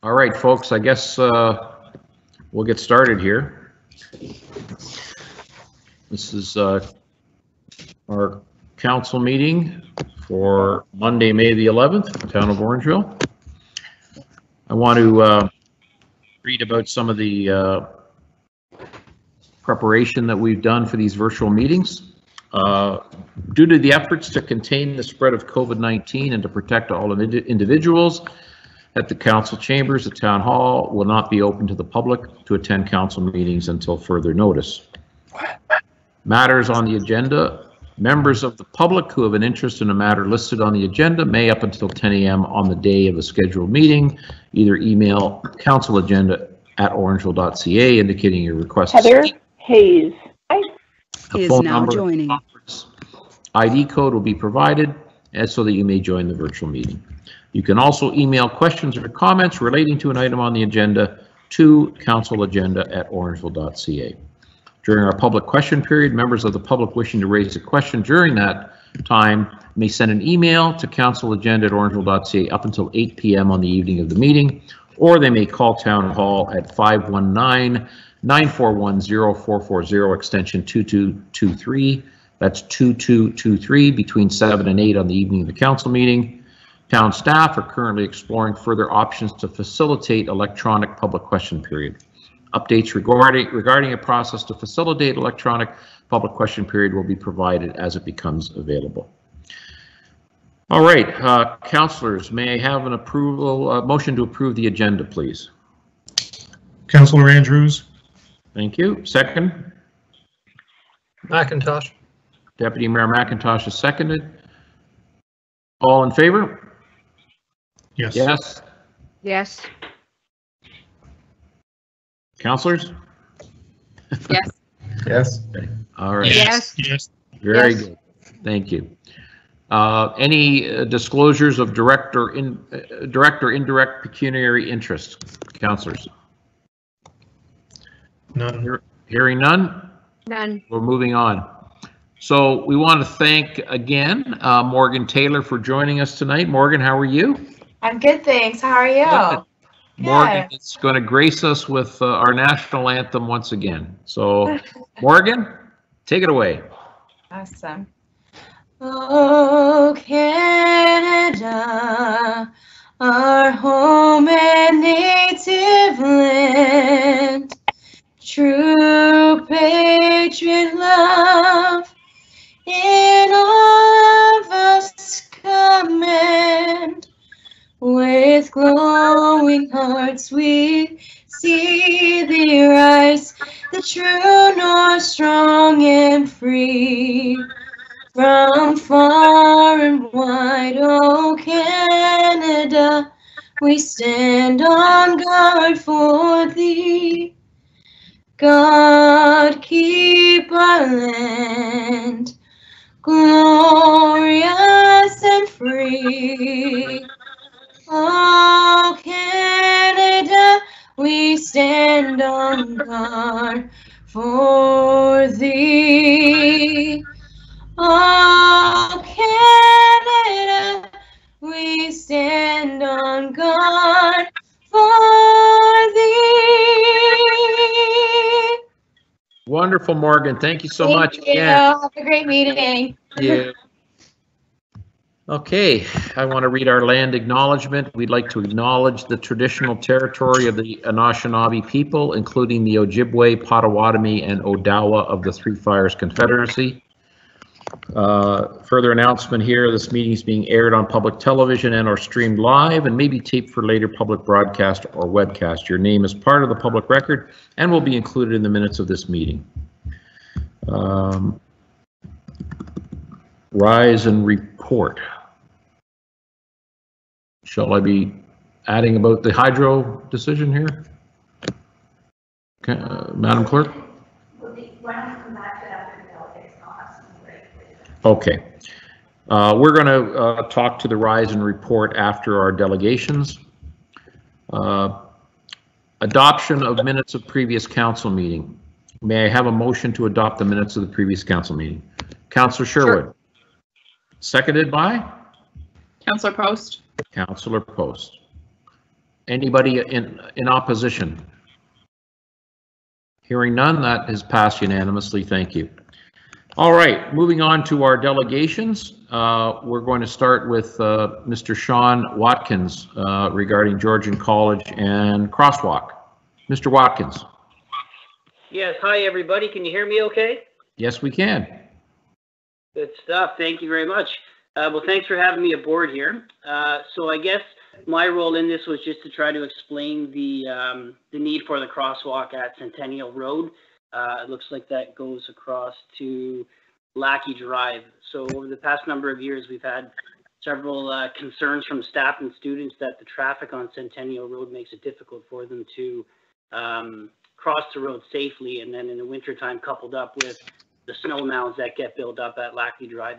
All right, folks, I guess we'll get started here. This is our council meeting for Monday, May the 11th, town of Orangeville. I want to read about some of the preparation that we've done for these virtual meetings. Due to the efforts to contain the spread of COVID-19 and to protect all individuals at the council chambers, the town hall will not be open to the public to attend council meetings until further notice. Matters on the agenda. Members of the public who have an interest in a matter listed on the agenda may, up until 10 a.m. on the day of the scheduled meeting, either email councilagenda@orangeville.ca indicating your request. Heather Hayes. A phone number, joining. ID code will be provided so that you may join the virtual meeting. You can also email questions or comments relating to an item on the agenda to councilagenda@orangeville.ca. During our public question period, members of the public wishing to raise a question during that time may send an email to councilagenda@orangeville.ca up until 8 p.m. on the evening of the meeting, or they may call town hall at 519-941-0440 extension 2223. That's 2223 between 7 and 8 on the evening of the council meeting. Town staff are currently exploring further options to facilitate electronic public question period. Updates regarding a process to facilitate electronic public question period will be provided as it becomes available. All right, councillors, may I have an motion to approve the agenda, please? Councillor Andrews. Thank you. Second? McIntosh. Deputy Mayor McIntosh is seconded. All in favor? Yes. Yes. Yes. Councillors? Yes. Yes. All right. Yes. Yes. Very Yes. good. Thank you. Any disclosures of direct or indirect pecuniary interest? Councillors? None. Hearing none? None. We're moving on. So we want to thank again Morgan Taylor for joining us tonight. Morgan, how are you? I'm good, thanks. How are you? Good. Morgan is going to grace us with our national anthem once again. So Morgan, take it away. Awesome. Oh, Canada, our home and native land, true patriot love in all of us commend. With glowing hearts we see thee rise, the true north strong and free. From far and wide, oh Canada, we stand on guard for thee. God keep our land glorious and free. Oh, Canada, we stand on guard for thee. Oh, Canada, we stand on guard for thee. Wonderful, Morgan. Thank you so much. Thank you. Have a great meeting. Yeah. Okay, I want to read our land acknowledgement. We'd like to acknowledge the traditional territory of the Anishinaabe people, including the Ojibwe, Potawatomi, and Odawa of the Three Fires Confederacy. Further announcement here, this meeting is being aired on public television and or streamed live and may be taped for later public broadcast or webcast. Your name is part of the public record and will be included in the minutes of this meeting. Rise and report. Shall I be adding about the hydro decision here? Okay, Madam Clerk? Okay. We're going to talk to the rise and report after our delegations. Adoption of minutes of previous council meeting. May I have a motion to adopt the minutes of the previous council meeting? Councillor Sherwood. Sure. Seconded by? Councillor Post. Councillor Post. Anybody in opposition? Hearing none, that has passed unanimously. Thank you. All right, moving on to our delegations. We're going to start with Mr. Shawn Watkins regarding Georgian College and Crosswalk. Mr. Watkins. Yes, hi everybody. Can you hear me okay? Yes, we can. Good stuff. Thank you very much. Well, thanks for having me aboard here. So I guess my role in this was just to try to explain the need for the crosswalk at Centennial Road. It looks like that goes across to Lackey Drive. So over the past number of years, we've had several concerns from staff and students that the traffic on Centennial Road makes it difficult for them to cross the road safely. And then in the wintertime, coupled up with the snow mounds that get built up at Lackey Drive,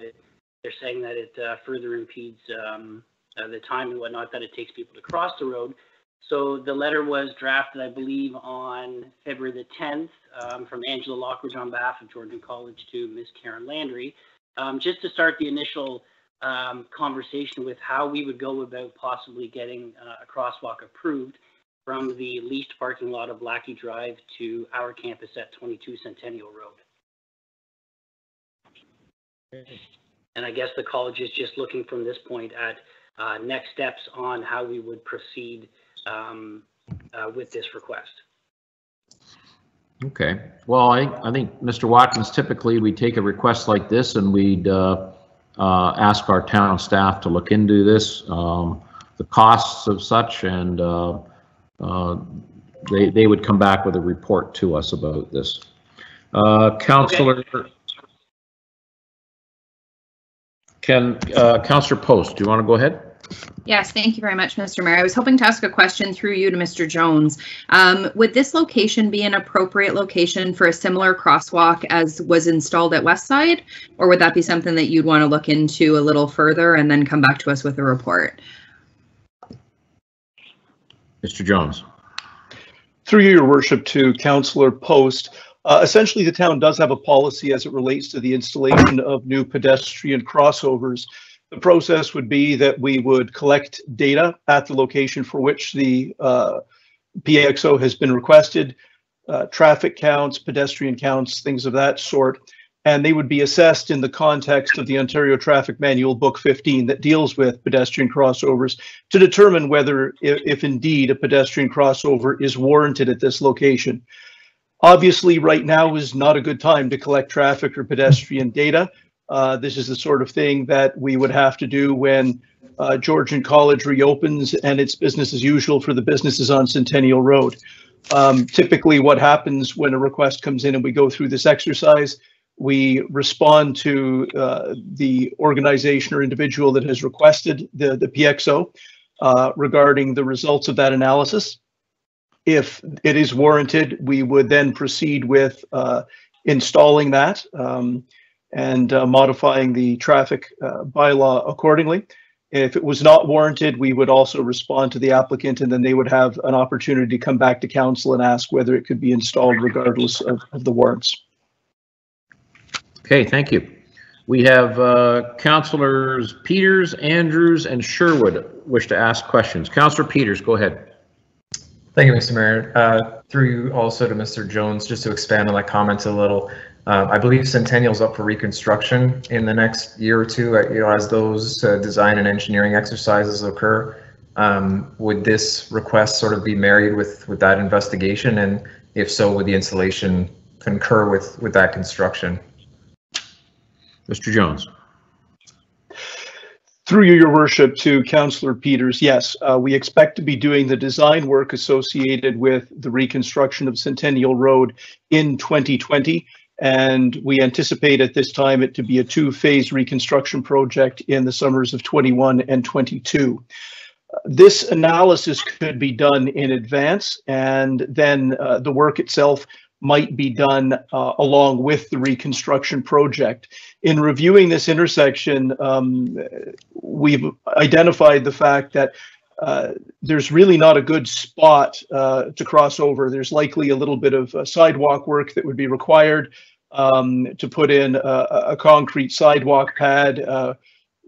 they're saying that it further impedes the time and whatnot that it takes people to cross the road. So the letter was drafted, I believe, on February the 10th from Angela Lockridge on behalf of Georgian College to Ms. Karen Landry, just to start the initial conversation with how we would go about possibly getting a crosswalk approved from the leased parking lot of Lackey Drive to our campus at 22 Centennial Road. And I guess the college is just looking from this point at next steps on how we would proceed with this request. Okay. Well, I think, Mr. Watkins, typically we take a request like this and we'd ask our town staff to look into this, the costs of such, and they would come back with a report to us about this. Councillor, okay. Councillor Post, do you want to go ahead? Yes, thank you very much, Mr. Mayor. I was hoping to ask a question through you to Mr. Jones. Would this location be an appropriate location for a similar crosswalk as was installed at Westside, or would that be something that you'd want to look into a little further and then come back to us with a report? Mr. Jones. Through you, Your Worship, to Councillor Post. Essentially, the town does have a policy as it relates to the installation of new pedestrian crossovers. The process would be that we would collect data at the location for which the PXO has been requested, traffic counts, pedestrian counts, things of that sort, and they would be assessed in the context of the Ontario Traffic Manual Book 15 that deals with pedestrian crossovers to determine whether, if indeed, a pedestrian crossover is warranted at this location. Obviously, right now is not a good time to collect traffic or pedestrian data. This is the sort of thing that we would have to do when Georgian College reopens and it's business as usual for the businesses on Centennial Road. Typically, what happens when a request comes in and we go through this exercise, we respond to the organization or individual that has requested the PXO regarding the results of that analysis. If it is warranted, we would then proceed with installing that and modifying the traffic bylaw accordingly. If it was not warranted, we would also respond to the applicant, and then they would have an opportunity to come back to council and ask whether it could be installed regardless of the warrants. Okay, thank you. We have Councillors Peters, Andrews, and Sherwood wish to ask questions. Councillor Peters, go ahead. Thank you, Mr. Mayor. Through you also to Mr. Jones, just to expand on that comment a little. I believe Centennial's up for reconstruction in the next year or two, as those design and engineering exercises occur. Would this request sort of be married with that investigation? And if so, would the installation concur with that construction? Mr. Jones. Through you, Your Worship, to Councillor Peters, yes, we expect to be doing the design work associated with the reconstruction of Centennial Road in 2020. And we anticipate at this time it to be a two-phase reconstruction project in the summers of 21 and 22. This analysis could be done in advance, and then the work itself might be done along with the reconstruction project. In reviewing this intersection, we've identified the fact that there's really not a good spot to cross over. There's likely a little bit of sidewalk work that would be required to put in a concrete sidewalk pad.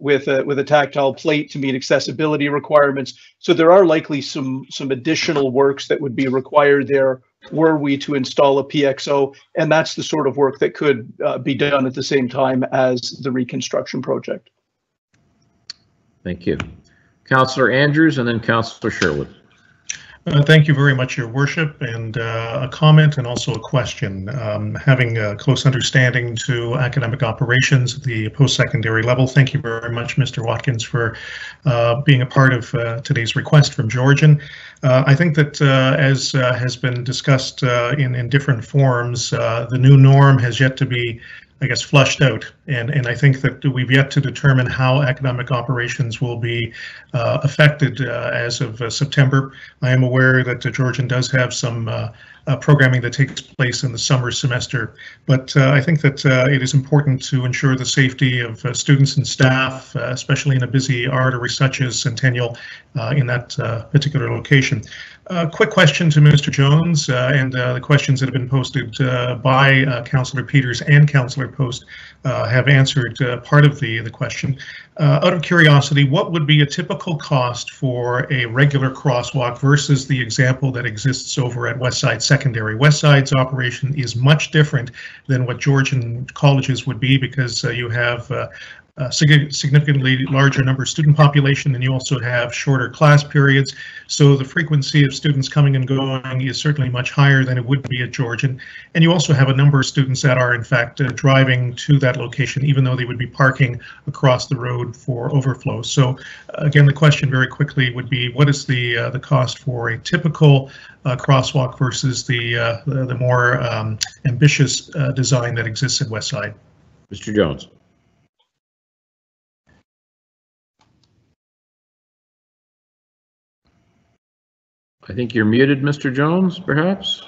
with a tactile plate to meet accessibility requirements. So there are likely some additional works that would be required there were we to install a PXO, and that's the sort of work that could be done at the same time as the reconstruction project. Thank you. Councillor Andrews and then Councillor Sherwood. Thank you very much, Your Worship, and a comment and also a question. Having a close understanding to academic operations at the post-secondary level, thank you very much, Mr. Watkins, for being a part of today's request from Georgian. I think that as has been discussed in different forms, the new norm has yet to be, I guess, flushed out, and I think that we've yet to determine how academic operations will be affected as of September. I am aware that Georgian does have some programming that takes place in the summer semester, but I think that it is important to ensure the safety of students and staff, especially in a busy artery such as Centennial in that particular location. Quick question to Mr. Jones, and the questions that have been posted by Councillor Peters and Councillor Post have answered part of the question. Out of curiosity, what would be a typical cost for a regular crosswalk versus the example that exists over at Westside Secondary? Westside's operation is much different than what Georgian colleges would be, because you have a significantly larger number of student population, and you also have shorter class periods. So the frequency of students coming and going is certainly much higher than it would be at Georgian. And you also have a number of students that are in fact driving to that location, even though they would be parking across the road for overflow. So again, the question very quickly would be, what is the cost for a typical crosswalk versus the more ambitious design that exists at Westside? Mr. Jones. I think you're muted, Mr. Jones, perhaps?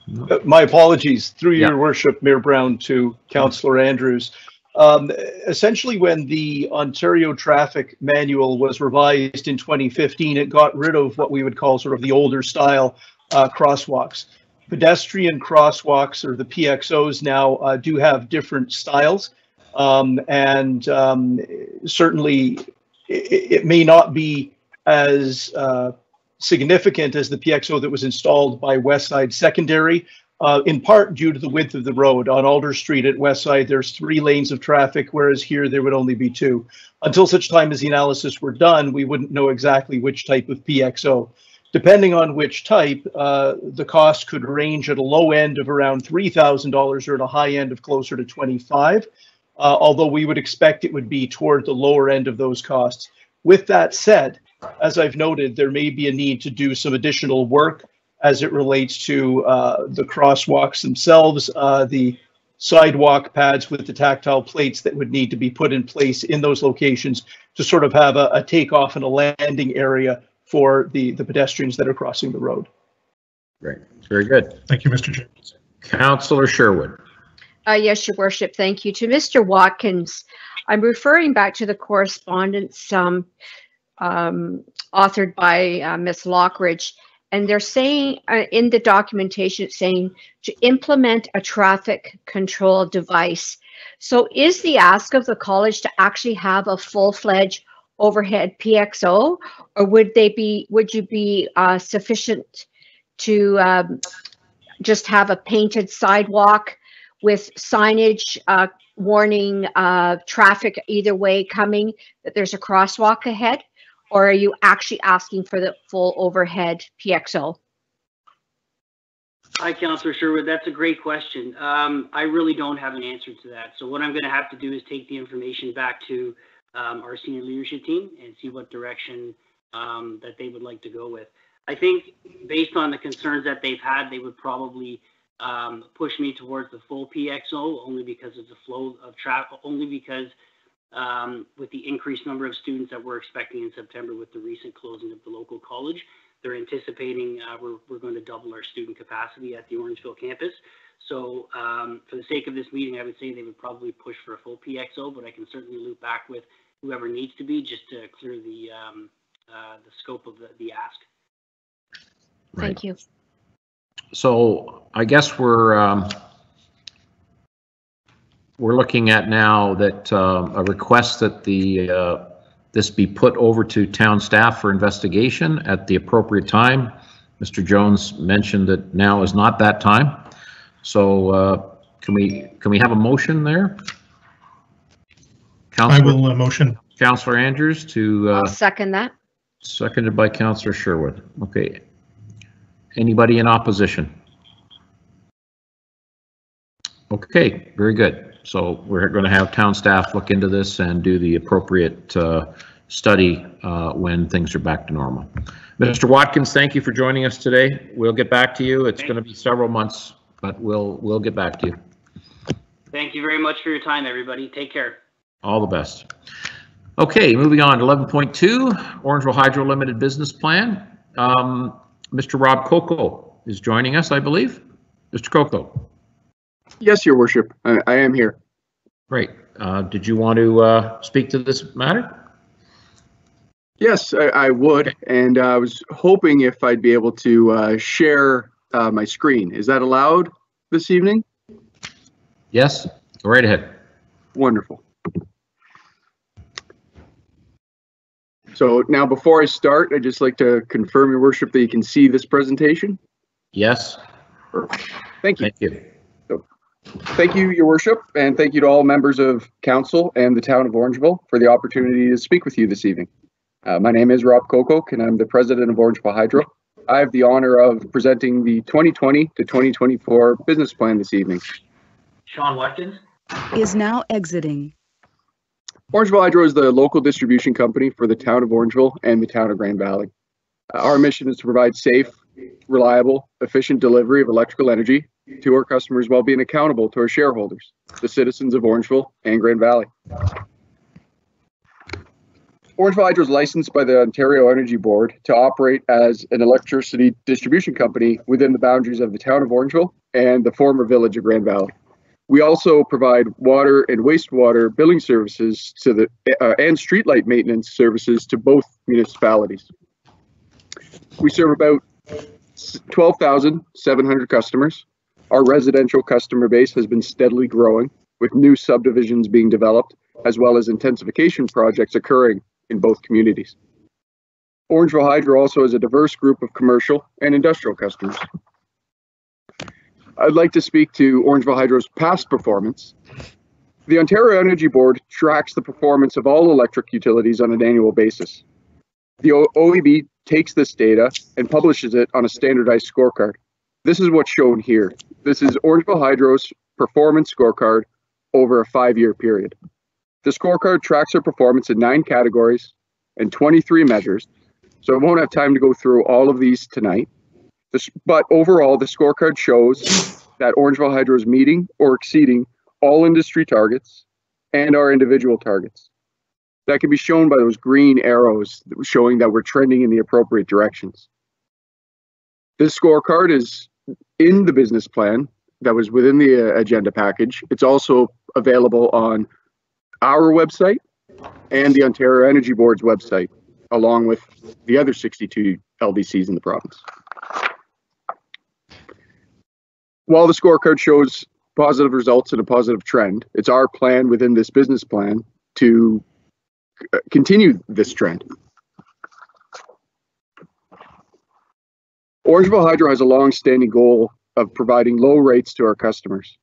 No. My apologies. Through Yeah. your worship, Mayor Brown, to Councillor Andrews. Essentially, when the Ontario Traffic Manual was revised in 2015, it got rid of what we would call sort of the older style crosswalks. Pedestrian crosswalks, or the PXOs, now do have different styles, and certainly it may not be as significant as the PXO that was installed by Westside Secondary, in part due to the width of the road. On Alder Street at Westside, there's 3 lanes of traffic, whereas here there would only be 2. Until such time as the analysis were done, we wouldn't know exactly which type of PXO. Depending on which type, the cost could range at a low end of around $3,000 or at a high end of closer to $25,000, although we would expect it would be toward the lower end of those costs. With that said, as I've noted, there may be a need to do some additional work as it relates to the crosswalks themselves, the sidewalk pads with the tactile plates that would need to be put in place in those locations to sort of have a takeoff and a landing area for the pedestrians that are crossing the road. Great. Very good. Thank you, Mr. Jones. Councillor Sherwood. Yes, Your Worship, thank you. To Mr. Watkins, I'm referring back to the correspondence authored by Ms. Lockridge, and they're saying in the documentation, it's saying to implement a traffic control device. So is the ask of the college to actually have a full-fledged overhead PXO, or would you be sufficient to just have a painted sidewalk with signage warning traffic either way coming, that there's a crosswalk ahead? Or are you actually asking for the full overhead PXO? Hi, Councillor Sherwood. That's a great question. I really don't have an answer to that. So what I'm going to have to do is take the information back to our senior leadership team and see what direction that they would like to go with. I think based on the concerns that they've had, they would probably push me towards the full PXO, only because of the flow of traffic, only because with the increased number of students that we're expecting in September with the recent closing of the local college, they're anticipating we're going to double our student capacity at the Orangeville campus. So for the sake of this meeting, I would say they would probably push for a full PXO, but I can certainly loop back with whoever needs to be just to clear the scope of the ask. Right. Thank you. So I guess we're we're looking at now that a request that this be put over to town staff for investigation at the appropriate time. Mr. Jones mentioned that now is not that time. So can we have a motion there? I will motion. Councillor Andrews to I'll second that. seconded by Councillor Sherwood. Okay. Anybody in opposition? Okay, very good. So we're going to have town staff look into this and do the appropriate study when things are back to normal. Mr. Watkins, thank you for joining us today. We'll get back to you. It's going to be several months, but we'll get back to you. Thank you very much for your time, everybody. Take care. All the best. Okay, moving on to 11.2, Orangeville Hydro Limited Business Plan. Mr. Rob Coco is joining us, I believe. Mr. Coco. Yes, Your Worship, I am here. Great. Did you want to speak to this matter? Yes, I would, and I was hoping if I'd be able to share my screen. Is that allowed this evening? Yes, go right ahead. Wonderful. So now before I start, I'd just like to confirm, Your Worship, that you can see this presentation. Yes. Perfect. Thank you. Thank you. So, thank you, Your Worship, and thank you to all members of Council and the Town of Orangeville for the opportunity to speak with you this evening. My name is Rob Coco, and I'm the President of Orangeville Hydro. I have the honor of presenting the 2020 to 2024 business plan this evening. Shawn Watkins is now exiting. Orangeville Hydro is the local distribution company for the Town of Orangeville and the Town of Grand Valley. Our mission is to provide safe, reliable, efficient delivery of electrical energy to our customers while being accountable to our shareholders, the citizens of Orangeville and Grand Valley. Orangeville Hydro is licensed by the Ontario Energy Board to operate as an electricity distribution company within the boundaries of the Town of Orangeville and the former village of Grand Valley. We also provide water and wastewater billing services to the and streetlight maintenance services to both municipalities. We serve about 12,700 customers. Our residential customer base has been steadily growing, with new subdivisions being developed, as well as intensification projects occurring in both communities. Orangeville Hydro also has a diverse group of commercial and industrial customers. I'd like to speak to Orangeville Hydro's past performance. The Ontario Energy Board tracks the performance of all electric utilities on an annual basis. The OEB takes this data and publishes it on a standardized scorecard. This is what's shown here. This is Orangeville Hydro's performance scorecard over a 5-year period. The scorecard tracks our performance in 9 categories and 23 measures, so I won't have time to go through all of these tonight. But overall, the scorecard shows that Orangeville Hydro is meeting or exceeding all industry targets and our individual targets. That can be shown by those green arrows showing that we're trending in the appropriate directions. This scorecard is in the business plan that was within the agenda package. It's also available on our website and the Ontario Energy Board's website, along with the other 62 LDCs in the province. While the scorecard shows positive results and a positive trend, it's our plan within this business plan to continue this trend. Orangeville Hydro has a long-standing goal of providing low rates to our customers.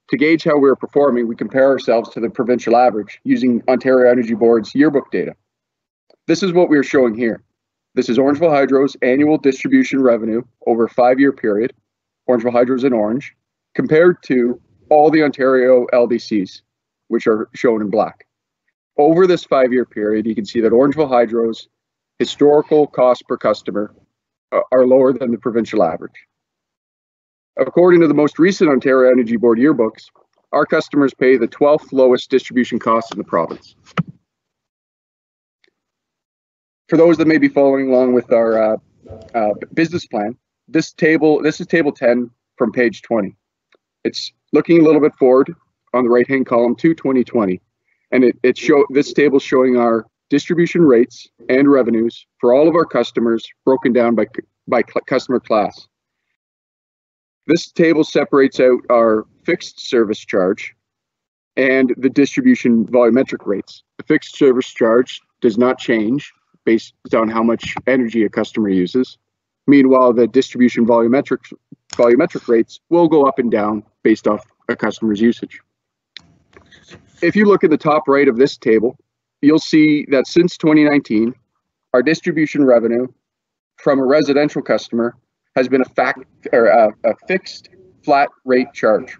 To gauge how we're performing, we compare ourselves to the provincial average using Ontario Energy Board's yearbook data. This is what we're showing here. This is Orangeville Hydro's annual distribution revenue over a 5-year period. Orangeville Hydro's in orange, compared to all the Ontario LDCs, which are shown in black. Over this 5-year period, you can see that Orangeville Hydro's historical cost per customer are lower than the provincial average. According to the most recent Ontario Energy Board yearbooks, our customers pay the 12th lowest distribution costs in the province. For those that may be following along with our business plan, this is table 10 from page 20. It's looking a little bit forward on the right-hand column to 2020, and this table is showing our distribution rates and revenues for all of our customers broken down by customer class. This table separates out our fixed service charge, and the distribution volumetric rates. The fixed service charge does not change based on how much energy a customer uses. Meanwhile, the distribution volumetric rates will go up and down based off a customer's usage. If you look at the top right of this table, you'll see that since 2019, our distribution revenue from a residential customer has been a fixed flat rate charge.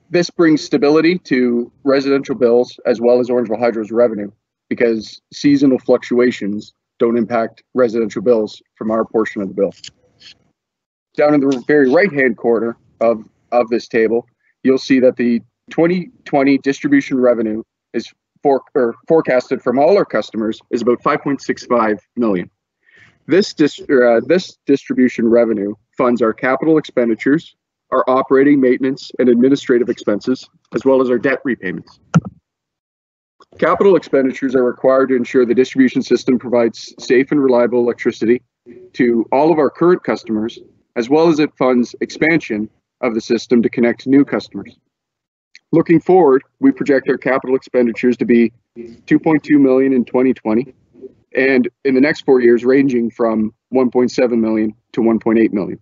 This brings stability to residential bills as well as Orangeville Hydro's revenue, because seasonal fluctuations don't impact residential bills from our portion of the bill. Down in the very right-hand corner of this table, you'll see that the 2020 distribution revenue is forecasted from all our customers is about $5.65 million. This distribution revenue funds our capital expenditures, our operating, maintenance, and administrative expenses, as well as our debt repayments. Capital expenditures are required to ensure the distribution system provides safe and reliable electricity to all of our current customers, as well as it funds expansion of the system to connect new customers. Looking forward, we project our capital expenditures to be $2.2 million in 2020, and in the next 4 years ranging from $1.7 million to $1.8 million.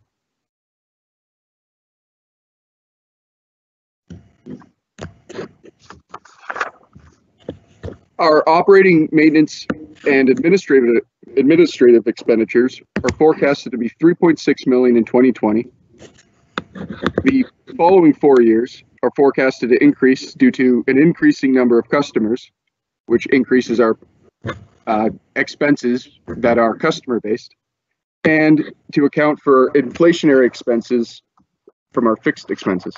Our operating, maintenance, and administrative expenditures are forecasted to be $3.6 million in 2020. The following 4 years are forecasted to increase due to an increasing number of customers, which increases our expenses that are customer-based, and to account for inflationary expenses from our fixed expenses.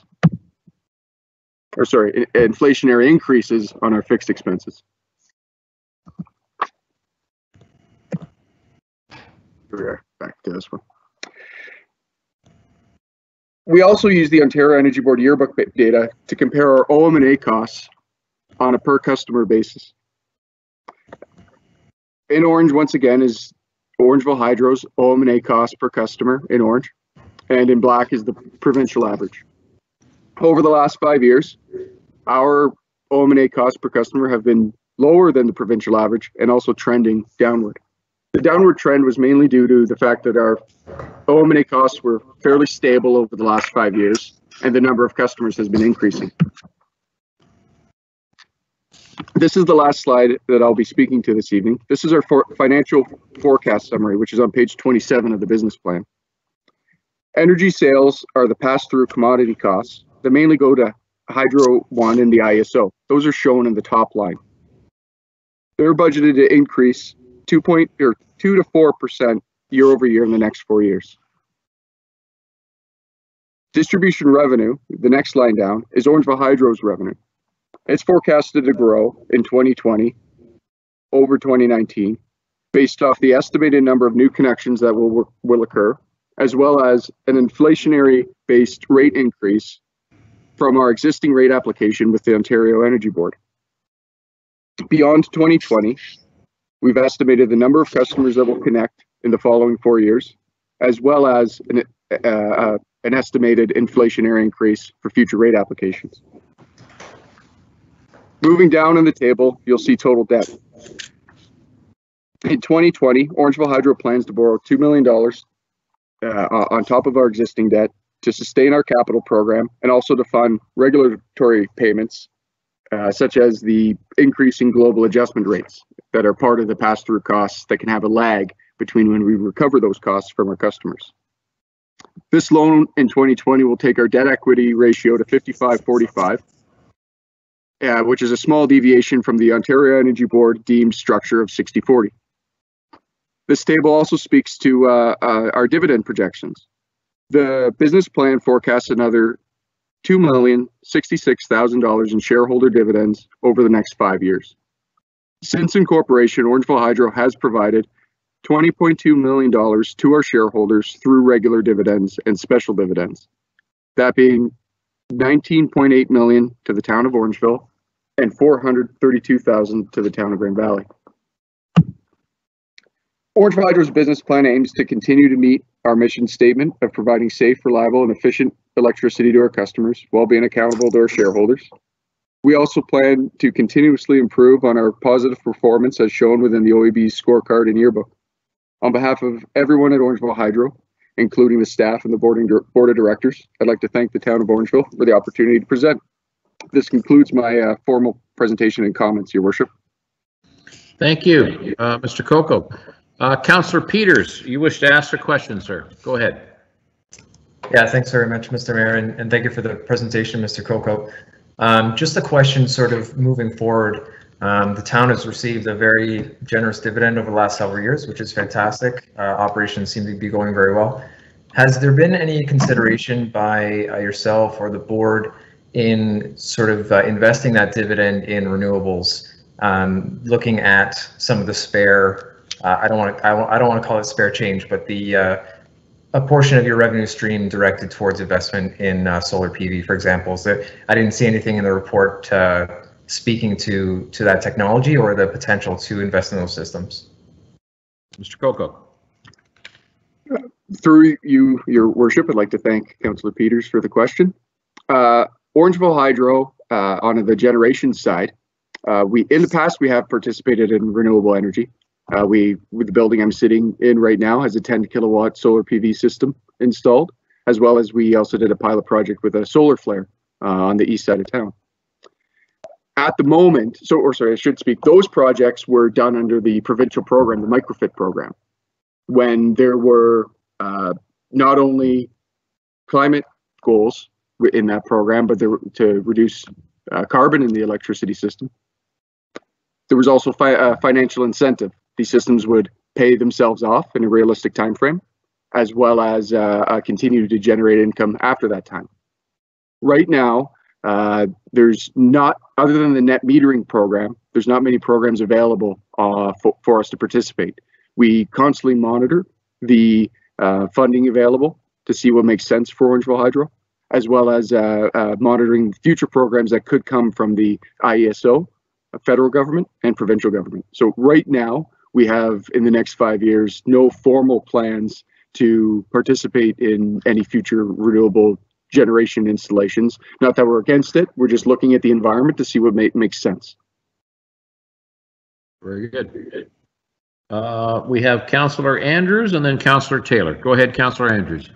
Or sorry, inflationary increases on our fixed expenses. Back to this one. We also use the Ontario Energy Board yearbook data to compare our OM&A costs on a per customer basis. In orange, once again, is Orangeville Hydro's OM&A cost per customer in orange, and in black is the provincial average. Over the last 5 years, our OM&A costs per customer have been lower than the provincial average and also trending downward. The downward trend was mainly due to the fact that our OM&A costs were fairly stable over the last 5 years, and the number of customers has been increasing. This is the last slide that I'll be speaking to this evening. This is our financial forecast summary, which is on page 27 of the business plan. Energy sales are the pass-through commodity costs that mainly go to Hydro One and the ISO. Those are shown in the top line. They're budgeted to increase 2 to 4% year over year in the next 4 years. Distribution revenue, the next line down, is Orangeville Hydro's revenue. It's forecasted to grow in 2020 over 2019 based off the estimated number of new connections that will occur, as well as an inflationary-based rate increase from our existing rate application with the Ontario Energy Board. Beyond 2020, we've estimated the number of customers that will connect in the following 4 years, as well as an estimated inflationary increase for future rate applications. Moving down in the table, you'll see total debt. In 2020, Orangeville Hydro plans to borrow $2 million on top of our existing debt to sustain our capital program and also to fund regulatory payments, such as the increasing global adjustment rates that are part of the pass-through costs that can have a lag between when we recover those costs from our customers. This loan in 2020 will take our debt equity ratio to 55-45, which is a small deviation from the Ontario Energy Board deemed structure of 60-40. This table also speaks to our dividend projections. The business plan forecasts another $2,066,000 in shareholder dividends over the next 5 years. Since incorporation, Orangeville Hydro has provided $20.2 million to our shareholders through regular dividends and special dividends, that being $19.8 million to the town of Orangeville and $432,000 to the town of Grand Valley. Orangeville Hydro's business plan aims to continue to meet our mission statement of providing safe, reliable, and efficient electricity to our customers while being accountable to our shareholders. We also plan to continuously improve on our positive performance as shown within the OEB's scorecard and yearbook. On behalf of everyone at Orangeville Hydro, including the staff and the board of directors, I'd like to thank the town of Orangeville for the opportunity to present. This concludes my formal presentation and comments, Your Worship. Thank you, Mr. Coco. Councillor Peters, you wish to ask a question, sir. Go ahead. Yeah, thanks very much, Mr. Mayor, and thank you for the presentation, Mr. Coco. Just a question sort of moving forward. The town has received a very generous dividend over the last several years, which is fantastic. Operations seem to be going very well. Has there been any consideration by yourself or the board in sort of investing that dividend in renewables, looking at some of the spare, I don't want to call it spare change, but a portion of your revenue stream directed towards investment in solar PV, for example? So I didn't see anything in the report speaking to that technology or the potential to invest in those systems. Mr. Coco. Through you, Your Worship, I'd like to thank Councillor Peters for the question. Orangeville Hydro, on the generation side, in the past we have participated in renewable energy. With the building I'm sitting in right now has a 10 kilowatt solar PV system installed, as well as we also did a pilot project with a solar flare on the east side of town. At the moment, those projects were done under the provincial program, the microfit program, when there were not only climate goals in that program, but to reduce carbon in the electricity system. There was also financial incentive. These systems would pay themselves off in a realistic time frame, as well as continue to generate income after that time. Right now, there's not, other than the net metering program, there's not many programs available for us to participate. We constantly monitor the funding available to see what makes sense for Orangeville Hydro, as well as monitoring future programs that could come from the IESO, federal government, and provincial government. So right now, we have, in the next 5 years, no formal plans to participate in any future renewable generation installations. Not that we're against it, we're just looking at the environment to see what makes sense. Very good. We have Councillor Andrews and then Councillor Taylor. Go ahead, Councillor Andrews.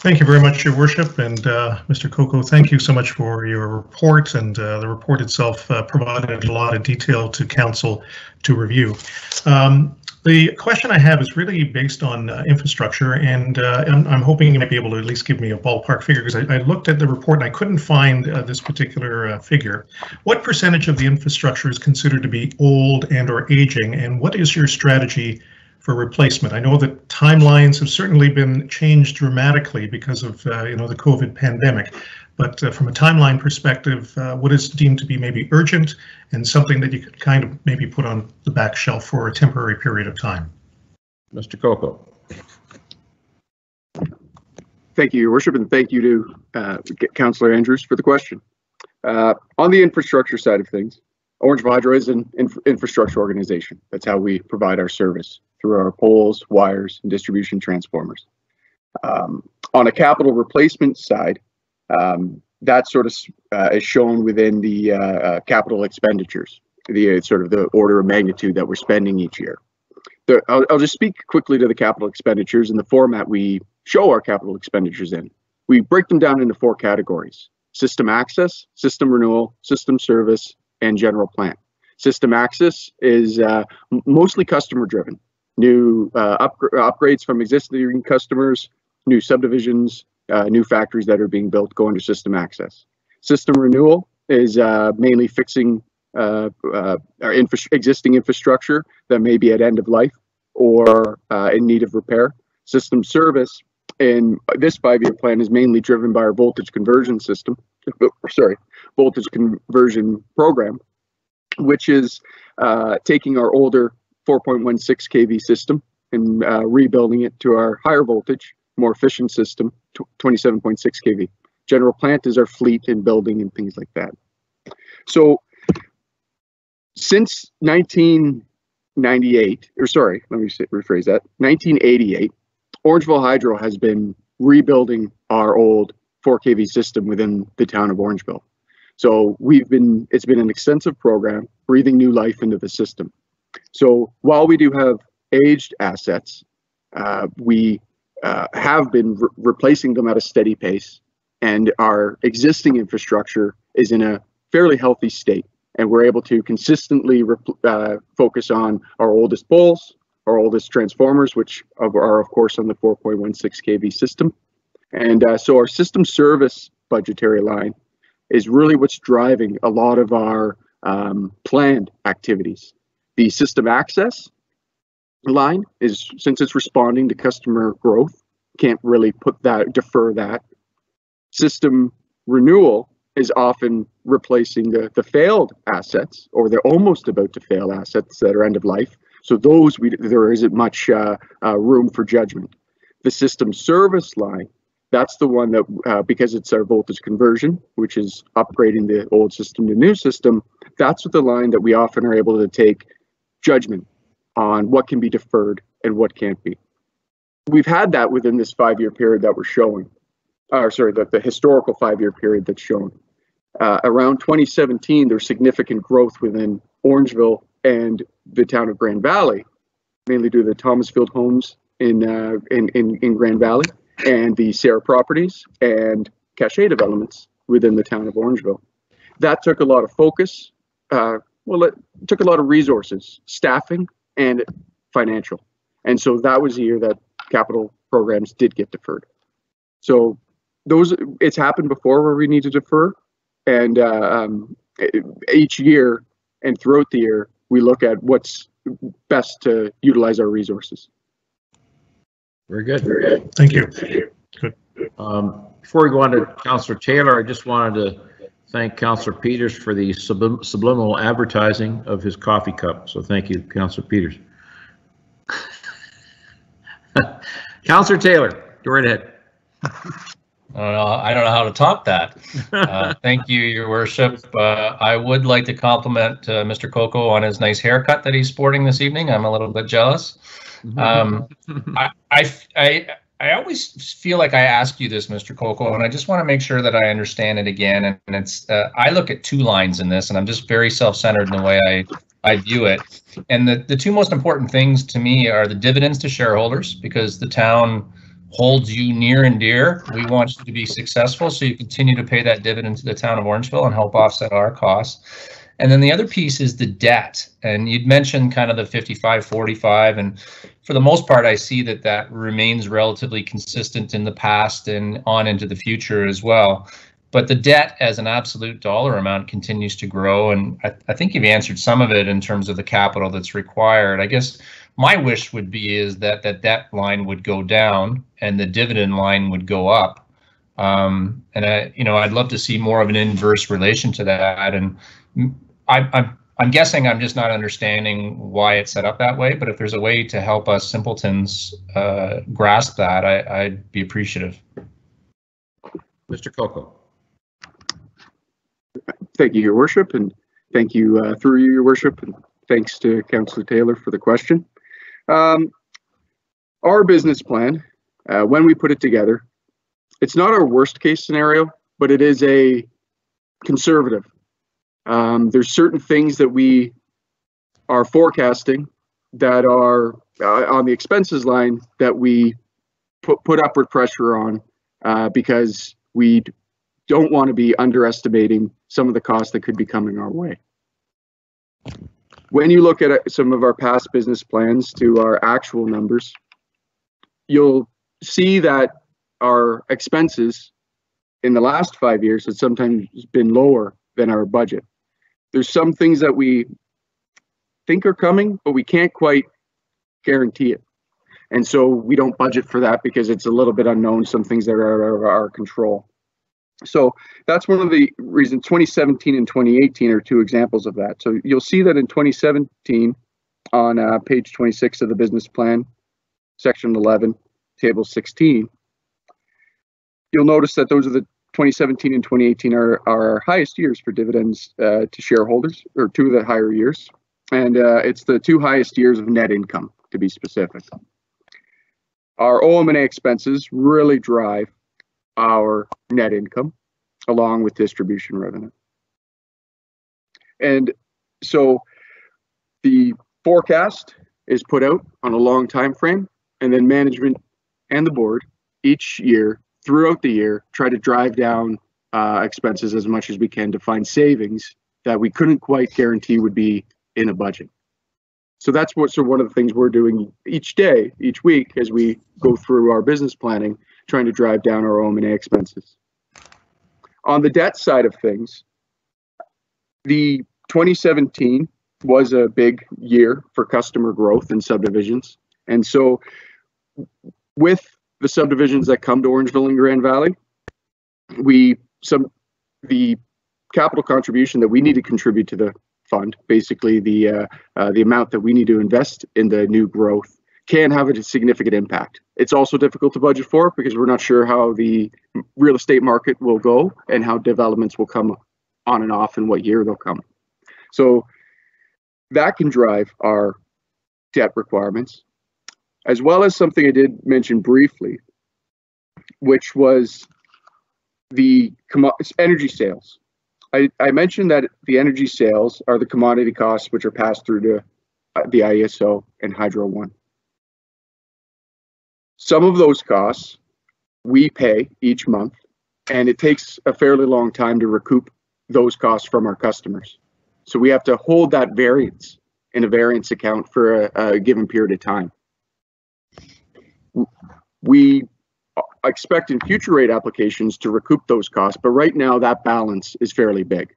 Thank you very much, Your Worship, and Mr. Coco, thank you so much for your report, and the report itself provided a lot of detail to Council to review. The question I have is really based on infrastructure, and I'm hoping you might be able to at least give me a ballpark figure, because I looked at the report and I couldn't find this particular figure. What percentage of the infrastructure is considered to be old and or aging, and what is your strategy for replacement? I know that timelines have certainly been changed dramatically because of the COVID pandemic, but from a timeline perspective, what is deemed to be maybe urgent and something that you could kind of maybe put on the back shelf for a temporary period of time? Mr. Coco. Thank you, Your Worship, and thank you to Councillor Andrews for the question. On the infrastructure side of things, Orangeville Hydro is an infrastructure organization. That's how we provide our service, through our poles, wires, and distribution transformers. On a capital replacement side, that sort of is shown within the capital expenditures, the sort of the order of magnitude that we're spending each year. I'll just speak quickly to the capital expenditures and the format we show our capital expenditures in. We break them down into 4 categories: system access, system renewal, system service, and general plant. System access is mostly customer driven. New upgrades from existing customers, new subdivisions, new factories that are being built go into system access. System renewal is mainly fixing our existing infrastructure that may be at end of life or in need of repair. System service in this 5-year plan is mainly driven by our voltage conversion system, voltage conversion program, which is taking our older 4.16 kV system and rebuilding it to our higher voltage, more efficient system, 27.6 kV. General plant is our fleet and building and things like that. So since 1998, or sorry, let me rephrase that, 1988, Orangeville Hydro has been rebuilding our old 4 kV system within the town of Orangeville. So it's been an extensive program, breathing new life into the system. So while we do have aged assets, we have been replacing them at a steady pace, and our existing infrastructure is in a fairly healthy state. And we're able to consistently focus on our oldest poles, our oldest transformers, which are of course on the 4.16 kV system. And so our system service budgetary line is really what's driving a lot of our planned activities. The system access line is, since it's responding to customer growth, can't really defer that. System renewal is often replacing the failed assets, or they're almost about to fail assets that are end of life. So those there isn't much room for judgment. The system service line, that's the one that, because it's our voltage conversion, which is upgrading the old system to new system, that's the line that we often are able to take judgment on what can be deferred and what can't be. We've had that within this 5-year period that we're showing, the historical 5-year period that's shown. Around 2017, there's significant growth within Orangeville and the town of Grand Valley, mainly due to the Thomasfield homes in Grand Valley and the Sarah properties and cachet developments within the town of Orangeville. That took a lot of focus. It took a lot of resources, staffing and financial. And so that was the year that capital programs did get deferred. So it's happened before where we need to defer. And each year and throughout the year, we look at what's best to utilize our resources. Very good. Very good. Thank you. Good. Before we go on to Councillor Taylor, I just wanted to thank Councillor Peters for the subliminal advertising of his coffee cup. So thank you, Councillor Peters. Councillor Taylor, go right ahead. I don't know how to top that. Thank you, Your Worship. I would like to compliment Mr. Coco on his nice haircut that he's sporting this evening. I'm a little bit jealous. I always feel like I ask you this, Mr. Coco, and I just want to make sure that I understand it again. And it's I look at two lines in this, and I'm just very self-centered in the way I view it. And the two most important things to me are the dividends to shareholders, because the town holds you near and dear. We want you to be successful, so you continue to pay that dividend to the town of Orangeville and help offset our costs. And then the other piece is the debt. And you'd mentioned kind of the 55-45, and for the most part, I see that remains relatively consistent in the past and on into the future as well. But the debt as an absolute dollar amount continues to grow, and I think you've answered some of it in terms of the capital that's required. I guess my wish would be is that debt line would go down and the dividend line would go up. And I'd love to see more of an inverse relation to that. And I'm guessing I'm just not understanding why it's set up that way, but if there's a way to help us simpletons grasp that, I'd be appreciative. Mr. Coco. Thank you, Your Worship, and thank you through you, Your Worship, and thanks to Councillor Taylor for the question. Our business plan, when we put it together, it's not our worst case scenario, but it is a conservative. There's certain things that we are forecasting that are on the expenses line that we put upward pressure on because we don't want to be underestimating some of the costs that could be coming our way. When you look at some of our past business plans to our actual numbers, you'll see that our expenses in the last 5 years have sometimes been lower than our budget. There's some things that we think are coming, but we can't quite guarantee it. And so we don't budget for that because it's a little bit unknown, some things that are out of our control. So that's one of the reasons. 2017 and 2018 are two examples of that. So you'll see that in 2017 on page 26 of the business plan, section 11, table 16, you'll notice that those are the 2017 and 2018 are our highest years for dividends to shareholders, or two of the higher years. And it's the two highest years of net income, to be specific. Our OM&A expenses really drive our net income along with distribution revenue. And so the forecast is put out on a long time frame, and then management and the board each year throughout the year try to drive down expenses as much as we can to find savings that we couldn't quite guarantee would be in a budget. So that's one of the things we're doing each day, each week, as we go through our business planning, trying to drive down our O&A expenses. On the debt side of things, the 2017 was a big year for customer growth in subdivisions. And so with the subdivisions that come to Orangeville and Grand Valley, the capital contribution that we need to contribute to the fund, basically the amount that we need to invest in the new growth, can have a significant impact. It's also difficult to budget for because we're not sure how the real estate market will go and how developments will come on and off and what year they'll come. So that can drive our debt requirements, as well as something I did mention briefly, which was the energy sales. I mentioned that the energy sales are the commodity costs which are passed through to the IESO and Hydro One. Some of those costs we pay each month, and it takes a fairly long time to recoup those costs from our customers. So we have to hold that variance in a variance account for a given period of time. We expect in future rate applications to recoup those costs, but right now that balance is fairly big.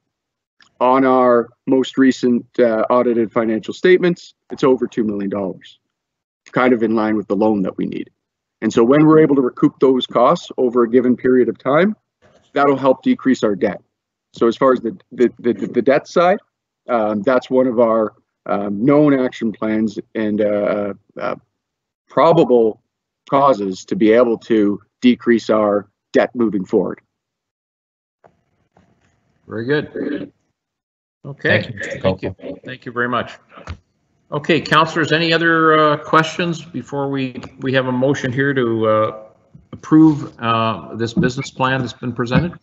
On our most recent audited financial statements, it's over $2 million, kind of in line with the loan that we need. And so when we're able to recoup those costs over a given period of time, that'll help decrease our debt. So as far as the debt side, that's one of our known action plans and probable causes to be able to decrease our debt moving forward. Very good. Okay. Thank you very much. Okay, councillors, any other questions before we have a motion here to approve this business plan that's been presented?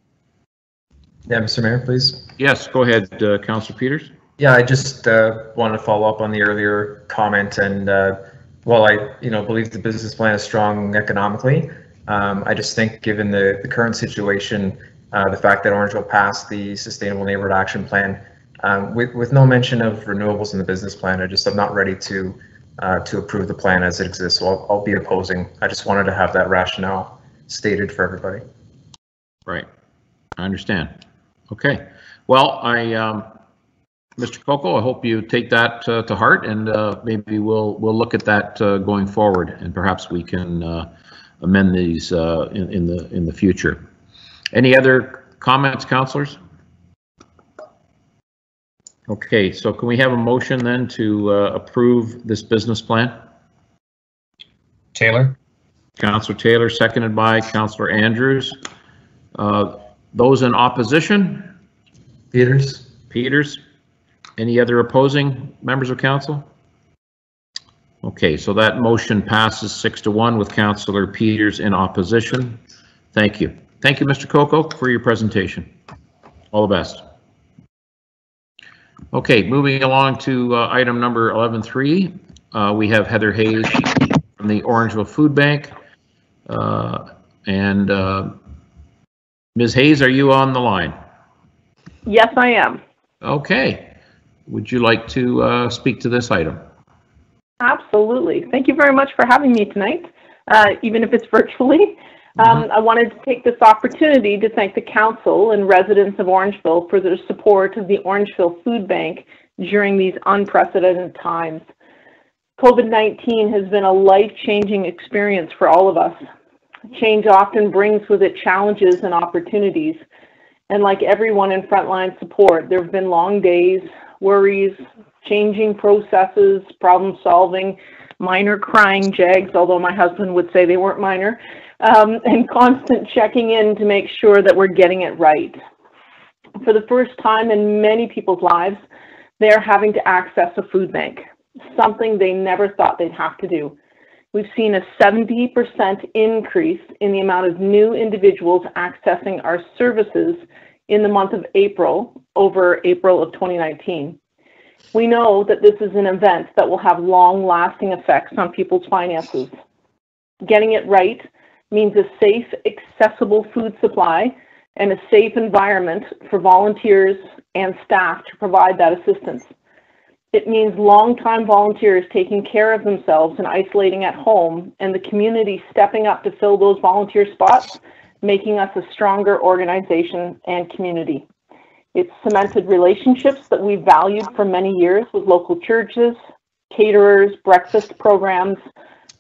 Yeah, Mr. Mayor, please. Yes, go ahead, Councillor Peters. Yeah, I just wanted to follow up on the earlier comment, and while I believe the business plan is strong economically, I just think given the current situation, the fact that Orangeville passed the Sustainable Neighborhood Action Plan with no mention of renewables in the business plan, I'm not ready to approve the plan as it exists. So I'll be opposing. I just wanted to have that rationale stated for everybody. Right, I understand. Okay, well, Mr. Coco, I hope you take that to heart, and maybe we'll look at that going forward, and perhaps we can amend these in the future. Any other comments, councillors? Okay, so can we have a motion then to approve this business plan? Taylor. Councillor Taylor, seconded by Councillor Andrews. Those in opposition? Peters. Peters. Any other opposing members of council? Okay, so that motion passes 6-1 with Councillor Peters in opposition. Thank you. Thank you, Mr. Coco, for your presentation. All the best. Okay, moving along to item number 11.3. We have Heather Hayes from the Orangeville Food Bank. Ms. Hayes, are you on the line? Yes, I am. Okay. Would you like to speak to this item? Absolutely. Thank you very much for having me tonight, even if it's virtually. I wanted to take this opportunity to thank the council and residents of Orangeville for their support of the Orangeville Food Bank during these unprecedented times. COVID-19 has been a life-changing experience for all of us. Change often brings with it challenges and opportunities. And like everyone in frontline support, there have been long days, worries, changing processes, problem solving, minor crying jags, although my husband would say they weren't minor, and constant checking in to make sure that we're getting it right. For the first time in many people's lives, they're having to access a food bank, something they never thought they'd have to do. We've seen a 70% increase in the amount of new individuals accessing our services in the month of April over April of 2019. We know that this is an event that will have long-lasting effects on people's finances. Getting it right means a safe, accessible food supply and a safe environment for volunteers and staff to provide that assistance. It means long-time volunteers taking care of themselves and isolating at home, and the community stepping up to fill those volunteer spots, making us a stronger organization and community. It's cemented relationships that we've valued for many years with local churches, caterers, breakfast programs,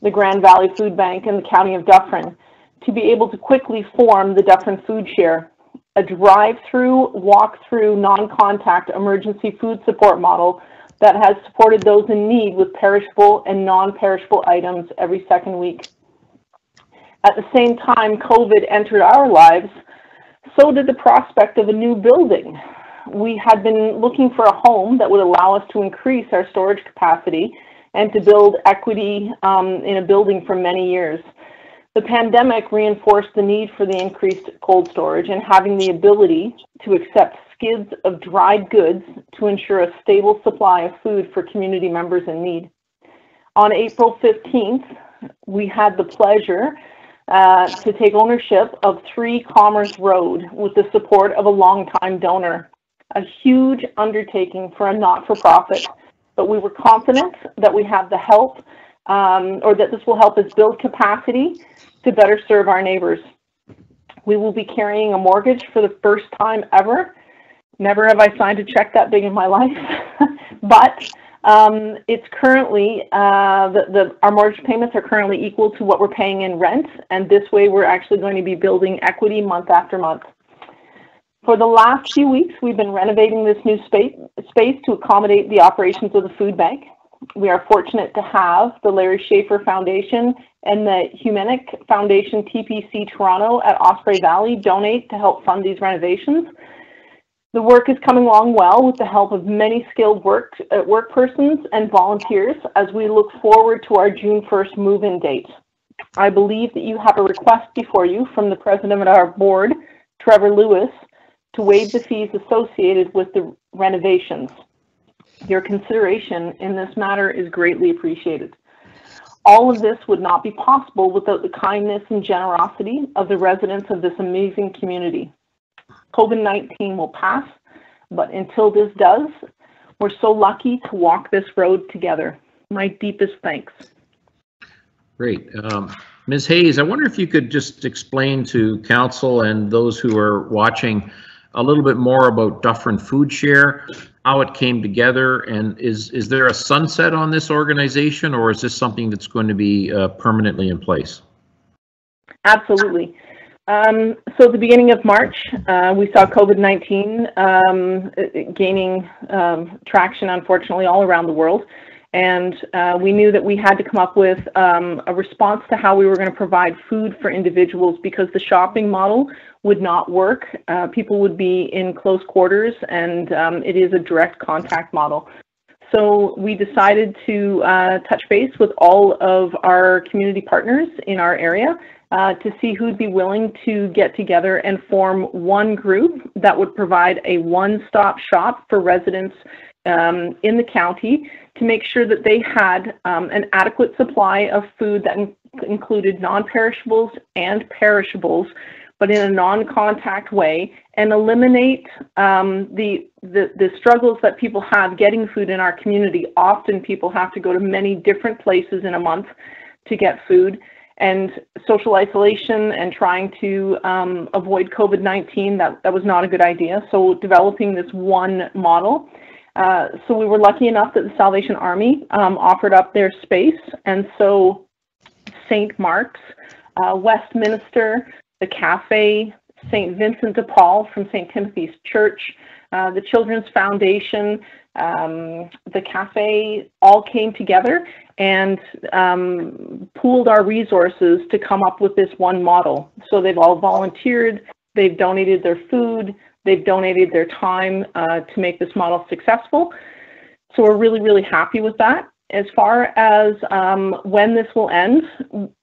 the Grand Valley Food Bank, and the County of Dufferin, to be able to quickly form the Dufferin Food Share, a drive-through, walk-through, non-contact emergency food support model that has supported those in need with perishable and non-perishable items every second week. At the same time COVID entered our lives, so did the prospect of a new building. We had been looking for a home that would allow us to increase our storage capacity and to build equity in a building for many years. The pandemic reinforced the need for the increased cold storage and having the ability to accept skids of dried goods to ensure a stable supply of food for community members in need. On April 15th, we had the pleasure to take ownership of 3 Commerce Road with the support of a longtime donor. A huge undertaking for a not-for-profit, but we were confident that we have the help, or that this will help us build capacity to better serve our neighbors. We will be carrying a mortgage for the first time ever. Never have I signed a check that big in my life, but it's currently, our mortgage payments are currently equal to what we're paying in rent, and this way we're actually going to be building equity month after month. For the last few weeks, we've been renovating this new space to accommodate the operations of the food bank. We are fortunate to have the Larry Schaefer Foundation and the Humanic Foundation TPC Toronto at Osprey Valley donate to help fund these renovations. The work is coming along well with the help of many skilled work persons and volunteers as we look forward to our June 1st move-in date. I believe that you have a request before you from the president of our board, Trevor Lewis, to waive the fees associated with the renovations. Your consideration in this matter is greatly appreciated. All of this would not be possible without the kindness and generosity of the residents of this amazing community. COVID-19 will pass, but until this does, we're so lucky to walk this road together. My deepest thanks. Great. Ms. Hayes, I wonder if you could just explain to council and those who are watching a little bit more about Dufferin Food Share, how it came together, and is there a sunset on this organization, or is this something that's going to be permanently in place? Absolutely. So at the beginning of March, we saw COVID-19 gaining traction, unfortunately, all around the world. And we knew that we had to come up with a response to how we were going to provide food for individuals, because the shopping model would not work. People would be in close quarters, and it is a direct contact model. So we decided to touch base with all of our community partners in our area to see who'd be willing to get together and form one group that would provide a one-stop shop for residents in the county to make sure that they had an adequate supply of food that included non-perishables and perishables, but in a non-contact way, and eliminate the struggles that people have getting food in our community. Often people have to go to many different places in a month to get food, and social isolation and trying to avoid COVID-19, that was not a good idea. So developing this one model. So we were lucky enough that the Salvation Army offered up their space, and so St. Mark's, Westminster, the Cafe, St. Vincent de Paul from St. Timothy's Church, the Children's Foundation, the Cafe, all came together and pooled our resources to come up with this one model. So they've all volunteered, they've donated their food, they've donated their time to make this model successful. So we're really, really happy with that. As far as when this will end,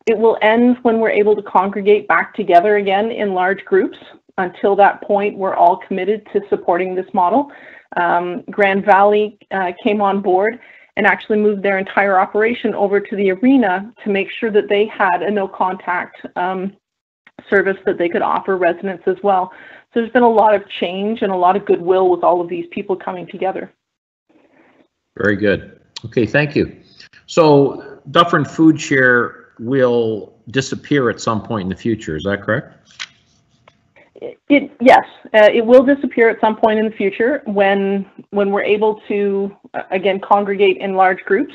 it will end when we're able to congregate back together again in large groups. until that point, we're all committed to supporting this model. Grand Valley came on board and actually moved their entire operation over to the arena to make sure that they had a no contact service that they could offer residents as well. So there's been a lot of change and a lot of goodwill with all of these people coming together. Very good. Okay, thank you. So Dufferin Food Share will disappear at some point in the future, is that correct? Yes, it will disappear at some point in the future when we're able to, again, congregate in large groups.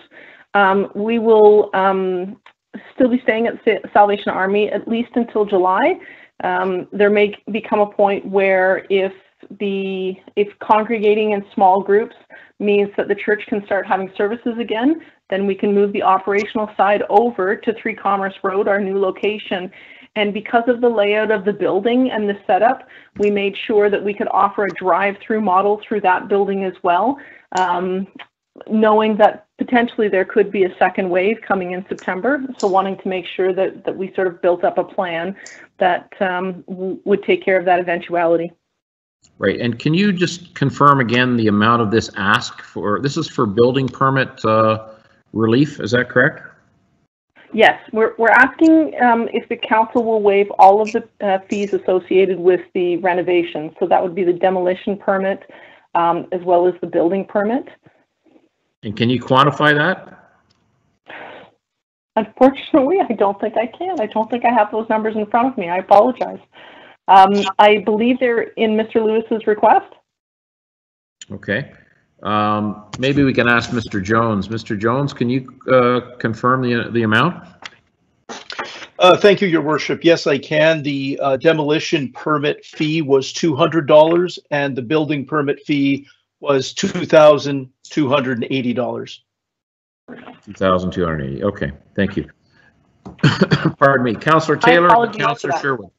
We will still be staying at Salvation Army at least until July. There may become a point where if congregating in small groups means that the church can start having services again, then we can move the operational side over to 3 Commerce Road, our new location. And because of the layout of the building and the setup, we made sure that we could offer a drive-through model through that building as well, knowing that potentially there could be a second wave coming in September. So wanting to make sure that we sort of built up a plan that would take care of that eventuality. Right, and can you just confirm again the amount of this ask for? This is for building permit relief, is that correct? Yes, we're asking if the council will waive all of the fees associated with the renovation. So that would be the demolition permit as well as the building permit. And can you quantify that? Unfortunately, I don't think I can. I don't think I have those numbers in front of me. I apologize. I believe they're in Mr. Lewis's request. Okay. Maybe we can ask Mr. Jones. Mr. Jones, can you confirm the amount? Thank you, Your Worship. Yes, I can. The demolition permit fee was $200 and the building permit fee was $2,280. $2,280. Okay, thank you. Pardon me, Councillor Taylor and Councillor Sherwood.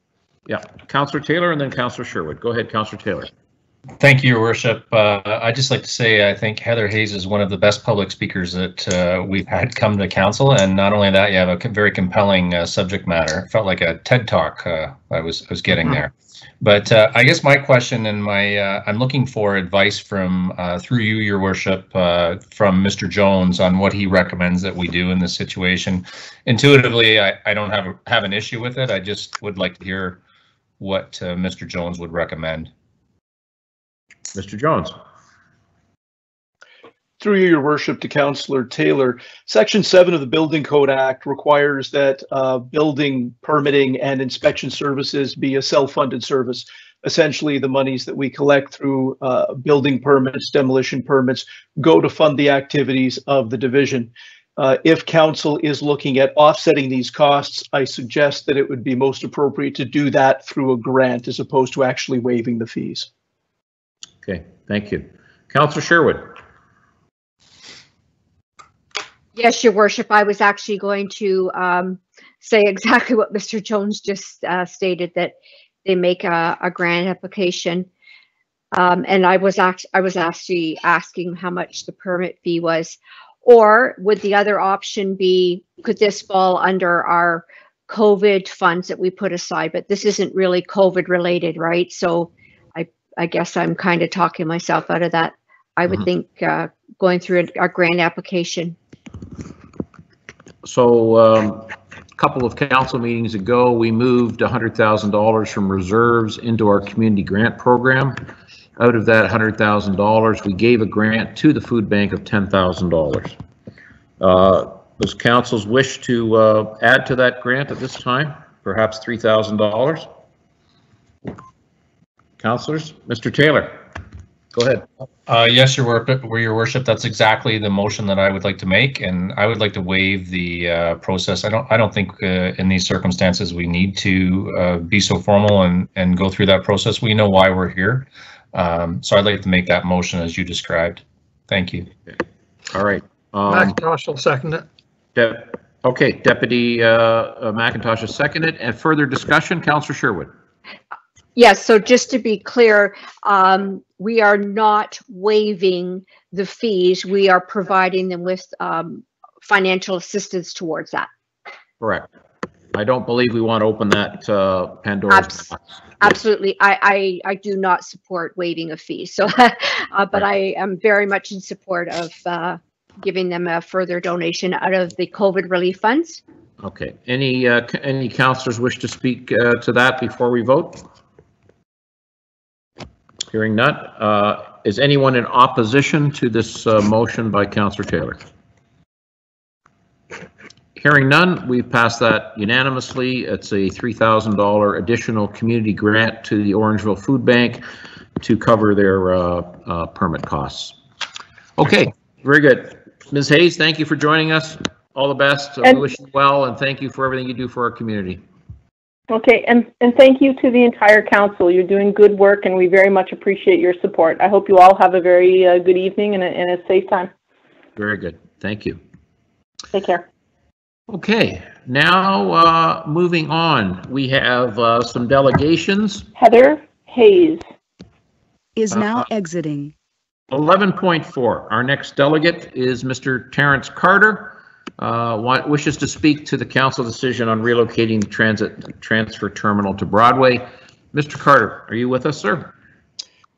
Yeah, Councillor Taylor and then Councillor Sherwood. Go ahead, Councillor Taylor. Thank you, Your Worship. I'd just like to say I think Heather Hayes is one of the best public speakers that we've had come to council, and not only that, you have a very compelling subject matter. It felt like a TED Talk I was getting there. But I guess my question and I'm looking for advice from through you, Your Worship, from Mr. Jones on what he recommends that we do in this situation. Intuitively, I don't have an issue with it. I just would like to hear what Mr. Jones would recommend. Mr. Jones. Through you, Your Worship, to Councillor Taylor, Section 7 of the Building Code Act requires that building permitting and inspection services be a self-funded service. Essentially, the monies that we collect through building permits, demolition permits, go to fund the activities of the division. If council is looking at offsetting these costs, I suggest that it would be most appropriate to do that through a grant as opposed to actually waiving the fees. Okay, thank you. Councillor Sherwood. Yes, Your Worship, I was actually going to say exactly what Mr. Jones just stated, that they make a grant application. And I was actually asking how much the permit fee was. Or would the other option be, could this fall under our COVID funds that we put aside? But this isn't really COVID related, right? So I guess I'm kind of talking myself out of that. I would think going through a grant application. So a couple of council meetings ago, we moved $100,000 from reserves into our community grant program. Out of that $100,000, we gave a grant to the food bank of $10,000. Does councils wish to add to that grant at this time? Perhaps $3,000? Councillors, Mr. Taylor, go ahead. Yes, Your Worship, that's exactly the motion that I would like to make, and I would like to waive the process. I don't think in these circumstances we need to be so formal and go through that process. We know why we're here, so I'd like to make that motion as you described. Thank you. Okay. All right. McIntosh will second it. Okay, Deputy McIntosh has seconded. And further discussion, Councillor Sherwood. Yes, so just to be clear, we are not waiving the fees. We are providing them with financial assistance towards that. Correct. I don't believe we want to open that Pandora's box. Absolutely. I do not support waiving a fee. So, but I am very much in support of giving them a further donation out of the COVID relief funds. Okay. Any councillors wish to speak to that before we vote? Hearing none. Is anyone in opposition to this motion by Councillor Taylor? Hearing none, we've passed that unanimously. It's a $3,000 additional community grant to the Orangeville Food Bank to cover their permit costs. Okay, very good. Ms. Hayes, thank you for joining us. All the best. We wish you well, and thank you for everything you do for our community. Okay, and thank you to the entire council. You're doing good work, and we very much appreciate your support. I hope you all have a very good evening and a safe time. Very good. Thank you. Take care. Okay, now moving on, we have some delegations. Heather Hayes is now exiting. 11.4, our next delegate is Mr. Terrence Carter. Wishes to speak to the council decision on relocating the transit transfer terminal to Broadway. Mr. Carter, are you with us, sir?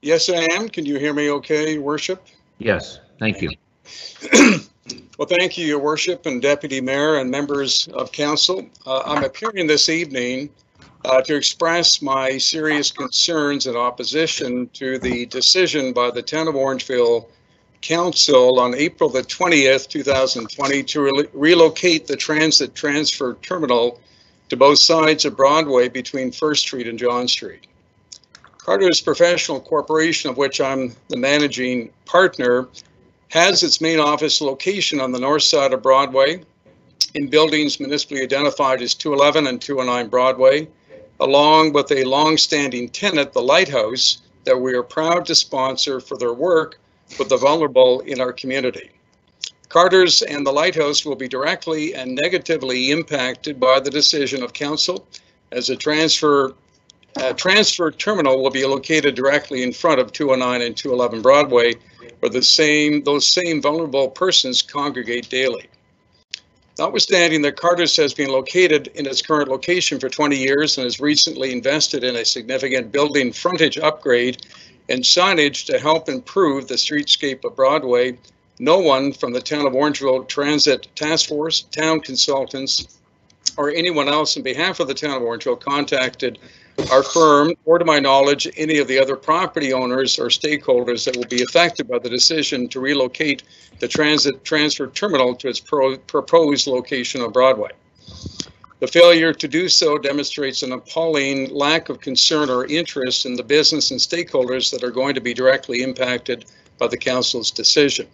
Yes, I am. Can you hear me okay, Your Worship? Yes, thank you. Well, thank you, Your Worship, and Deputy Mayor and members of council. I'm appearing this evening to express my serious concerns and opposition to the decision by the Town of Orangeville Council on April the 20th, 2020 to relocate the transit transfer terminal to both sides of Broadway between First Street and John Street. Carter's Professional Corporation, of which I'm the managing partner, has its main office location on the north side of Broadway in buildings municipally identified as 211 and 209 Broadway, along with a long-standing tenant, the Lighthouse, that we are proud to sponsor for their work with the vulnerable in our community. Carter's and the Lighthouse will be directly and negatively impacted by the decision of council, as a transfer terminal will be located directly in front of 209 and 211 Broadway, where those same vulnerable persons congregate daily. Notwithstanding that Carter's has been located in its current location for 20 years and has recently invested in a significant building frontage upgrade and signage to help improve the streetscape of Broadway, no one from the Town of Orangeville Transit Task Force, town consultants, or anyone else on behalf of the Town of Orangeville contacted our firm, or to my knowledge, any of the other property owners or stakeholders that will be affected by the decision to relocate the transit transfer terminal to its proposed location on Broadway. The failure to do so demonstrates an appalling lack of concern or interest in the business and stakeholders that are going to be directly impacted by the council's decision.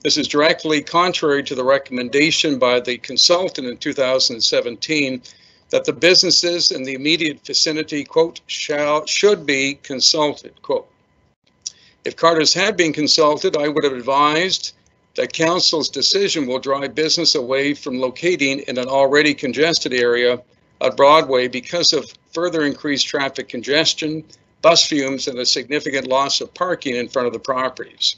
This is directly contrary to the recommendation by the consultant in 2017 that the businesses in the immediate vicinity, quote, should be consulted, quote. If Carter's had been consulted, I would have advised that council's decision will drive business away from locating in an already congested area at Broadway because of further increased traffic congestion, bus fumes, and a significant loss of parking in front of the properties.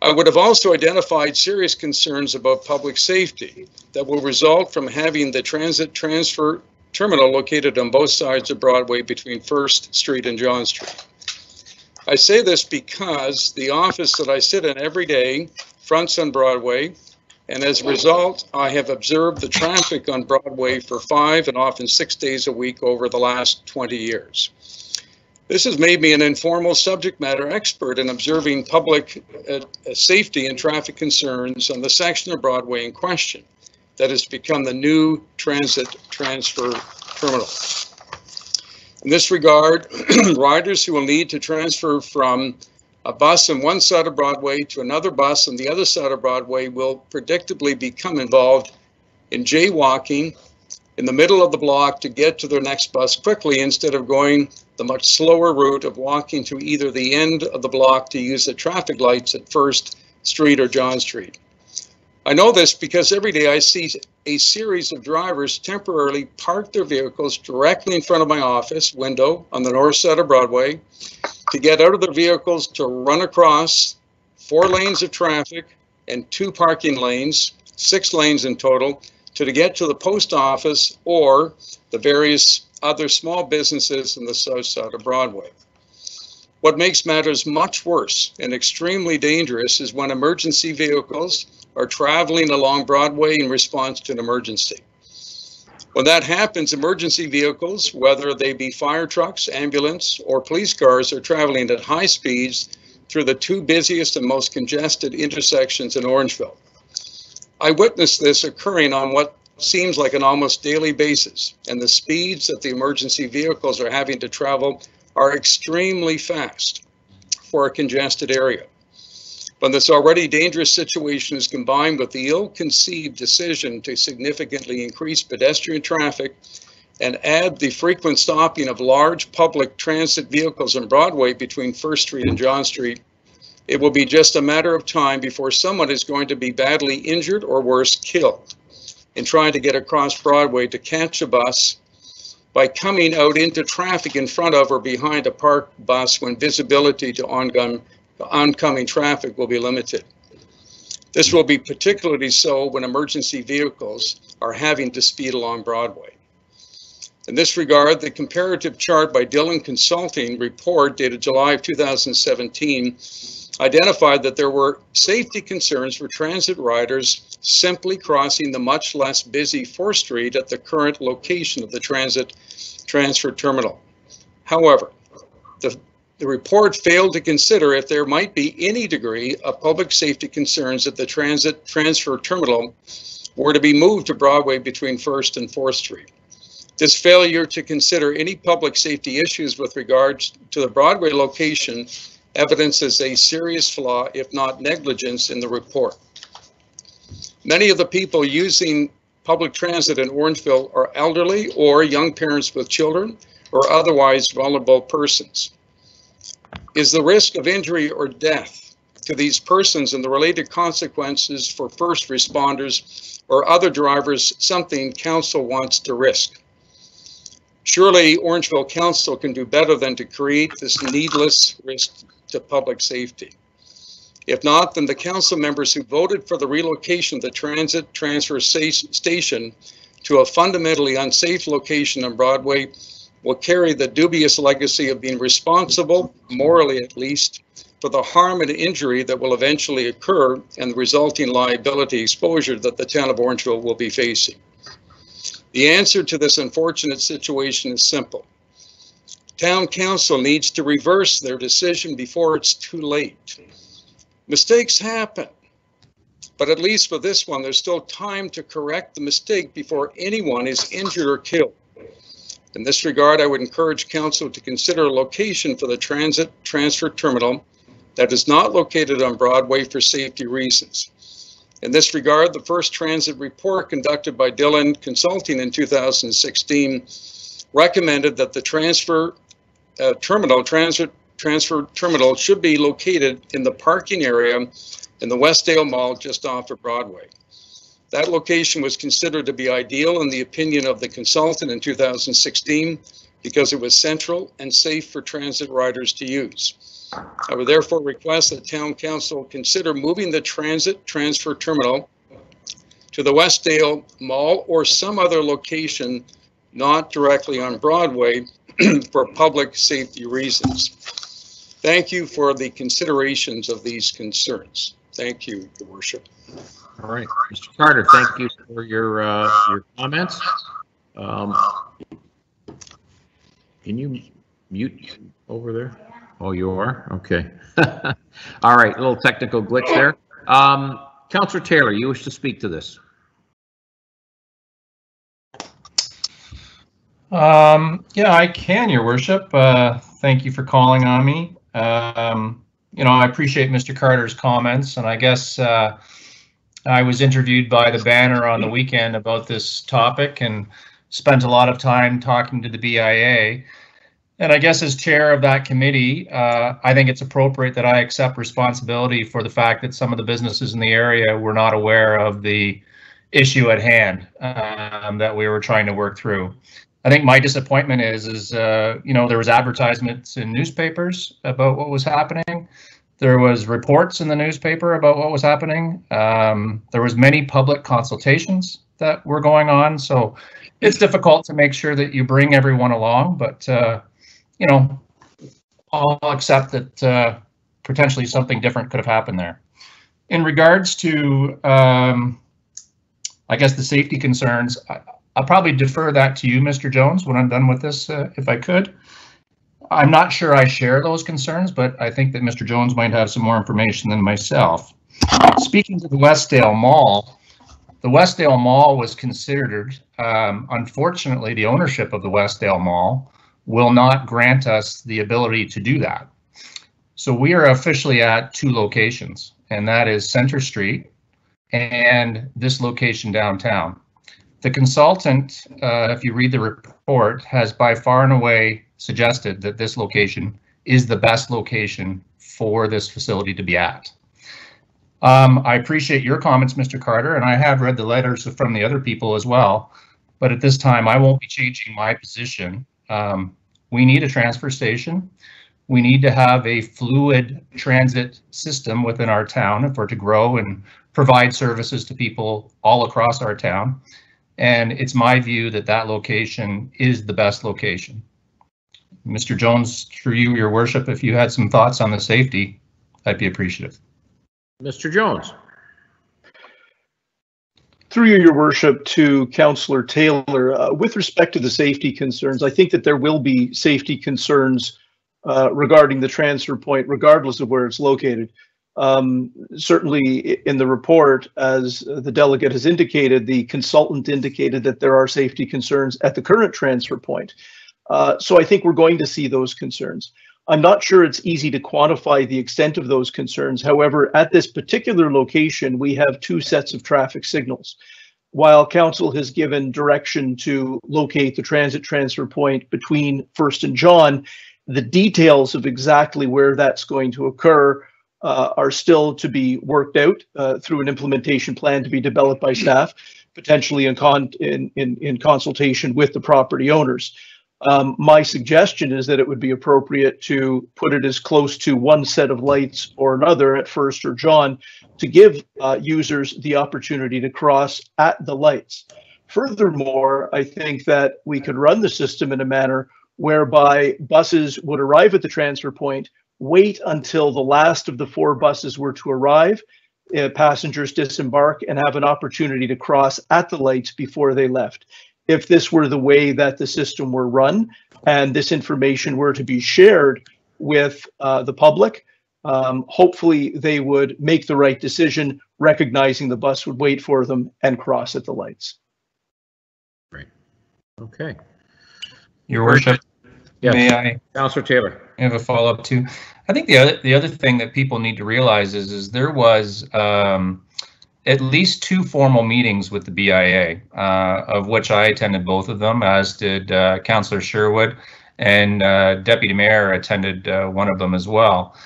I would have also identified serious concerns about public safety that will result from having the transit transfer terminal located on both sides of Broadway between First Street and John Street. I say this because the office that I sit in every day fronts on Broadway, and as a result, I have observed the traffic on Broadway for 5 and often 6 days a week over the last 20 years. This has made me an informal subject matter expert in observing public safety and traffic concerns on the section of Broadway in question that has become the new transit transfer terminal. In this regard, riders who will need to transfer from a bus on one side of Broadway to another bus on the other side of Broadway will predictably become involved in jaywalking in the middle of the block to get to their next bus quickly instead of going the much slower route of walking to either the end of the block to use the traffic lights at First Street or John Street. I know this because every day I see a series of drivers temporarily park their vehicles directly in front of my office window on the north side of Broadway to get out of their vehicles to run across 4 lanes of traffic and 2 parking lanes, 6 lanes in total, to get to the post office or the various other small businesses in the south side of Broadway. What makes matters much worse and extremely dangerous is when emergency vehicles are traveling along Broadway in response to an emergency. When that happens, emergency vehicles, whether they be fire trucks, ambulance, or police cars, are traveling at high speeds through the two busiest and most congested intersections in Orangeville. I witnessed this occurring on what seems like an almost daily basis, and the speeds that the emergency vehicles are having to travel are extremely fast for a congested area. When this already dangerous situation is combined with the ill-conceived decision to significantly increase pedestrian traffic and add the frequent stopping of large public transit vehicles on Broadway between First Street and John Street, it will be just a matter of time before someone is going to be badly injured or worse, killed in trying to get across Broadway to catch a bus by coming out into traffic in front of or behind a parked bus when visibility to oncoming traffic will be limited. This will be particularly so when emergency vehicles are having to speed along Broadway. In this regard, the comparative chart by Dillon Consulting report dated July of 2017 identified that there were safety concerns for transit riders simply crossing the much less busy 4th Street at the current location of the transit transfer terminal. However, the report failed to consider if there might be any degree of public safety concerns if the transit transfer terminal were to be moved to Broadway between 1st and 4th Street. This failure to consider any public safety issues with regards to the Broadway location evidences a serious flaw, if not negligence, in the report. Many of the people using public transit in Orangeville are elderly or young parents with children or otherwise vulnerable persons. Is the risk of injury or death to these persons and the related consequences for first responders or other drivers something council wants to risk? Surely Orangeville Council can do better than to create this needless risk to public safety. If not, then the council members who voted for the relocation of the transit transfer station to a fundamentally unsafe location on Broadway will carry the dubious legacy of being responsible, morally at least, for the harm and injury that will eventually occur and the resulting liability exposure that the town of Orangeville will be facing. The answer to this unfortunate situation is simple. Town council needs to reverse their decision before it's too late. Mistakes happen, but at least for this one, there's still time to correct the mistake before anyone is injured or killed. In this regard, I would encourage council to consider a location for the transit transfer terminal that is not located on Broadway for safety reasons. In this regard, the first transit report conducted by Dillon Consulting in 2016 recommended that the transfer terminal should be located in the parking area in the Westdale Mall just off of Broadway. That location was considered to be ideal in the opinion of the consultant in 2016 because it was central and safe for transit riders to use. I would therefore request that Town Council consider moving the transit transfer terminal to the Westdale Mall or some other location not directly on Broadway for public safety reasons. Thank you for the considerations of these concerns. Thank you, Your Worship. All right, Mr. Carter, thank you for your comments. Can you mute over there? Oh, you are? Okay. All right, a little technical glitch there. Councillor Taylor, you wish to speak to this? Yeah, I can, Your Worship. Thank you for calling on me. You know, I appreciate Mr. Carter's comments, and I guess I was interviewed by the Banner on the weekend about this topic and spent a lot of time talking to the BIA. And I guess as chair of that committee, I think it's appropriate that I accept responsibility for the fact that some of the businesses in the area were not aware of the issue at hand that we were trying to work through. I think my disappointment is you know, there was advertisements in newspapers about what was happening. There was reports in the newspaper about what was happening. There was many public consultations that were going on. So it's difficult to make sure that you bring everyone along, but you know, I'll accept that potentially something different could have happened there. In regards to, I guess, the safety concerns, I'll probably defer that to you, Mr. Jones, when I'm done with this, if I could. I'm not sure I share those concerns, but I think that Mr. Jones might have some more information than myself. Speaking to the Westdale Mall, the Westdale Mall was considered, unfortunately, the ownership of the Westdale Mall will not grant us the ability to do that. So we are officially at 2 locations, and that is Center Street and this location downtown. The consultant, if you read the report, has by far and away suggested that this location is the best location for this facility to be at. I appreciate your comments, Mr. Carter, and I have read the letters from the other people as well, but at this time I won't be changing my position. We need a transfer station. We need to have a fluid transit system within our town if we're to grow and provide services to people all across our town. And it's my view that that location is the best location. Mr. Jones, through you, your worship, if you had some thoughts on the safety, I'd be appreciative. Mr. Jones. Through you, your worship, to Councillor Taylor, with respect to the safety concerns, I think that there will be safety concerns regarding the transfer point, regardless of where it's located. Certainly in the report, as the delegate has indicated, the consultant indicated that there are safety concerns at the current transfer point. So I think we're going to see those concerns. I'm not sure it's easy to quantify the extent of those concerns. However, at this particular location, we have 2 sets of traffic signals. While council has given direction to locate the transit transfer point between First and John, the details of exactly where that's going to occur are still to be worked out through an implementation plan to be developed by staff, potentially in consultation with the property owners. My suggestion is that it would be appropriate to put it as close to one set of lights or another at First or John to give users the opportunity to cross at the lights. Furthermore, I think that we could run the system in a manner whereby buses would arrive at the transfer point, wait until the last of the 4 buses were to arrive, passengers disembark, and have an opportunity to cross at the lights before they left. If this were the way that the system were run and this information were to be shared with the public, hopefully they would make the right decision, recognizing the bus would wait for them and cross at the lights. Right. Okay. Your worship, yes. May I? Councillor Taylor. I have a follow-up too. I think the other thing that people need to realize is there was at least 2 formal meetings with the BIA, of which I attended both of them, as did Councillor Sherwood, and Deputy Mayor attended one of them as well.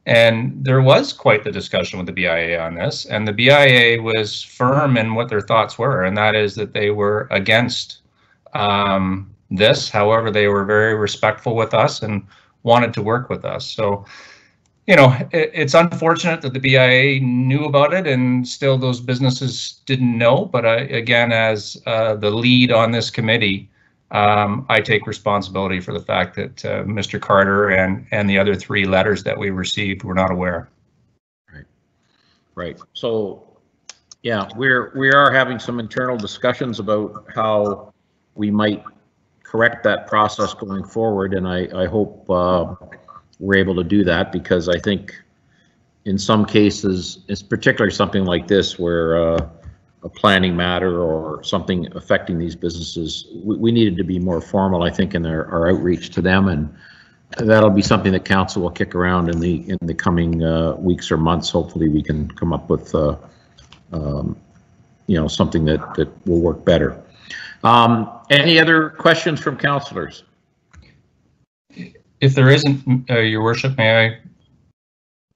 And there was quite the discussion with the BIA on this, and the BIA was firm in what their thoughts were, and that is that they were against this. However, they were very respectful with us and wanted to work with us. So, you know, it's unfortunate that the BIA knew about it and still those businesses didn't know. But again, as the lead on this committee, I take responsibility for the fact that Mr. Carter and the other 3 letters that we received were not aware. Right. Right. So, yeah, we are having some internal discussions about how we might correct that process going forward, and I hope we're able to do that, because I think in some cases, it's particularly something like this where a planning matter or something affecting these businesses, we needed to be more formal, I think, in our outreach to them, and that'll be something that council will kick around in the coming weeks or months. Hopefully we can come up with you know, something that will work better. Any other questions from councillors? If there isn't, your worship, may I?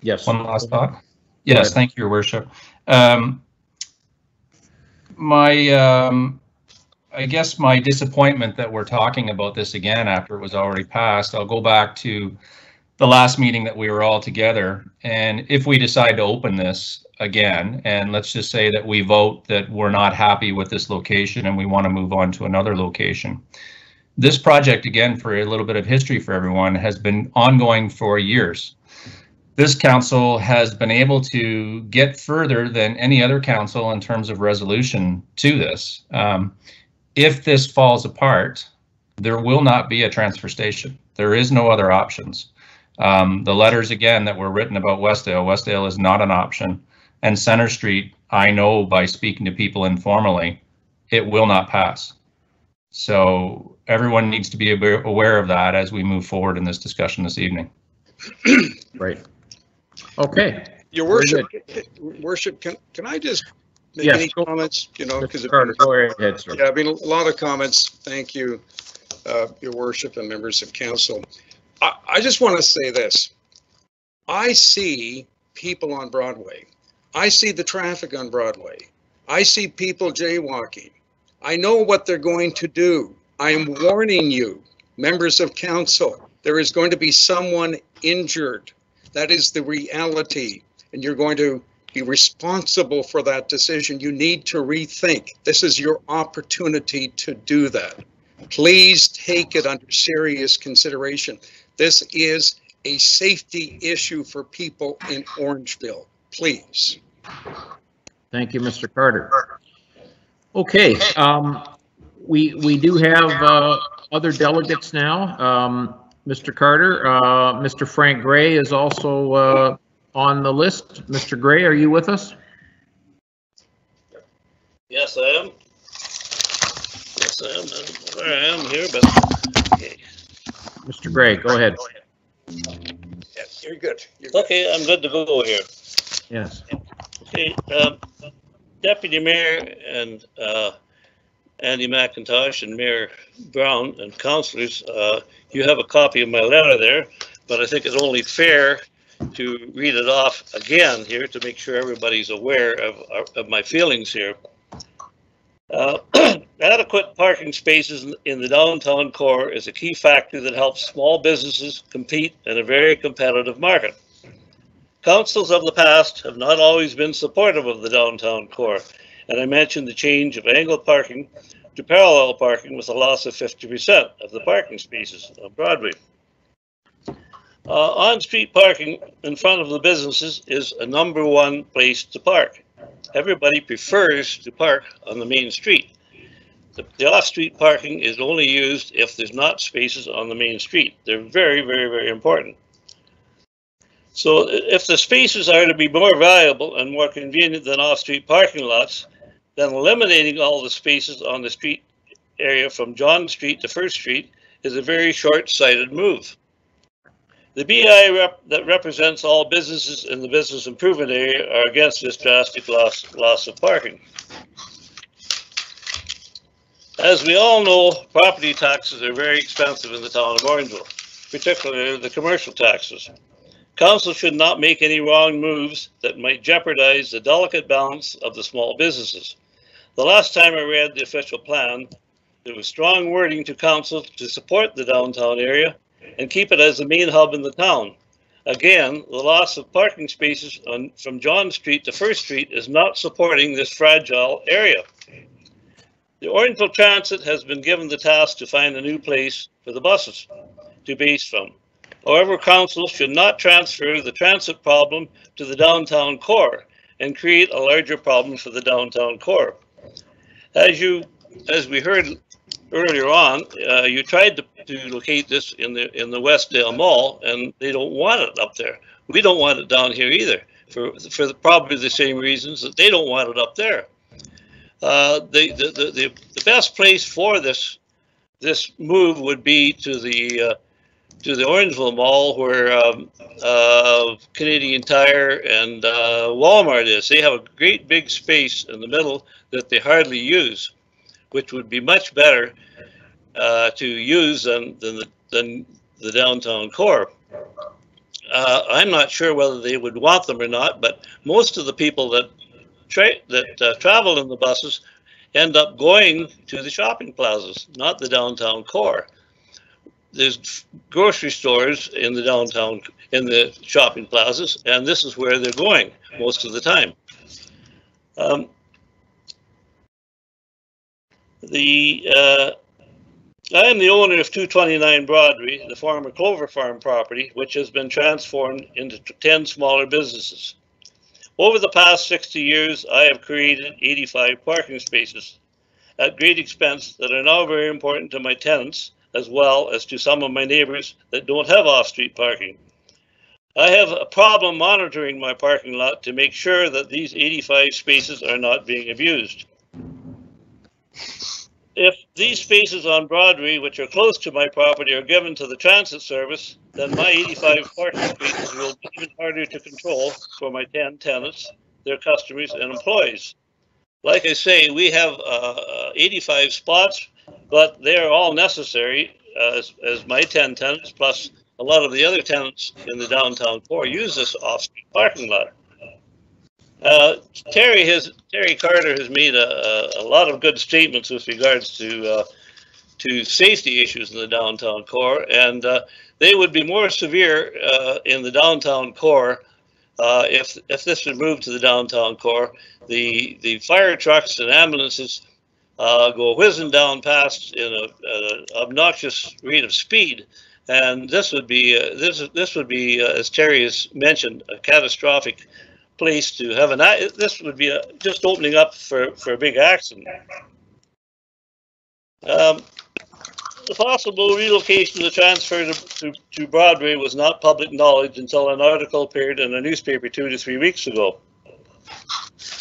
Yes. One last thought. Yes, thank you, your worship. I guess my disappointment that we're talking about this again after it was already passed, I'll go back to the last meeting that we were all together. And if we decide to open this, again, and let's just say that we vote that we're not happy with this location and we want to move on to another location. This project, again, for a little bit of history for everyone, has been ongoing for years. This council has been able to get further than any other council in terms of resolution to this. If this falls apart, there will not be a transfer station. There is no other options. The letters, again, that were written about Westdale is not an option. And Center Street, I know by speaking to people informally, it will not pass. So everyone needs to be aware of that as we move forward in this discussion this evening. Right. Okay. Your worship, can I just make any comments? You know, because go ahead, sir. Yeah, I mean, a lot of comments. Thank you, your worship and members of council. I just want to say this. I see people on Broadway. I see the traffic on Broadway. I see people jaywalking. I know what they're going to do. I am warning you, members of council, there is going to be someone injured. That is the reality, and you're going to be responsible for that decision. You need to rethink. This is your opportunity to do that. Please take it under serious consideration. This is a safety issue for people in Orangeville. Please. Thank you, Mr. Carter. Okay, we do have other delegates now. Mr. Carter, Mr. Frank Gray is also on the list. Mr. Gray, are you with us? Yes, I am. Yes, I am. Where I am here, but okay. Mr. Gray, go ahead. Yes, you're good. Okay, I'm good to go here. Yes. Okay, Deputy Mayor and Andy McIntosh and Mayor Brown and councillors, you have a copy of my letter there, but I think it's only fair to read it off again here to make sure everybody's aware of my feelings here. Adequate parking spaces in the downtown core is a key factor that helps small businesses compete in a very competitive market. Councils of the past have not always been supportive of the downtown core, and I mentioned the change of angled parking to parallel parking with a loss of 50% of the parking spaces on Broadway. On-street parking in front of the businesses is a #1 place to park. Everybody prefers to park on the main street. The off-street parking is only used if there's not spaces on the main street. They're very, very, very important. So if the spaces are to be more valuable and more convenient than off-street parking lots, then eliminating all the spaces on the street area from John Street to First Street is a very short-sighted move. The BI that represents all businesses in the business improvement area are against this drastic loss of parking. As we all know, property taxes are very expensive in the town of Orangeville, particularly the commercial taxes. Council should not make any wrong moves that might jeopardize the delicate balance of the small businesses. The last time I read the official plan, there was strong wording to council to support the downtown area and keep it as the main hub in the town. Again, the loss of parking spaces from John Street to First Street is not supporting this fragile area. The Orangeville Transit has been given the task to find a new place for the buses to base from. However, council should not transfer the transit problem to the downtown core and create a larger problem for the downtown core. As we heard earlier on, you tried to locate this in the Westdale Mall, and they don't want it up there. We don't want it down here either, for probably the same reasons that they don't want it up there. The best place for this move would be to the Orangeville Mall, where Canadian Tire and Walmart is. They have a great big space in the middle that they hardly use, which would be much better to use than the downtown core. I'm not sure whether they would want them or not, but most of the people that travel in the buses end up going to the shopping plazas, not the downtown core. There's grocery stores in the downtown, in the shopping plazas, and this is where they're going most of the time. I am the owner of 229 Broadway, the former Clover Farm property, which has been transformed into 10 smaller businesses. Over the past 60 years, I have created 85 parking spaces at great expense that are now very important to my tenants, as well as to some of my neighbors that don't have off-street parking. I have a problem monitoring my parking lot to make sure that these 85 spaces are not being abused. If these spaces on Broadway, which are close to my property, are given to the transit service, then my 85 parking spaces will be even harder to control for my 10 tenants, their customers, and employees. Like I say, we have 85 spots, but they're all necessary as my 10 tenants, plus a lot of the other tenants in the downtown core use this off-street parking lot. Terry Carter has made a lot of good statements with regards to safety issues in the downtown core, and they would be more severe in the downtown core if this was moved to the downtown core. The fire trucks and ambulances go whizzing down past in an obnoxious rate of speed, and this would be as Terry has mentioned, a catastrophic place to have this would be just opening up for a big accident. The possible relocation of the transfer to Broadway was not public knowledge until an article appeared in a newspaper 2 to 3 weeks ago.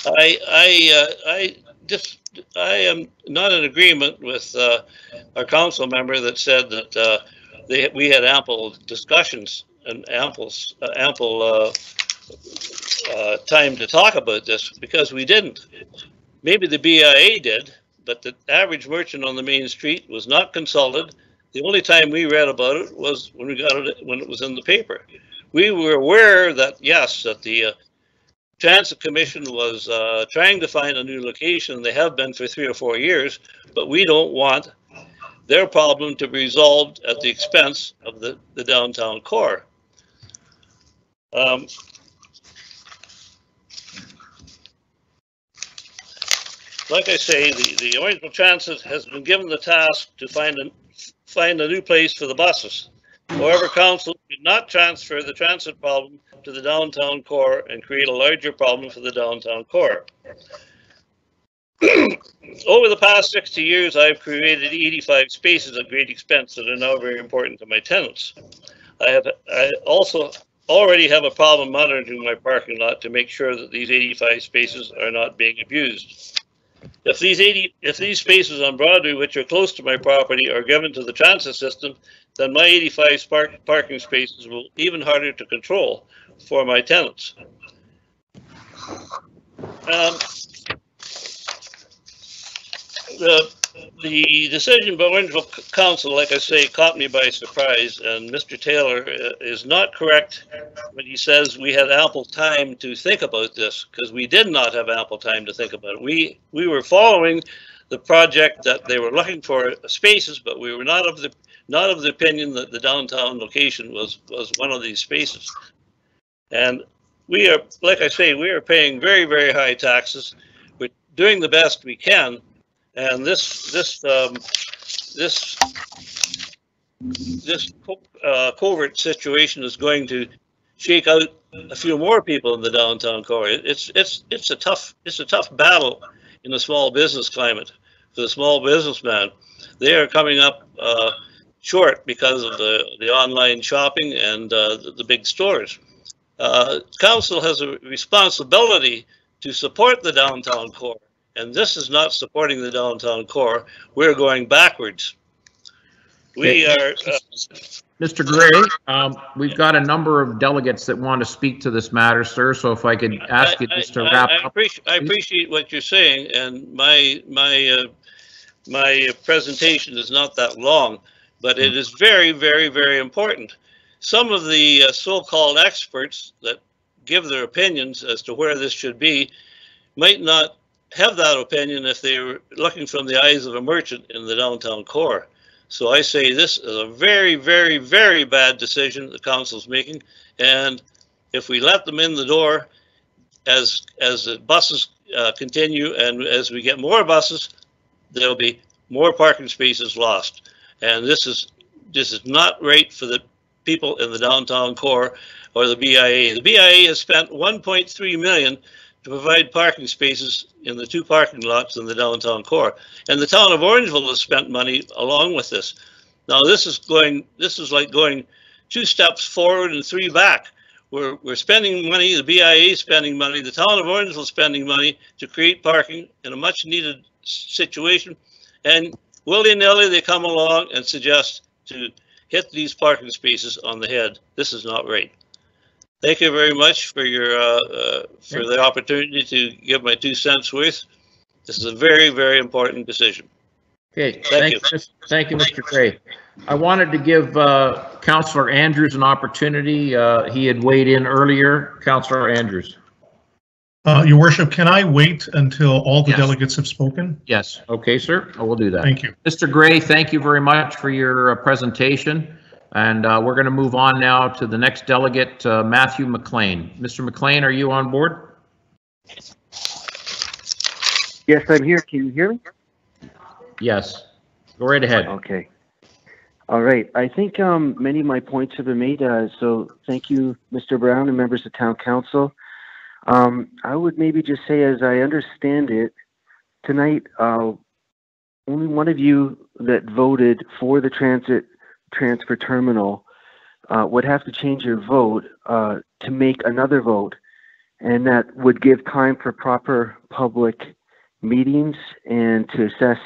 I am not in agreement with our council member that said that we had ample discussions and ample time to talk about this, because we didn't. Maybe the BIA did, but the average merchant on the main street was not consulted. The only time we read about it was when we got it, when it was in the paper. We were aware that, yes, that the Transit Commission was trying to find a new location. They have been for 3 or 4 years, but we don't want their problem to be resolved at the expense of the downtown core. Like I say, the Orangeville Transit has been given the task to find a new place for the buses. However, council did not transfer the transit problem to the downtown core and create a larger problem for the downtown core. Over the past 60 years, I've created 85 spaces at great expense that are now very important to my tenants. I also already have a problem monitoring my parking lot to make sure that these 85 spaces are not being abused. If these spaces on Broadway, which are close to my property, are given to the transit system, then my 85 parking spaces will be even harder to control for my tenants. The decision by Orangeville Council, like I say, caught me by surprise, and Mr. Taylor is not correct when he says we had ample time to think about this, because we did not have ample time to think about it. We were following the project that they were looking for spaces, but we were not of the opinion that the downtown location was one of these spaces. And we are, like I say, we are paying very, very high taxes. We're doing the best we can. And this covert situation is going to shake out a few more people in the downtown core. It's a tough battle in the small business climate for the small businessman. They are coming up short because of the online shopping and the big stores. Council has a responsibility to support the downtown core. And this is not supporting the downtown core. We're going backwards. We are. Mr. Gray, we've got a number of delegates that want to speak to this matter, sir. So if I could ask you just to wrap up. I appreciate what you're saying, and my presentation is not that long, but it is very, very, very important. Some of the so-called experts that give their opinions as to where this should be might not have that opinion if they were looking from the eyes of a merchant in the downtown core. So I say this is a very, very, very bad decision the council's making. And if we let them in the door as the buses continue, and as we get more buses, there'll be more parking spaces lost. And this is not right for the people in the downtown core or the BIA. The BIA has spent $1.3 million to provide parking spaces in the 2 parking lots in the downtown core. And the town of Orangeville has spent money along with this. Now this is like going 2 steps forward and 3 back. We're spending money, the BIA is spending money, the town of Orangeville is spending money to create parking in a much needed situation. And willy-nilly they come along and suggest to hit these parking spaces on the head. This is not right. Thank you very much for your for the opportunity to give my 2 cents worth. This is a very, very important decision. Okay, thank you, Mr. Gray. I wanted to give Councillor Andrews an opportunity. He had weighed in earlier. Councillor Andrews. Your Worship, can I wait until all the delegates have spoken? Yes. Okay, sir. I will do that. Thank you. Mr. Gray, thank you very much for your presentation. And we're going to move on now to the next delegate, Matthew McLean. Mr. McLean, are you on board? Yes, I'm here. Can you hear me? Yes. Go right ahead. Okay. All right. I think many of my points have been made. So thank you, Mr. Brown and members of Town Council. I would maybe just say, as I understand it, tonight, only one of you that voted for the transfer terminal would have to change your vote to make another vote, and that would give time for proper public meetings and to assess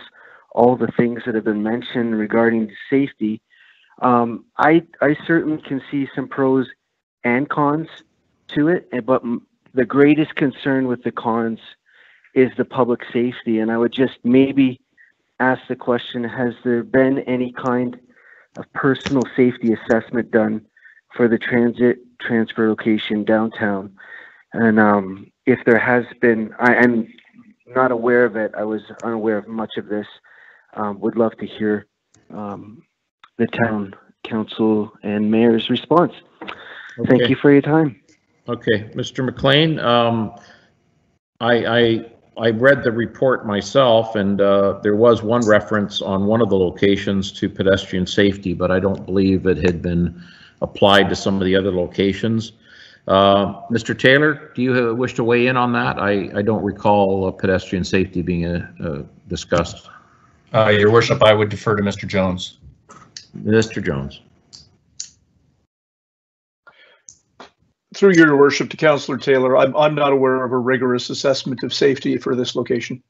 all the things that have been mentioned regarding safety. I certainly can see some pros and cons to it, but the greatest concern with the cons is the public safety. And I would just maybe ask the question, has there been any kind of personal safety assessment done for the transit transfer location downtown? And if there has been, I'm not aware of it. I was unaware of much of this. Would love to hear the town council and mayor's response. Okay. Thank you for your time. Okay, Mr. McLean, I read the report myself, and there was one reference on one of the locations to pedestrian safety, but I don't believe it had been applied to some of the other locations. Mr. Taylor, do you wish to weigh in on that? I don't recall pedestrian safety being discussed. Your Worship, I would defer to Mr. Jones. Mr. Jones. Through your Worship to Councillor Taylor, I'm not aware of a rigorous assessment of safety for this location.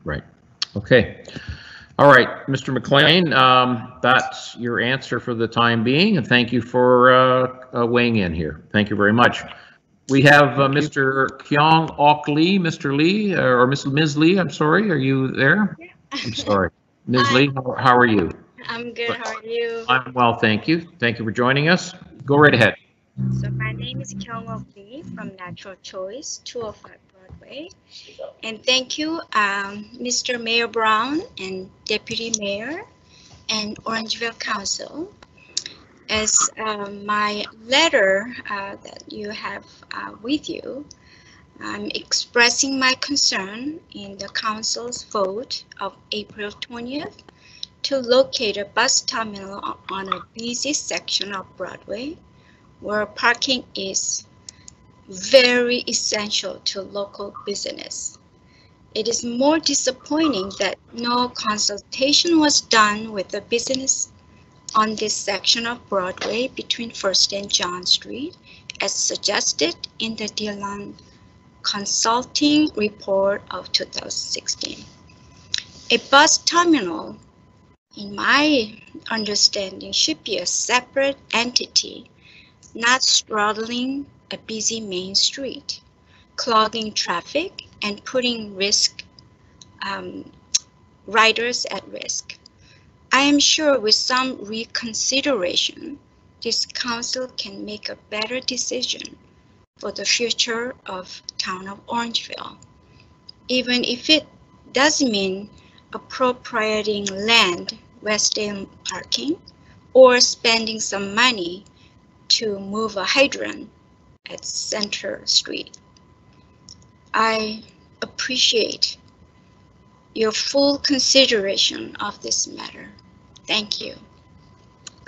Right. Okay. All right, Mr. McLean, that's your answer for the time being, and thank you for weighing in here. Thank you very much. We have Mr. Kyong Ok Lee, Mr. Lee, or Ms. Lee, I'm sorry, are you there? Yeah. I'm sorry. Ms. Lee, how are you? I'm good, how are you? I'm well, thank you. Thank you for joining us. Go right ahead. So my name is Kyong Ok Lee from Natural Choice, 205 Broadway. And thank you, Mr. Mayor Brown and Deputy Mayor and Orangeville Council. As my letter that you have with you, I'm expressing my concern in the council's vote of April 20th to locate a bus terminal on a busy section of Broadway where parking is very essential to local business. It is more disappointing that no consultation was done with the business on this section of Broadway between 1st and John Street, as suggested in the Dillon Consulting Report of 2016. A bus terminal, in my understanding, should be a separate entity, not straddling a busy main street, clogging traffic and putting riders at risk. I am sure with some reconsideration, this council can make a better decision for the future of town of Orangeville, even if it does mean appropriating land West End parking or spending some money to move a hydrant at Center Street. I appreciate your full consideration of this matter. Thank you.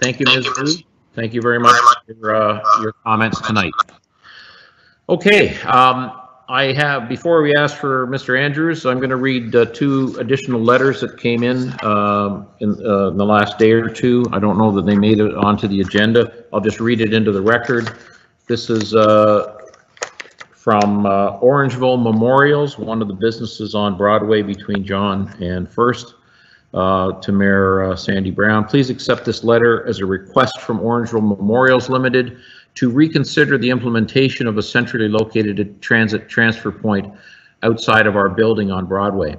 Thank you, Ms. Wu. Thank you very much for your comments tonight. Okay, I have, before we ask for Mr. Andrews, I'm going to read 2 additional letters that came in the last day or two. I don't know that they made it onto the agenda. I'll just read it into the record. This is from Orangeville Memorials, one of the businesses on Broadway between John and First, to Mayor Sandy Brown. Please accept this letter as a request from Orangeville Memorials Limited to reconsider the implementation of a centrally located transit transfer point outside of our building on Broadway.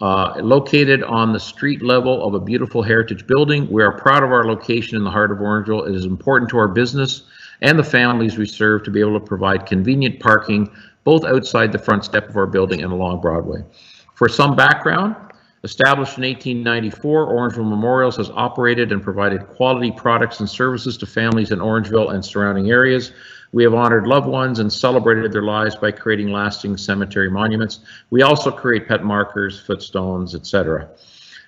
Located on the street level of a beautiful heritage building, we are proud of our location in the heart of Orangeville. It is important to our business and the families we serve to be able to provide convenient parking both outside the front step of our building and along Broadway. For some background, established in 1894, Orangeville Memorials has operated and provided quality products and services to families in Orangeville and surrounding areas. We have honored loved ones and celebrated their lives by creating lasting cemetery monuments. We also create pet markers, footstones, etc.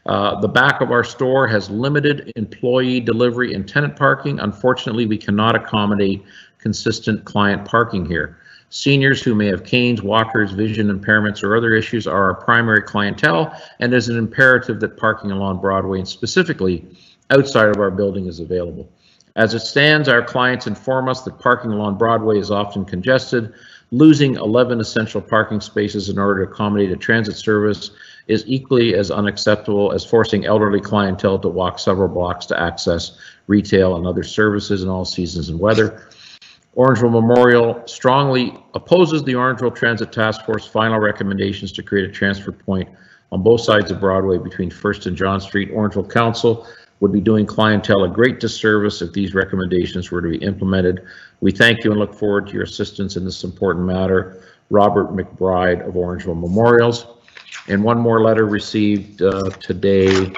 The back of our store has limited employee delivery and tenant parking. Unfortunately, we cannot accommodate consistent client parking here. Seniors who may have canes, walkers, vision impairments, or other issues are our primary clientele, and is an imperative that parking along Broadway and specifically outside of our building is available. As it stands, our clients inform us that parking along Broadway is often congested. Losing 11 essential parking spaces in order to accommodate a transit service is equally as unacceptable as forcing elderly clientele to walk several blocks to access retail and other services in all seasons and weather. Orangeville Memorial strongly opposes the Orangeville Transit Task Force final recommendations to create a transfer point on both sides of Broadway between First and John Street. Orangeville Council would be doing clientele a great disservice if these recommendations were to be implemented. We thank you and look forward to your assistance in this important matter. Robert McBride of Orangeville Memorials. And one more letter received today.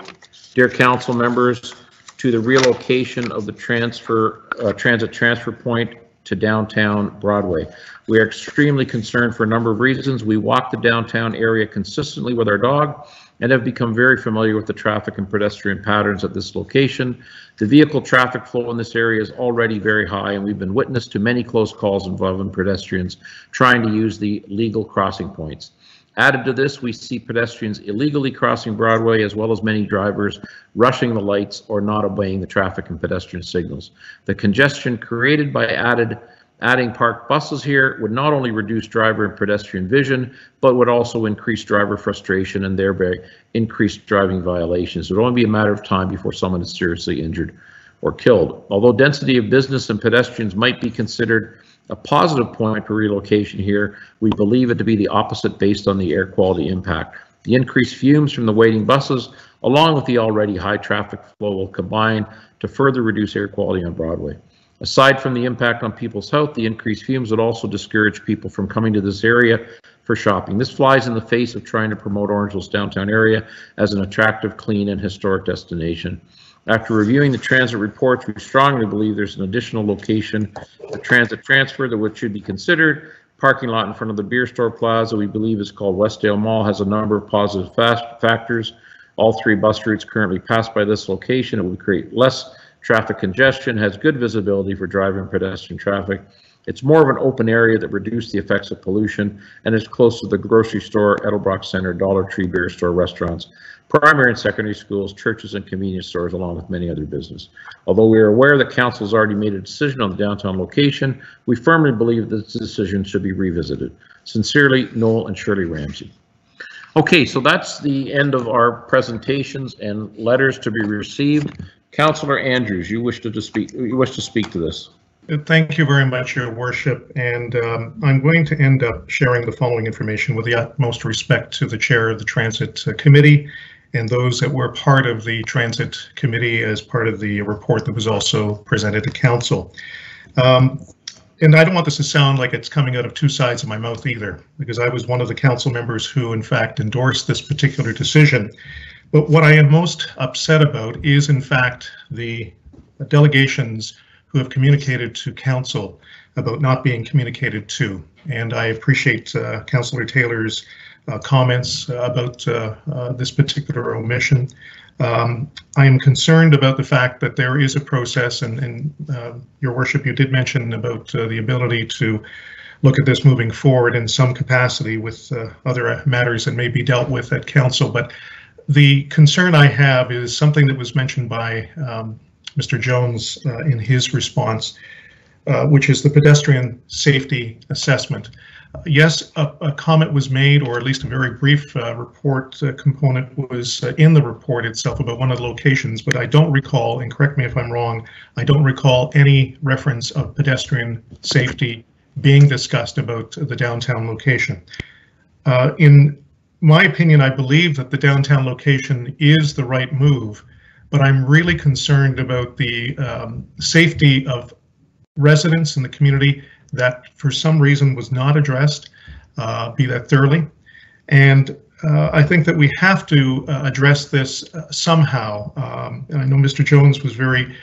Dear council members, to the relocation of the transit transfer point to downtown Broadway. We are extremely concerned for a number of reasons. We walk the downtown area consistently with our dog and have become very familiar with the traffic and pedestrian patterns at this location. The vehicle traffic flow in this area is already very high, and we've been witness to many close calls involving pedestrians trying to use the legal crossing points. Added to this, we see pedestrians illegally crossing Broadway, as well as many drivers rushing the lights or not obeying the traffic and pedestrian signals. The congestion created by adding parked buses here would not only reduce driver and pedestrian vision, but would also increase driver frustration and thereby increase driving violations. It would only be a matter of time before someone is seriously injured or killed. Although density of business and pedestrians might be considered a positive point for relocation here, we believe it to be the opposite based on the air quality impact. The increased fumes from the waiting buses, along with the already high traffic flow, will combine to further reduce air quality on Broadway. Aside from the impact on people's health, the increased fumes would also discourage people from coming to this area for shopping. This flies in the face of trying to promote Orangeville's downtown area as an attractive, clean, and historic destination. After reviewing the transit reports, we strongly believe there's an additional location for transit transfer that which should be considered. Parking lot in front of the beer store plaza, we believe is called Westdale Mall, has a number of positive factors. All 3 bus routes currently pass by this location. It would create less traffic congestion, has good visibility for driver and pedestrian traffic. It's more of an open area that reduces the effects of pollution, and is close to the grocery store, Edelbrock Center, Dollar Tree, beer store, restaurants, primary and secondary schools, churches, and convenience stores, along with many other business. Although we are aware that council has already made a decision on the downtown location, we firmly believe that this decision should be revisited. Sincerely, Noel and Shirley Ramsey. Okay, so that's the end of our presentations and letters to be received. Councillor Andrews, you wish to speak to this. Thank you very much, Your Worship, and I'm going to end up sharing the following information with the utmost respect to the Chair of the Transit Committee and those that were part of the Transit Committee as part of the report that was also presented to Council. And I don't want this to sound like it's coming out of 2 sides of my mouth either, because I was one of the council members who in fact endorsed this particular decision. But what I am most upset about is in fact the delegations who have communicated to council about not being communicated to. and I appreciate Councillor Taylor's comments about this particular omission. I am concerned about the fact that there is a process, and Your Worship, you did mention about the ability to look at this moving forward in some capacity with other matters that may be dealt with at Council. But the concern I have is something that was mentioned by Mr. Jones in his response, which is the pedestrian safety assessment. Yes, a comment was made, or at least a very brief report component was in the report itself about one of the locations, but I don't recall, and correct me if I'm wrong, I don't recall any reference of pedestrian safety being discussed about the downtown location. In my opinion, I believe that the downtown location is the right move, but I'm really concerned about the safety of residents in the community that for some reason was not addressed, be that thoroughly. And I think that we have to address this somehow. And I know Mr. Jones was very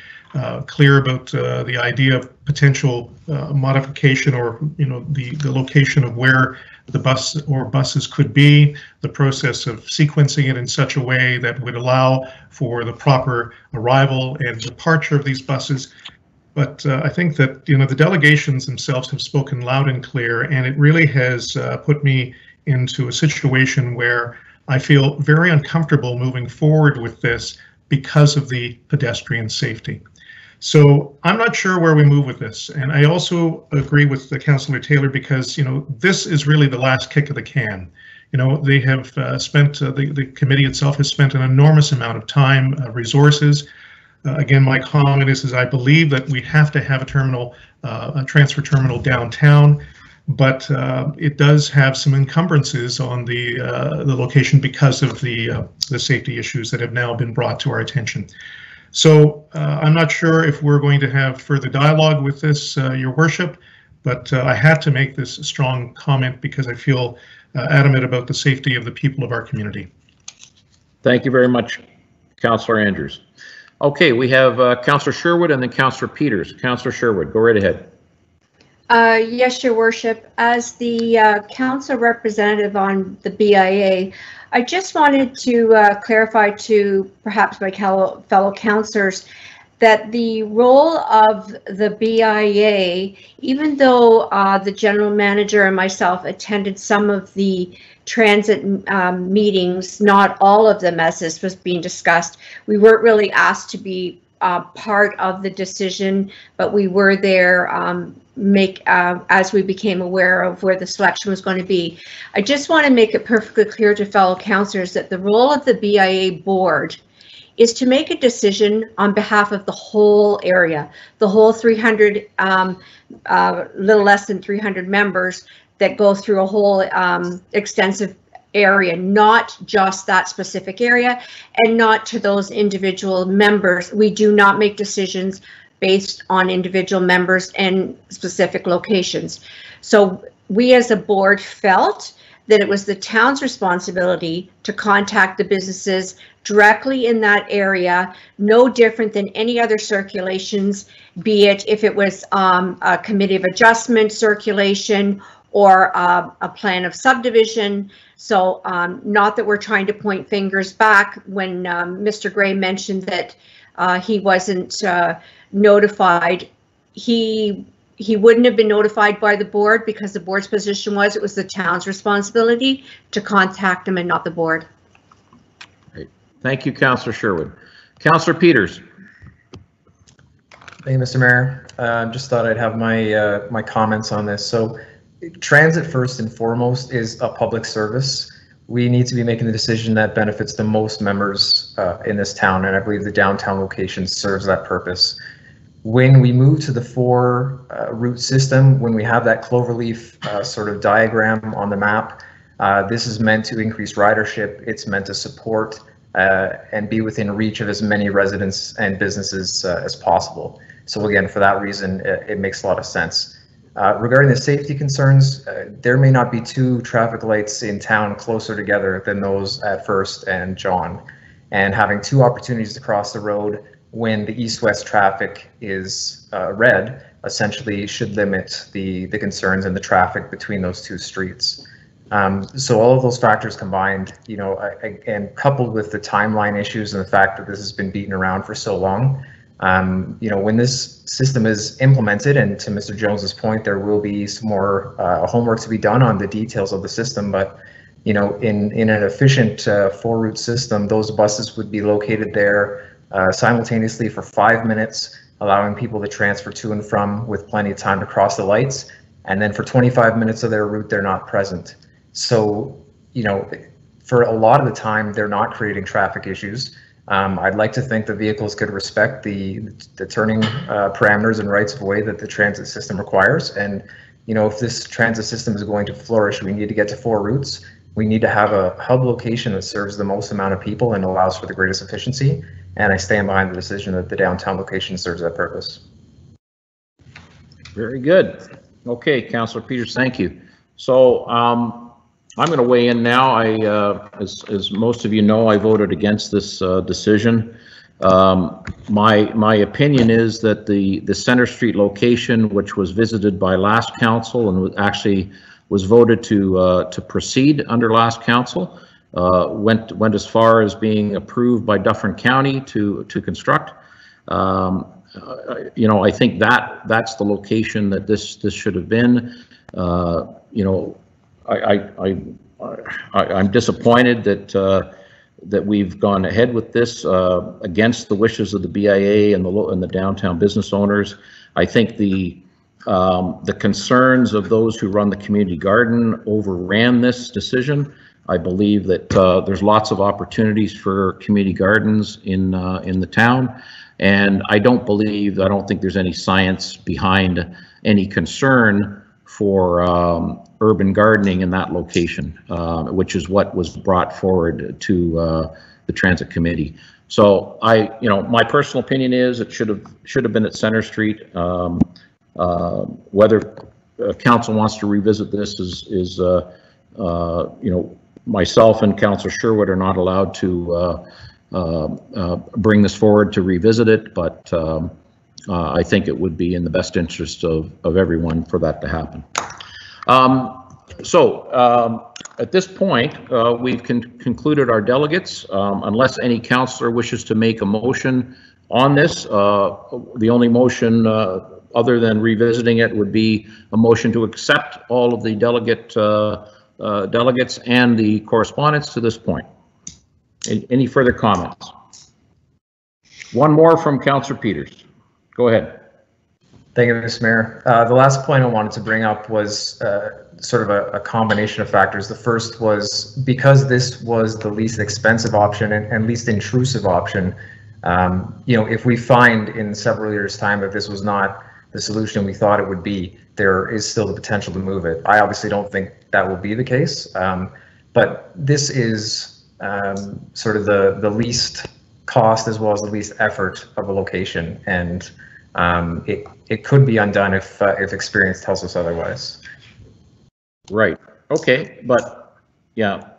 clear about the idea of potential modification, or the location of where the bus or buses could be, the process of sequencing it in such a way that would allow for the proper arrival and departure of these buses. But I think that the delegations themselves have spoken loud and clear, and it really has put me into a situation where I feel very uncomfortable moving forward with this because of the pedestrian safety. So I'm not sure where we move with this, and I also agree with the Councillor Taylor, because this is really the last kick of the can. They have spent the committee itself has spent an enormous amount of time, resources. Again, my comment is I believe that we have to have a terminal, a transfer terminal downtown, but it does have some encumbrances on the location because of the safety issues that have now been brought to our attention. So I'm not sure if we're going to have further dialogue with this, Your Worship, but I have to make this strong comment because I feel adamant about the safety of the people of our community. Thank you very much, Councillor Andrews. Okay, we have Councillor Sherwood and then Councillor Peters. Councillor Sherwood, go right ahead. Yes, Your Worship. As the council representative on the BIA, I just wanted to clarify to perhaps my fellow councillors that the role of the BIA, even though the general manager and myself attended some of the transit meetings, not all of them as this was being discussed, we weren't really asked to be part of the decision, but we were there as we became aware of where the selection was going to be. I just want to make it perfectly clear to fellow councillors that the role of the BIA board is to make a decision on behalf of the whole area, the whole 300, little less than 300 members that go through a whole extensive area, not just that specific area, and not to those individual members. We do not make decisions based on individual members and specific locations. So we as a board felt that it was the town's responsibility to contact the businesses directly in that area, no different than any other circulations, be it if it was a committee of adjustment circulation or a plan of subdivision. So not that we're trying to point fingers back when Mr. Gray mentioned that he wasn't notified. He wouldn't have been notified by the board because the board's position was it was the town's responsibility to contact him and not the board. Great. Thank you, Councillor Sherwood. Councillor Peters. Thank you, Mr. Mayor. Just thought I'd have my my comments on this. So transit, first and foremost, is a public service. We need to be making the decision that benefits the most members in this town, and I believe the downtown location serves that purpose. When we move to the 4 route system, when we have that cloverleaf sort of diagram on the map, this is meant to increase ridership. It's meant to support and be within reach of as many residents and businesses as possible. So again, for that reason, it makes a lot of sense. Regarding the safety concerns, there may not be 2 traffic lights in town closer together than those at First and John. And having 2 opportunities to cross the road when the east-west traffic is red, essentially should limit the concerns and the traffic between those two streets. So all of those factors combined, and coupled with the timeline issues and the fact that this has been beaten around for so long, when this system is implemented, and to Mr. Jones's point, there will be some more homework to be done on the details of the system, but in an efficient 4-route system, those buses would be located there simultaneously for 5 minutes, allowing people to transfer to and from with plenty of time to cross the lights. And then for 25 minutes of their route, they're not present. So, for a lot of the time, they're not creating traffic issues. I'd like to think the vehicles could respect the turning parameters and rights of way that the transit system requires. And, if this transit system is going to flourish, we need to get to 4 routes. We need to have a hub location that serves the most amount of people and allows for the greatest efficiency. And I stand behind the decision that the downtown location serves that purpose. Very good. Okay, Councillor Peters, thank you. So I'm going to weigh in now. As most of you know, I voted against this decision. My opinion is that the Center Street location, which was visited by last council and actually was voted to proceed under last council, went as far as being approved by Dufferin County to construct. I think that's the location that this should have been. I'm disappointed that we've gone ahead with this against the wishes of the BIA and the downtown business owners. I think the concerns of those who run the community garden overran this decision. I believe that there's lots of opportunities for community gardens in the town, and I don't think there's any science behind any concern for urban gardening in that location, which is what was brought forward to the transit committee. So my personal opinion is it should have been at Center Street. Whether council wants to revisit this is myself and Councillor Sherwood are not allowed to bring this forward to revisit it, but I think it would be in the best interest of everyone for that to happen. At this point, we've concluded our delegates. Unless any councillor wishes to make a motion on this, the only motion other than revisiting it would be a motion to accept all of the delegates and the correspondence to this point. Any further comments? One more from Councillor Peters. Go ahead. Thank you, Mr. Mayor. The last point I wanted to bring up was sort of a combination of factors. The first was because this was the least expensive option and least intrusive option, if we find in several years' time that this was not the solution we thought it would be, there is still the potential to move it. I obviously don't think that will be the case, but this is sort of the least cost as well as the least effort of a location, and it could be undone if experience tells us otherwise. Right. Okay. But yeah,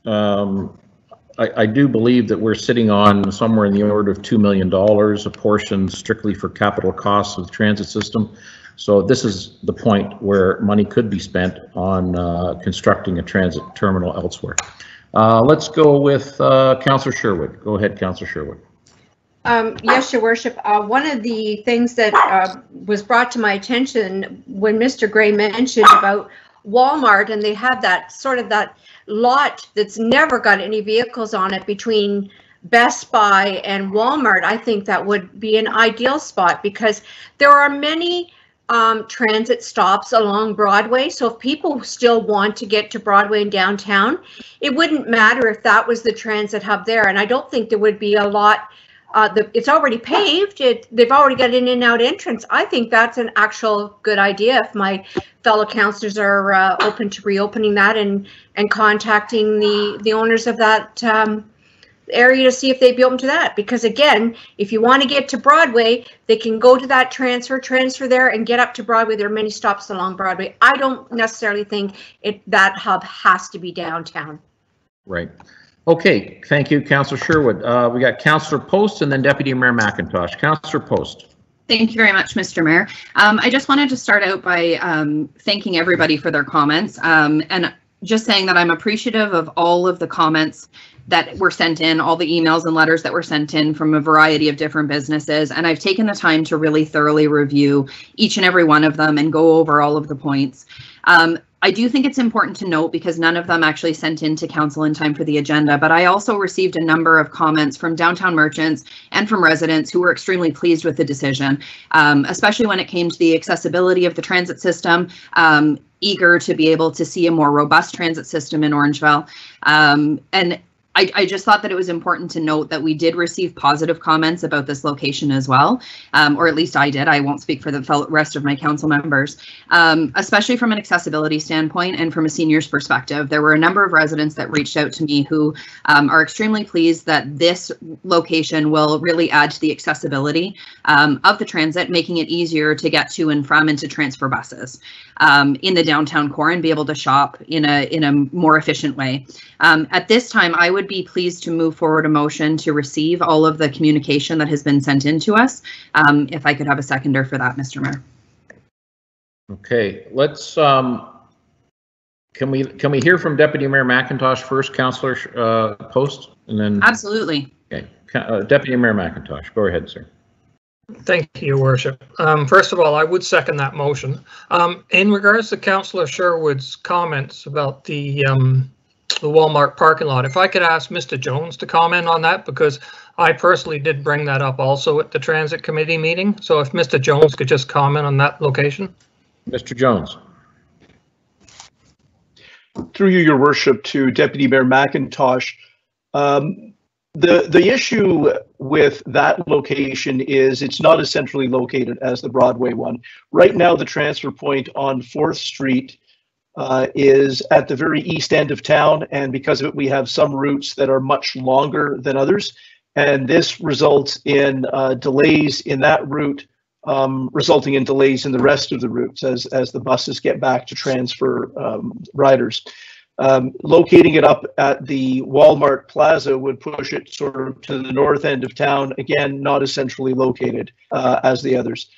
I do believe that we're sitting on somewhere in the order of $2 million, a portion strictly for capital costs of the transit system. So this is the point where money could be spent on constructing a transit terminal elsewhere. Let's go with Councillor Sherwood. Go ahead, Councillor Sherwood. Yes, Your Worship. One of the things that was brought to my attention when Mr. Gray mentioned about Walmart, and they have that sort of that lot that's never got any vehicles on it between Best Buy and Walmart. I think that would be an ideal spot because there are many transit stops along Broadway. So if people still want to get to Broadway and downtown, it wouldn't matter if that was the transit hub there. And I don't think there would be a lot. It's already paved. They've already got an in and out entrance. I think that's an actual good idea. If my fellow councillors are open to reopening that and contacting the owners of that area to see if they'd be open to that. Because again, if you want to get to Broadway, they can go to that transfer there and get up to Broadway. There are many stops along Broadway. I don't necessarily think that hub has to be downtown. Right. Okay, thank you, Councillor Sherwood. We got Councillor Post and then Deputy Mayor McIntosh. Councillor Post. Thank you very much, Mr. Mayor. I just wanted to start out by thanking everybody for their comments and just saying that I'm appreciative of all of the comments that were sent in, all the emails and letters that were sent in from a variety of different businesses. And I've taken the time to really thoroughly review each and every one of them and go over all of the points. I do think it's important to note, because none of them actually sent in to council in time for the agenda, but I also received a number of comments from downtown merchants and from residents who were extremely pleased with the decision, especially when it came to the accessibility of the transit system, eager to be able to see a more robust transit system in Orangeville. And I just thought that it was important to note that we did receive positive comments about this location as well, or at least I did. I won't speak for the rest of my council members, especially from an accessibility standpoint and from a senior's perspective. There were a number of residents that reached out to me who are extremely pleased that this location will really add to the accessibility of the transit, making it easier to get to and from and to transfer buses in the downtown core and be able to shop in a more efficient way. At this time, I would be pleased to move forward a motion to receive all of the communication that has been sent in to us. If I could have a seconder for that, Mr. Mayor. Okay, let's can we hear from Deputy Mayor McIntosh first, Councillor Post, and then absolutely. Okay, Deputy Mayor McIntosh, go ahead, sir. Thank you, Your Worship. First of all, I would second that motion. In regards to Councillor Sherwood's comments about the Walmart parking lot, if I could ask Mr. Jones to comment on that, because I personally did bring that up also at the Transit Committee meeting. So if Mr. Jones could just comment on that location. Mr. Jones. Through you, Your Worship, to Deputy Mayor McIntosh. The issue with that location is it's not as centrally located as the Broadway one. Right now, the transfer point on 4th Street is at the very east end of town, and because of it, we have some routes that are much longer than others, and this results in delays in that route, resulting in delays in the rest of the routes as the buses get back to transfer riders. Locating it up at the Walmart Plaza would push it sort of to the north end of town, again, not as centrally located as the others.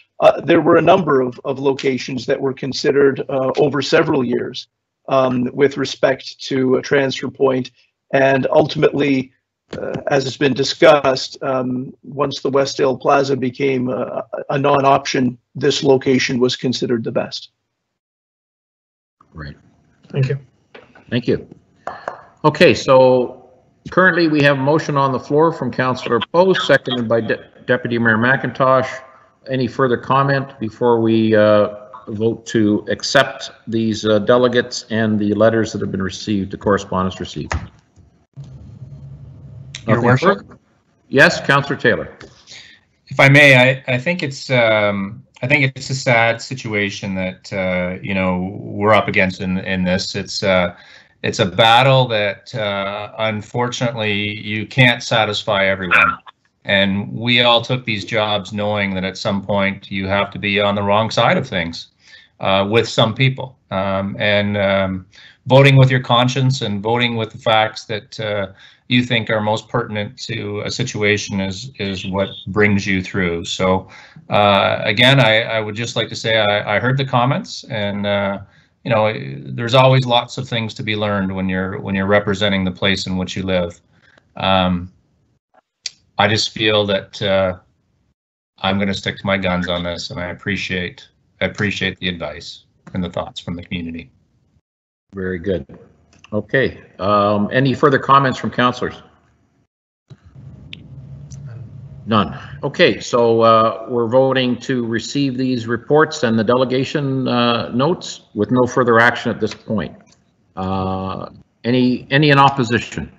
There were a number of locations that were considered over several years with respect to a transfer point, and ultimately, as has been discussed, once the Westdale Plaza became a non-option, this location was considered the best. Right. Thank you. Thank you. Okay, so currently we have a motion on the floor from Councillor Post, seconded by Deputy Mayor McIntosh. Any further comment before we vote to accept these delegates and the letters that have been received, the correspondence received? Your Worship? Yes, Councillor Taylor. If I may, I think it's a sad situation that you know, we're up against in this. It's a battle that unfortunately you can't satisfy everyone, and we all took these jobs knowing that at some point you have to be on the wrong side of things with some people, and voting with your conscience and voting with the facts that you think are most pertinent to a situation is what brings you through. So again, I would just like to say I heard the comments, and you know, there's always lots of things to be learned when you're representing the place in which you live. I just feel that I'm going to stick to my guns on this, and I appreciate the advice and the thoughts from the community. Very good. Okay. Any further comments from councillors? None. Okay, so we're voting to receive these reports and the delegation notes with no further action at this point. Any in opposition?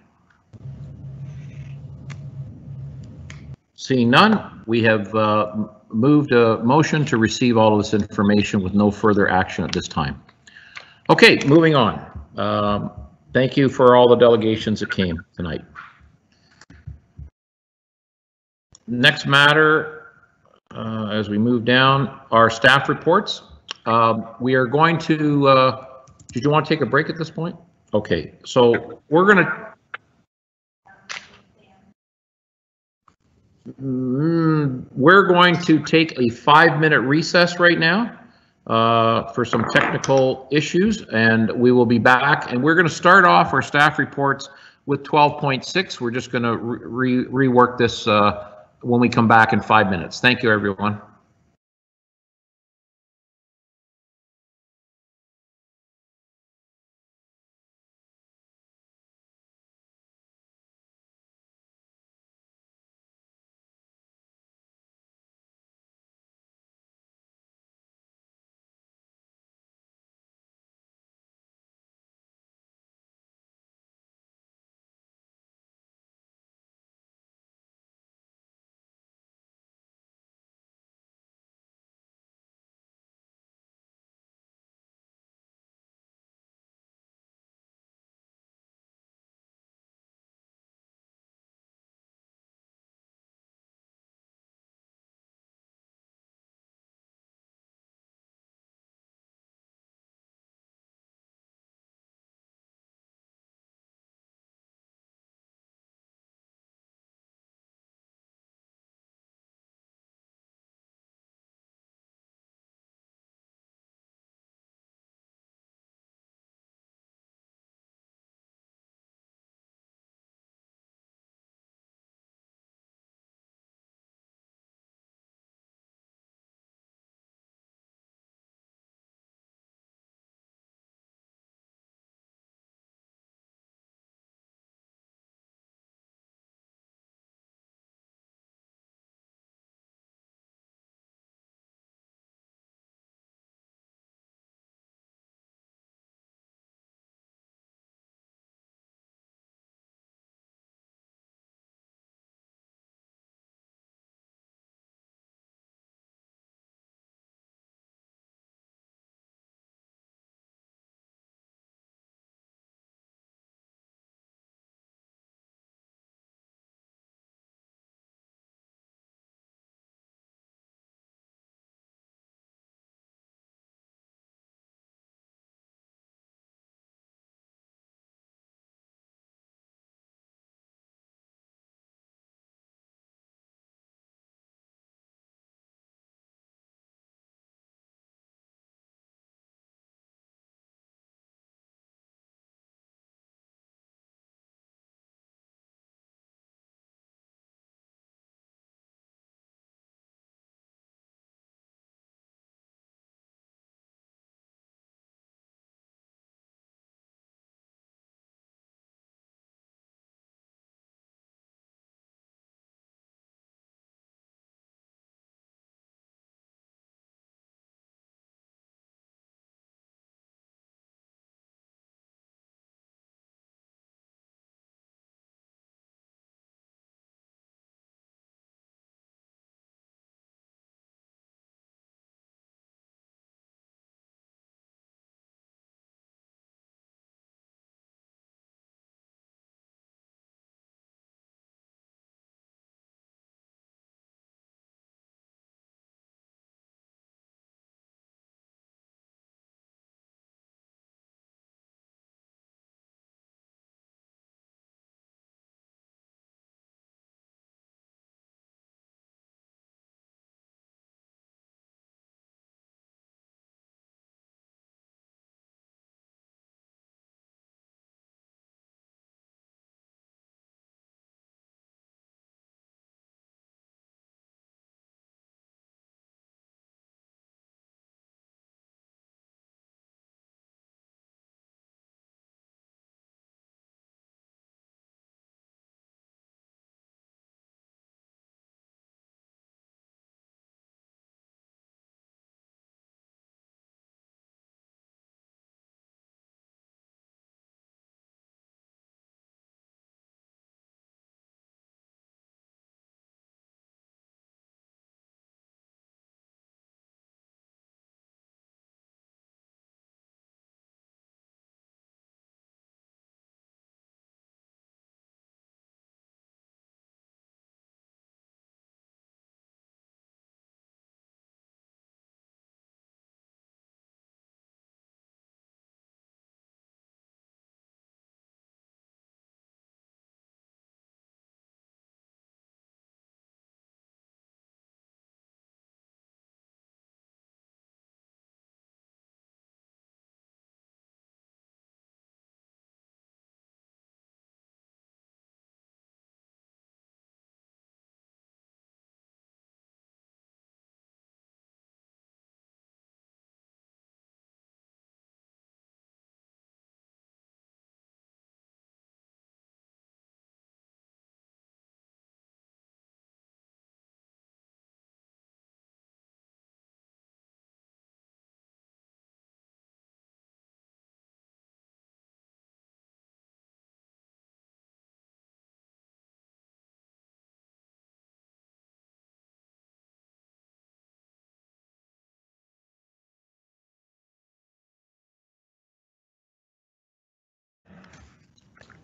Seeing none, we have moved a motion to receive all of this information with no further action at this time. Okay, moving on. Thank you for all the delegations that came tonight. Next matter, as we move down, our staff reports. We are going to, did you want to take a break at this point? Okay, so we're going to We're going to take a 5-minute recess right now for some technical issues, and we will be back. And we're going to start off our staff reports with 12.6. We're just going to rework this when we come back in 5 minutes. Thank you, everyone.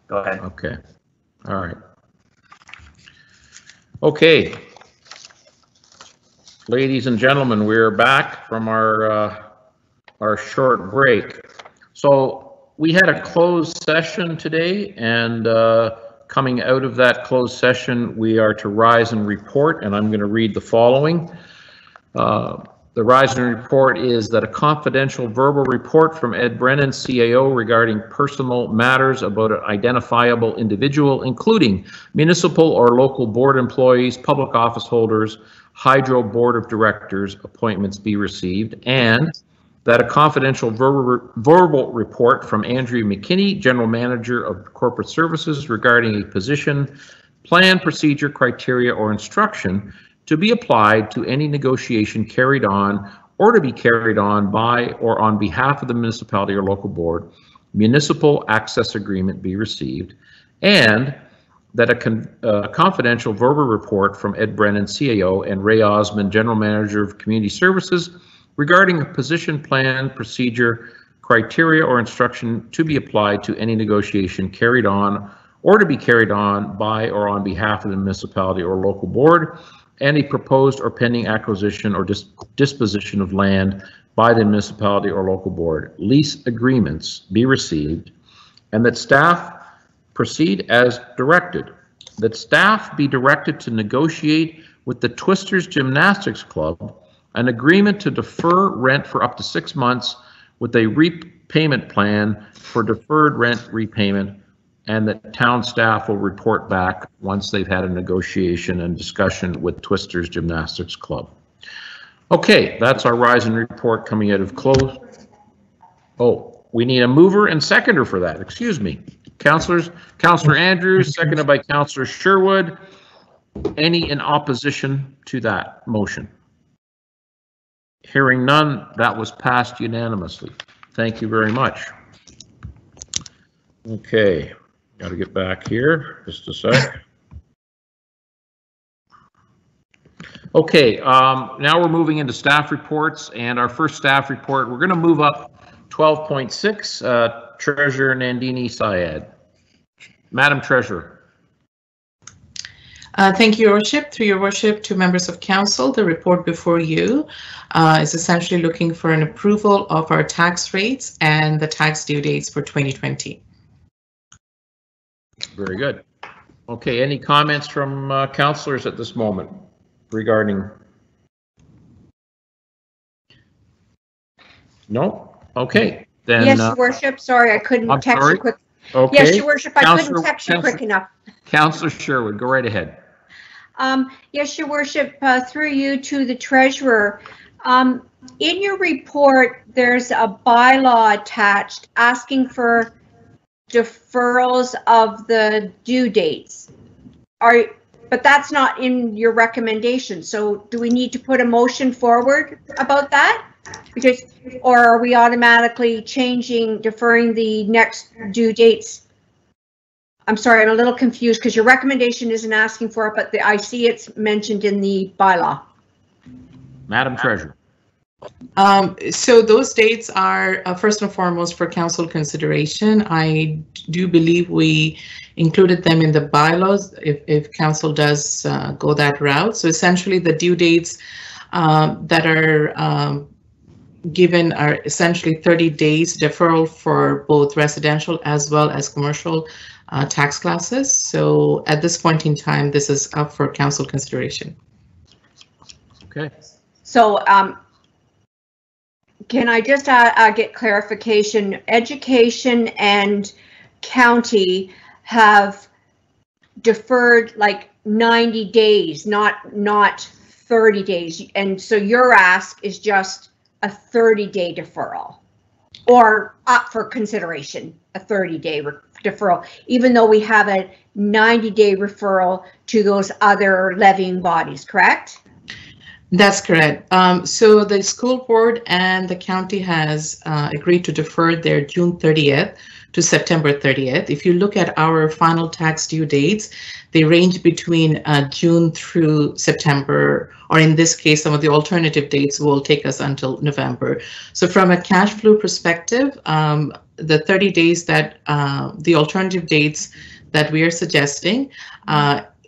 Go ahead. Okay. All right. Okay. Ladies and gentlemen, we're back from our short break. So we had a closed session today, and coming out of that closed session, we are to rise and report, and I'm going to read the following. The rise and report is that a confidential verbal report from Ed Brennan, CAO, regarding personal matters about an identifiable individual, including municipal or local board employees, public office holders, Hydro Board of Directors appointments be received, and that a confidential verbal report from Andrew McKinney, General Manager of Corporate Services, regarding a position, plan, procedure, criteria, or instruction to be applied to any negotiation carried on or to be carried on by or on behalf of the municipality or local board, municipal access agreement be received, and that a confidential verbal report from Ed Brennan, CAO, and Ray Osmond, General Manager of Community Services, regarding a position, plan, procedure, criteria, or instruction to be applied to any negotiation carried on or to be carried on by or on behalf of the municipality or local board, and a proposed or pending acquisition or disposition of land by the municipality or local board, lease agreements be received, and that staff proceed as directed. That staff be directed to negotiate with the Twisters Gymnastics Club an agreement to defer rent for up to 6 months with a repayment plan for deferred rent repayment, and that town staff will report back once they've had a negotiation and discussion with Twisters Gymnastics Club. Okay, that's our rise and report coming out of close. Oh, we need a mover and seconder for that. Excuse me. Councillor Andrews, seconded by Councillor Sherwood. Any in opposition to that motion? Hearing none, that was passed unanimously. Thank you very much. Okay. Got to get back here, just a sec. Okay, now we're moving into staff reports, and our first staff report, we're going to move up 12.6, Treasurer Nandini Syed. Madam Treasurer. Thank you, Your Worship. Through Your Worship, to members of Council, the report before you is essentially looking for an approval of our tax rates and the tax due dates for 2020. Very good. Okay, any comments from councillors at this moment regarding? No? Okay, then. Yes, Your Worship. Sorry, I couldn't text you quick. Okay. Yes, Your Worship, I couldn't text you quick enough. Councillor Sherwood, go right ahead. Yes, Your Worship, through you to the Treasurer. In your report, there's a bylaw attached asking for deferrals of the due dates. But that's not in your recommendation. So do we need to put a motion forward about that? Because, or are we automatically deferring the next due dates? I'm sorry, I'm a little confused because your recommendation isn't asking for it, but I see it's mentioned in the bylaw. Madam Treasurer. So those dates are first and foremost for council consideration. I do believe we included them in the bylaws if council does go that route. So essentially the due dates that are given are essentially 30 days deferral for both residential as well as commercial tax classes. So at this point in time, this is up for council consideration. Okay. So can I just get clarification? Education and county have deferred like 90 days, not 30 days. And so your ask is just a 30-day deferral, or up for consideration, a 30-day deferral, even though we have a 90-day referral to those other levying bodies, correct? That's correct. So the school board and the county has agreed to defer their June 30th to September 30th. If you look at our final tax due dates, they range between June through September, or in this case, some of the alternative dates will take us until November. So from a cash flow perspective, the 30 days that the alternative dates that we are suggesting,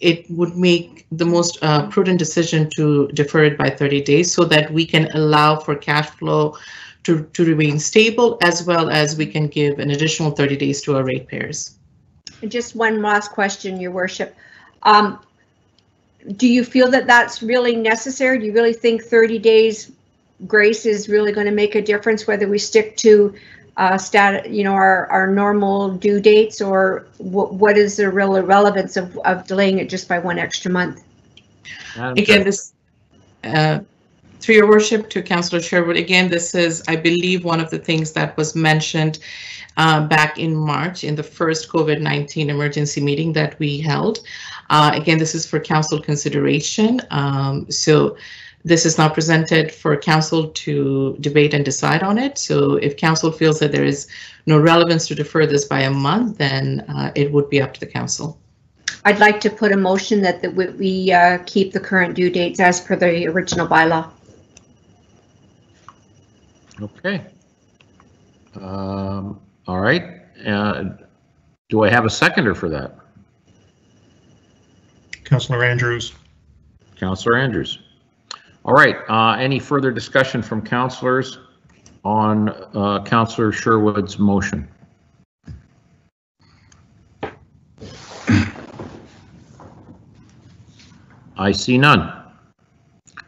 it would make the most prudent decision to defer it by 30 days so that we can allow for cash flow to remain stable, as well as we can give an additional 30 days to our ratepayers. And just one last question, Your Worship. Do you feel that that's really necessary? Do you really think 30 days grace is really going to make a difference, whether we stick to our normal due dates, or what is the real relevance of delaying it just by one extra month? Again, this, through Your Worship, to Councillor Sherwood, again, this is, I believe, one of the things that was mentioned back in March in the first COVID-19 emergency meeting that we held. Again, this is for council consideration. So this is now presented for council to debate and decide on it. So if council feels that there is no relevance to defer this by a month, then it would be up to the council. I'd like to put a motion that we keep the current due dates as per the original bylaw. Okay. All right. Do I have a seconder for that? Councillor Andrews. Councillor Andrews. All right. Any further discussion from councillors on Councillor Sherwood's motion? I see none.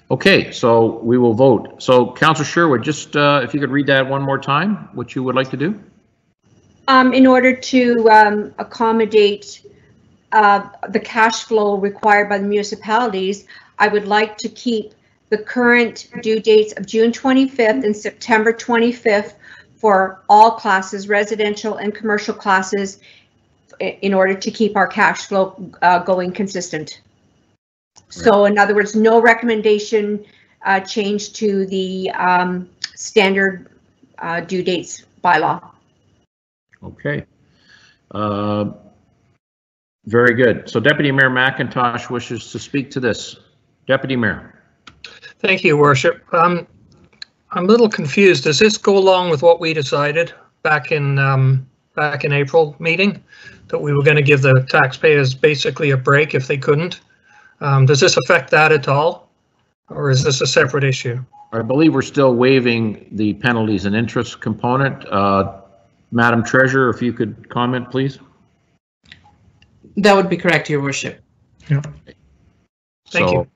Okay, so we will vote. So Councillor Sherwood, just if you could read that one more time, what you would like to do? In order to accommodate the cash flow required by the municipalities, I would like to keep the current due dates of June 25th and September 25th for all classes, residential and commercial classes, in order to keep our cash flow going consistent. So in other words, no recommendation change to the standard due dates bylaw. Okay. Very good. So Deputy Mayor McIntosh wishes to speak to this. Deputy Mayor. Thank you, Worship. I'm a little confused. Does this go along with what we decided back in April meeting, that we were going to give the taxpayers basically a break if they couldn't? Does this affect that at all, or is this a separate issue? I believe we're still waiving the penalties and interest component. Madam Treasurer, if you could comment, please. That would be correct, Your Worship. Yeah. Thank you.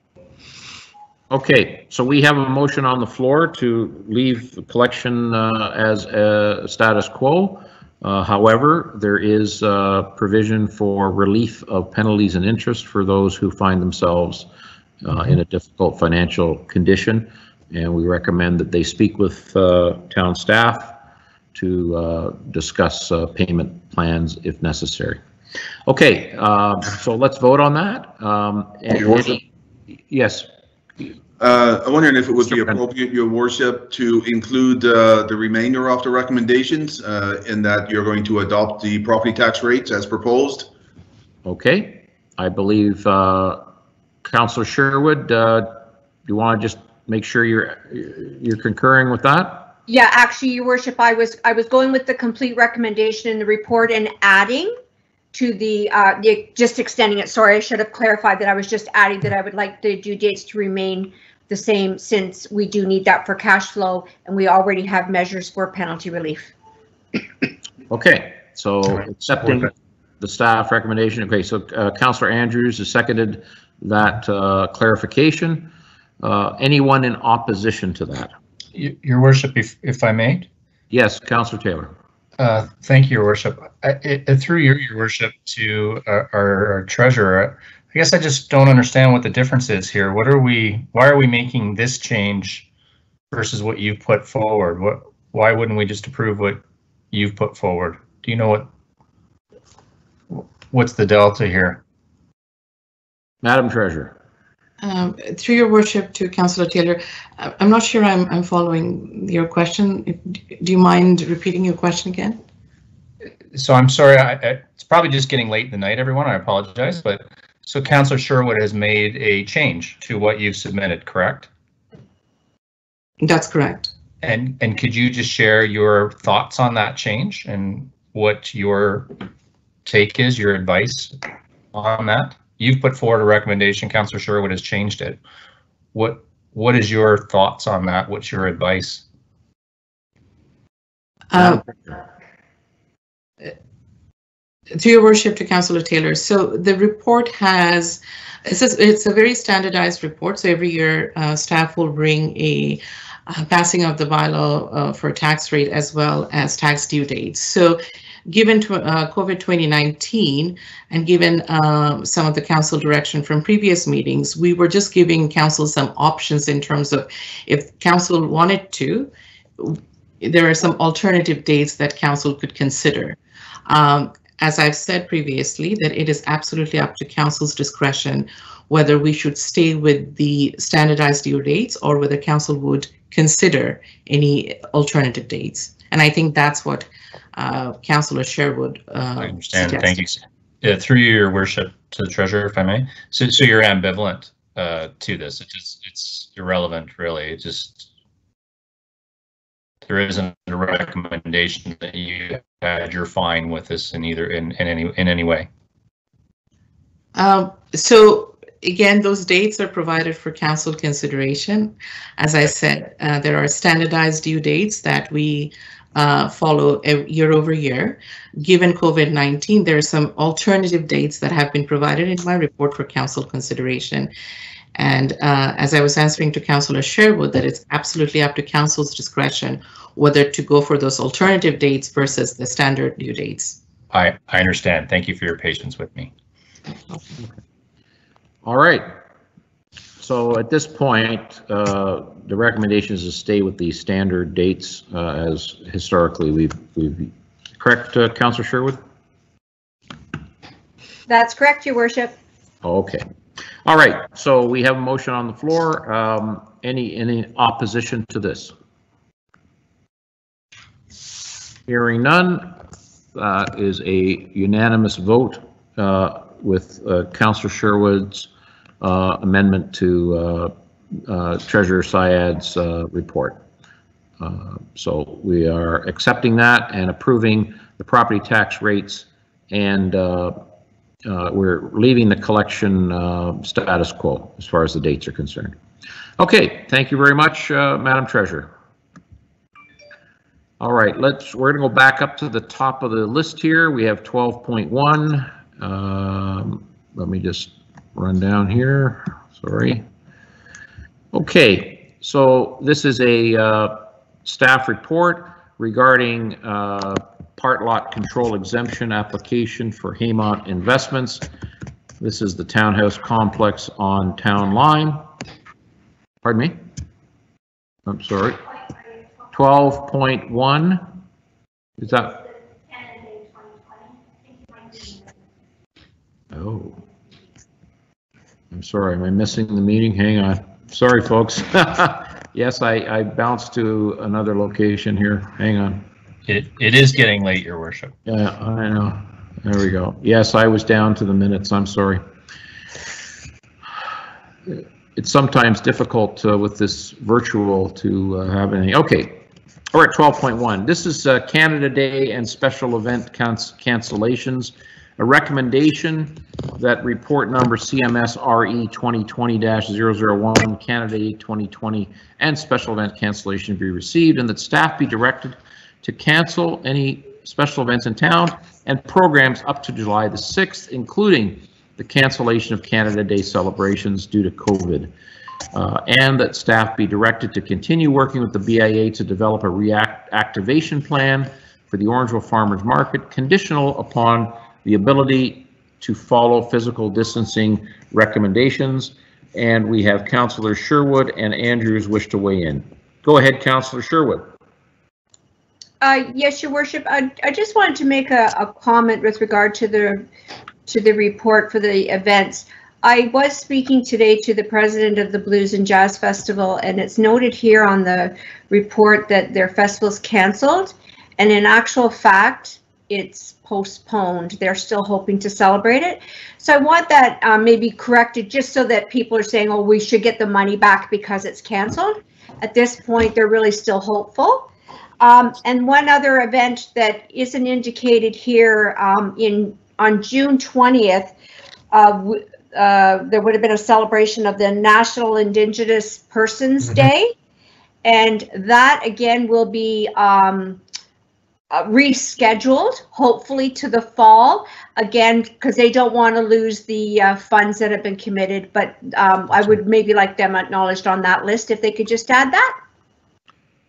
Okay, so we have a motion on the floor to leave the collection as a status quo. However, there is provision for relief of penalties and interest for those who find themselves in a difficult financial condition, and we recommend that they speak with town staff to discuss payment plans if necessary. Okay, so let's vote on that. Yes. I'm wondering if it would be appropriate, Your Worship, to include the remainder of the recommendations in that you're going to adopt the property tax rates as proposed. Okay, I believe Councillor Sherwood, do you want to just make sure you're concurring with that? Yeah, actually, Your Worship, I was going with the complete recommendation in the report and adding to the just extending it. Sorry, I should have clarified that I was just adding that I would like the due dates to remain the same, since we do need that for cash flow and we already have measures for penalty relief. Okay, so accepting the staff recommendation. Okay, so Councillor Andrews has seconded that clarification. Anyone in opposition to that? Your Worship, if I may? Yes, Councillor Taylor. Thank you, Your Worship. Through Your Worship to our treasurer, I guess I just don't understand what the difference is here. Why are we making this change versus what you've put forward? Why wouldn't we just approve what you've put forward? Do you know what's the delta here? Madam Treasurer. Through Your Worship to Councillor Taylor, I'm not sure I'm following your question. Do you mind repeating your question again? So I'm sorry, it's probably just getting late in the night, everyone. I apologize, but so Councillor Sherwood has made a change to what you've submitted, correct? That's correct. And could you just share your thoughts on that change and what your take is, your advice on that? You've put forward a recommendation, Councillor Sherwood has changed it. What is your thoughts on that? What's your advice? To your worship, to Councillor Taylor. So the report has, it's a very standardized report. So every year staff will bring a passing of the bylaw for tax rate as well as tax due dates. So given COVID 2019 and given some of the council direction from previous meetings, we were just giving council some options in terms of if council wanted to, there are some alternative dates that council could consider. As I've said previously, that it is absolutely up to council's discretion whether we should stay with the standardized due dates or whether council would consider any alternative dates. And I think that's what Councillor Sherwood I understand. suggested. Thank you. Through your worship to the treasurer, if I may. So you're ambivalent to this. It's irrelevant, really. It just, there isn't a recommendation that you had. You're fine with this in either in any way. So again, those dates are provided for council consideration. As I said, there are standardized due dates that we follow year over year. Given COVID-19, there are some alternative dates that have been provided in my report for council consideration. And as I was answering to Councillor Sherwood, that it's absolutely up to council's discretion whether to go for those alternative dates versus the standard due dates. I understand. Thank you for your patience with me. All right. So at this point, the recommendation is to stay with the standard dates as historically we've correct, Councillor Sherwood? That's correct, Your Worship. Okay. All right. So we have a motion on the floor. Any opposition to this? Hearing none, is a unanimous vote with Councillor Sherwood's amendment to Treasurer Syed's report. So we are accepting that and approving the property tax rates, and we're leaving the collection status quo as far as the dates are concerned. Okay, thank you very much, Madam Treasurer. All right, we're going to go back up to the top of the list here. We have 12.1. Let me just run down here. Sorry. Okay, so this is a staff report regarding part lot control exemption application for Haymont Investments. This is the townhouse complex on Town Line. Pardon me? I'm sorry. 12.1. Is that? Oh. I'm sorry, am I missing the meeting? Hang on. Sorry, folks. Yes, I bounced to another location here. Hang on. It is getting late, Your Worship. Yeah, I know. There we go. Yes, I was down to the minutes. I'm sorry. It's sometimes difficult with this virtual to have any. Okay. All right, 12.1. This is Canada Day and special event cancellations. A recommendation that report number CMS RE 2020-001 Canada Day 2020 and special event cancellation be received, and that staff be directed to cancel any special events in town and programs up to July the 6th, including the cancellation of Canada Day celebrations due to COVID. And that staff be directed to continue working with the BIA to develop a reactivation plan for the Orangeville Farmers Market, conditional upon the ability to follow physical distancing recommendations. And we have Councillor Sherwood and Andrews wish to weigh in. Go ahead, Councillor Sherwood. Yes, Your Worship. I just wanted to make a comment with regard to the report for the events. I was speaking today to the president of the Blues and Jazz Festival, and it's noted here on the report that their festival's canceled, and in actual fact, it's postponed. They're still hoping to celebrate it. So I want that maybe corrected, just so that people are saying, oh, we should get the money back because it's canceled. at this point, they're really still hopeful. And one other event that isn't indicated here, on June 20th, there would have been a celebration of the National Indigenous Persons Day. And that again will be rescheduled, hopefully to the fall, again, because they don't want to lose the funds that have been committed. But I would maybe like them acknowledged on that list if they could just add that.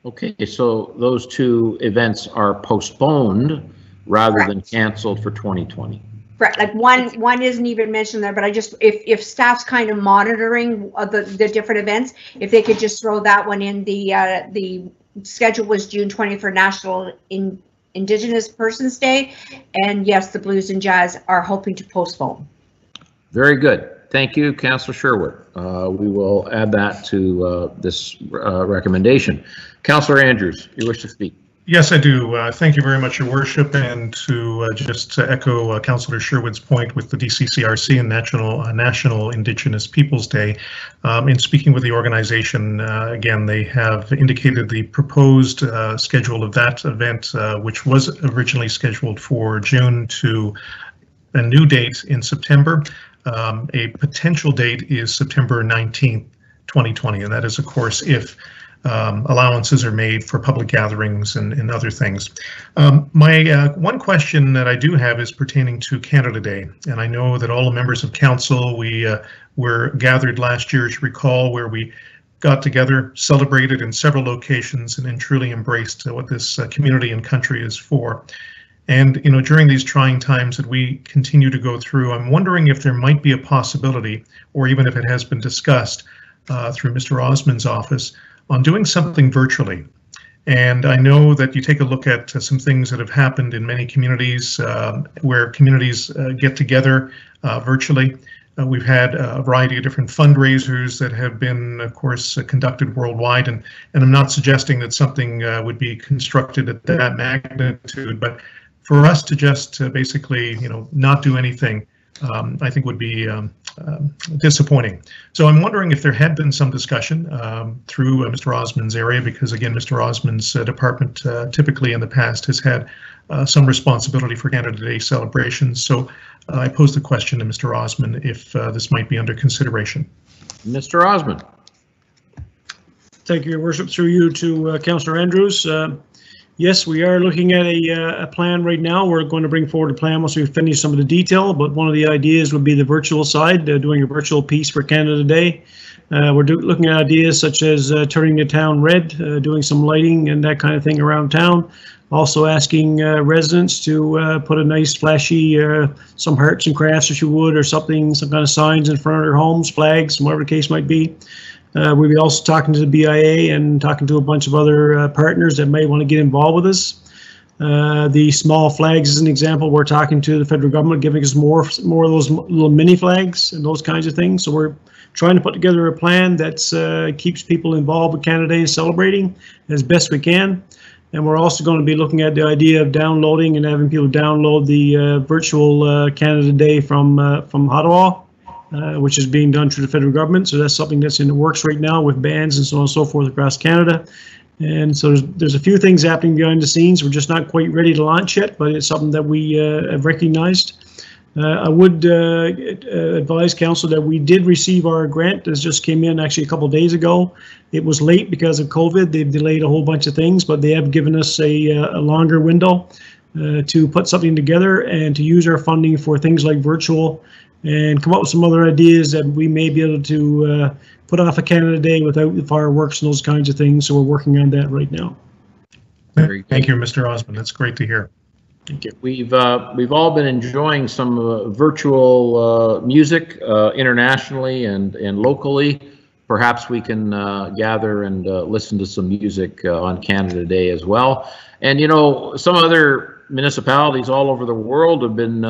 Okay, so those two events are postponed rather than canceled for 2020. Right, like one isn't even mentioned there, but I just, if staff's kind of monitoring the different events, if they could just throw that one in. The schedule was June 20 for National Indigenous Persons Day, and yes, the Blues and Jazz are hoping to postpone. Very good. Thank you, Councillor Sherwood. We will add that to this recommendation. Councillor Andrews, you wish to speak? Yes, I do. Thank you very much, Your Worship, and to just echo Councillor Sherwood's point with the DCCRC and National Indigenous Peoples Day. In speaking with the organization, again, they have indicated the proposed schedule of that event, which was originally scheduled for June, to a new date in September. A potential date is September 19th, 2020, and that is, of course, if allowances are made for public gatherings and other things. My one question that I do have is pertaining to Canada Day, and I know that all the members of council, we were gathered last year, as you recall, where we got together, celebrated in several locations, and then truly embraced what this community and country is for. And, you know, during these trying times that we continue to go through, I'm wondering if there might be a possibility, or even if it has been discussed through Mr. Osmond's office, on doing something virtually. And I know that you take a look at some things that have happened in many communities where communities get together virtually. We've had a variety of different fundraisers that have been, of course, conducted worldwide, and I'm not suggesting that something would be constructed at that magnitude, but for us to just basically, you know, not do anything, I think would be disappointing. So I'm wondering if there had been some discussion through Mr. Osmond's area, because again, Mr. Osmond's department typically in the past has had some responsibility for Canada Day celebrations. So I pose the question to Mr. Osmond if this might be under consideration. Mr. Osmond. Thank you, Your Worship. Through you to Councillor Andrews. Yes, we are looking at a plan right now. We're going to bring forward a plan once we finish some of the detail, but one of the ideas would be the virtual side, doing a virtual piece for Canada Day. We're looking at ideas such as turning the town red, doing some lighting and that kind of thing around town. Also asking residents to put a nice flashy, some hearts and crafts if you would, or something, some kind of signs in front of their homes, flags, whatever the case might be. We'll be also talking to the BIA and talking to a bunch of other partners that may want to get involved with us. The small flags, as an example, we're talking to the federal government, giving us more of those little mini flags and those kinds of things. So we're trying to put together a plan that keeps people involved with Canada Day and celebrating as best we can. And we're also going to be looking at the idea of downloading and having people download the virtual Canada Day from Ottawa. Which is being done through the federal government. So that's something that's in the works right now with bands and so on and so forth across Canada. And so there's a few things happening behind the scenes. We're just not quite ready to launch yet, but it's something that we have recognized. I would advise council that we did receive our grant that just came in actually a couple of days ago. It was late because of COVID. They've delayed a whole bunch of things, but they have given us a longer window to put something together and to use our funding for things like virtual, and come up with some other ideas that we may be able to put off a Canada Day without the fireworks and those kinds of things. So we're working on that right now. Thank you, Mr. Osmond. That's great to hear. Thank you. We've all been enjoying some virtual music internationally and locally. Perhaps we can gather and listen to some music on Canada Day as well. And you know, some other municipalities all over the world have been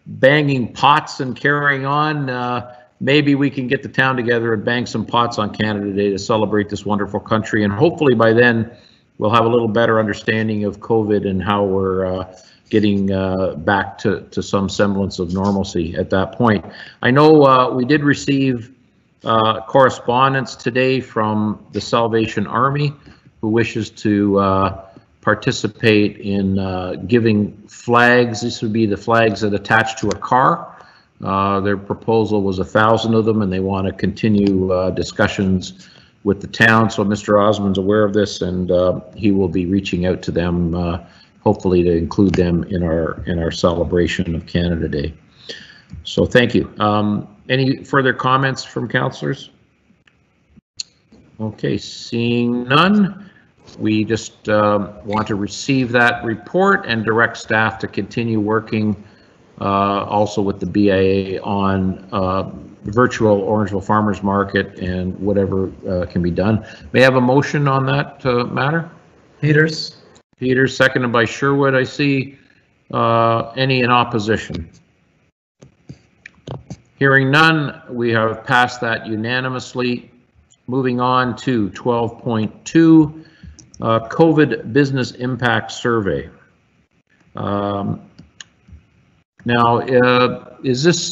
banging pots and carrying on. Maybe we can get the town together and bang some pots on Canada Day to celebrate this wonderful country, and hopefully by then we'll have a little better understanding of COVID and how we're getting back to some semblance of normalcy at that point. I know we did receive correspondence today from the Salvation Army, who wishes to participate in giving flags. This would be the flags that attach to a car. Their proposal was 1,000 of them, and they want to continue discussions with the town. So Mr. Osmond's aware of this, and he will be reaching out to them, hopefully to include them in our celebration of Canada Day. So thank you. Any further comments from councillors? Okay, seeing none, we just want to receive that report and direct staff to continue working also with the BIA on virtual Orangeville Farmers Market and whatever can be done. May I have a motion on that matter? Peters. Peters, seconded by Sherwood. I see any in opposition. Hearing none, we have passed that unanimously. Moving on to 12.2, COVID Business Impact Survey. Now, is this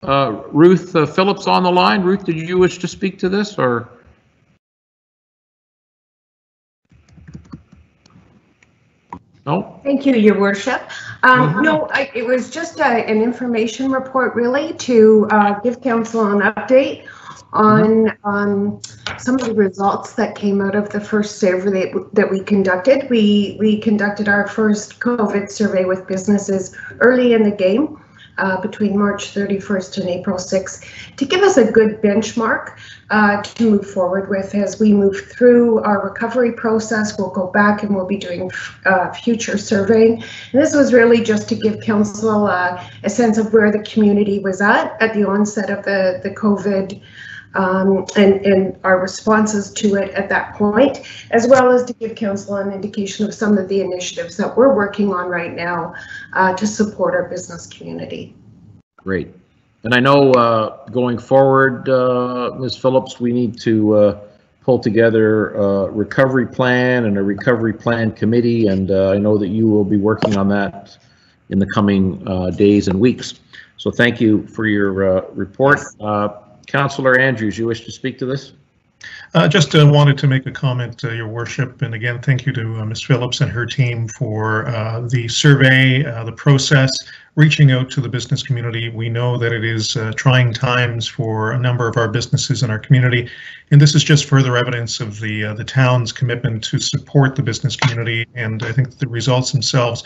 Ruth Phillips on the line? Ruth, did you wish to speak to this, or? No? Thank you, Your Worship. No, it was just an information report, really, to give Council an update on some of the results that came out of the first survey that we conducted. We conducted our first COVID survey with businesses early in the game, between March 31st and April 6th, to give us a good benchmark to move forward with as we move through our recovery process. We'll go back and we'll be doing future surveying. And this was really just to give Council a sense of where the community was at the onset of the COVID and our responses to it at that point, as well as to give Council an indication of some of the initiatives that we're working on right now to support our business community. Great. And I know going forward, Ms. Phillips, we need to pull together a recovery plan and a recovery plan committee, and I know that you will be working on that in the coming days and weeks. So thank you for your report. Councillor Andrews, you wish to speak to this? Just wanted to make a comment, Your Worship, and again, thank you to Ms. Phillips and her team for the survey, the process, reaching out to the business community. We know that it is trying times for a number of our businesses in our community, and this is just further evidence of the town's commitment to support the business community. And I think the results themselves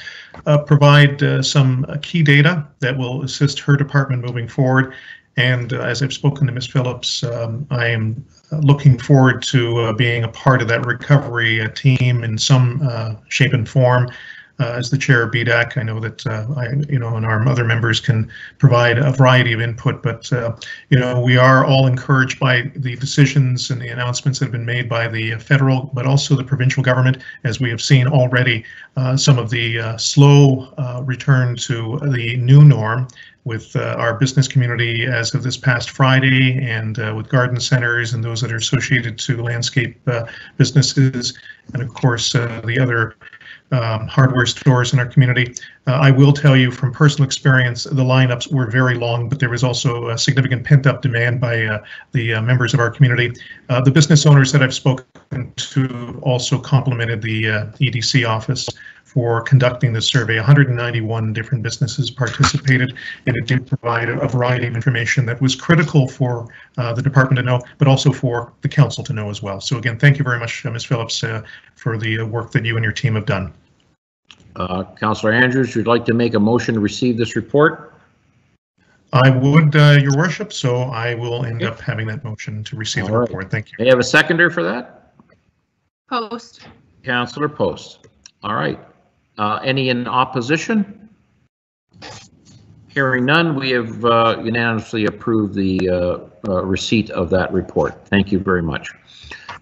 provide some key data that will assist her department moving forward. And as I've spoken to Ms. Phillips, I am looking forward to being a part of that recovery team in some shape and form. As the chair of BDAC, I know that and our other members can provide a variety of input, but we are all encouraged by the decisions and the announcements that have been made by the federal, but also the provincial government, as we have seen already some of the slow return to the new norm with our business community as of this past Friday, and with garden centers and those that are associated to landscape businesses, and of course the other hardware stores in our community. I will tell you from personal experience, the lineups were very long, but there was also a significant pent-up demand by the members of our community. The business owners that I've spoken to also complimented the EDC office for conducting the survey. 191 different businesses participated, and it did provide a variety of information that was critical for the department to know, but also for the council to know as well. So again, thank you very much, Ms. Phillips, for the work that you and your team have done. Councillor Andrews, you'd like to make a motion to receive this report? I would, Your Worship, so I will end up having that motion to receive the report. Thank you. May I have a seconder for that? Post. Councillor Post. All right. Any in opposition? Hearing none, we have unanimously approved the receipt of that report. Thank you very much.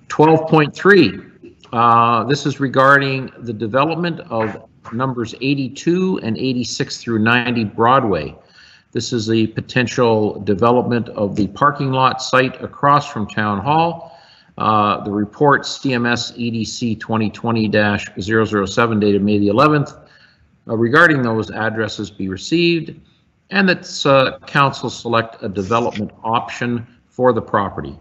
12.3, this is regarding the development of numbers 82 and 86 through 90 Broadway. This is the potential development of the parking lot site across from Town Hall. The report CMS EDC 2020-007 dated May the 11th regarding those addresses be received, and that council select a development option for the property.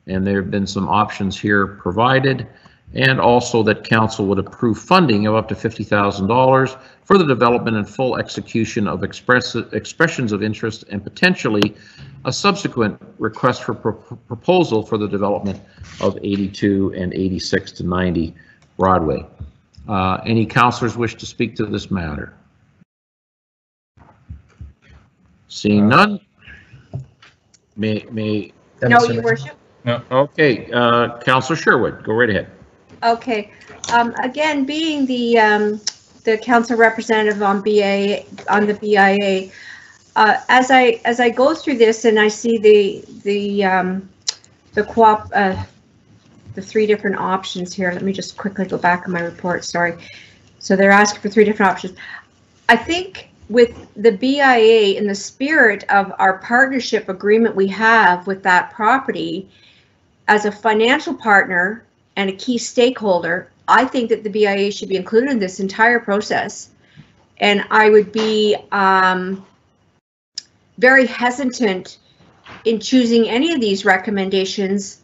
And there have been some options here provided, and also that council would approve funding of up to $50,000 for the development and full execution of expressions of interest, and potentially a subsequent request for proposal for the development of 82 and 86 to 90 Broadway. Any councillors wish to speak to this matter? Seeing none, may. No, Your Worship. No. Okay, Councillor Sherwood, go right ahead. Okay. Again, being the council representative on the BIA, as I go through this and I see the three different options here. Let me just quickly go back in my report. Sorry. So they're asking for three different options. I think with the BIA, in the spirit of our partnership agreement we have with that property, as a financial partner and a key stakeholder, I think that the BIA should be included in this entire process. And I would be very hesitant in choosing any of these recommendations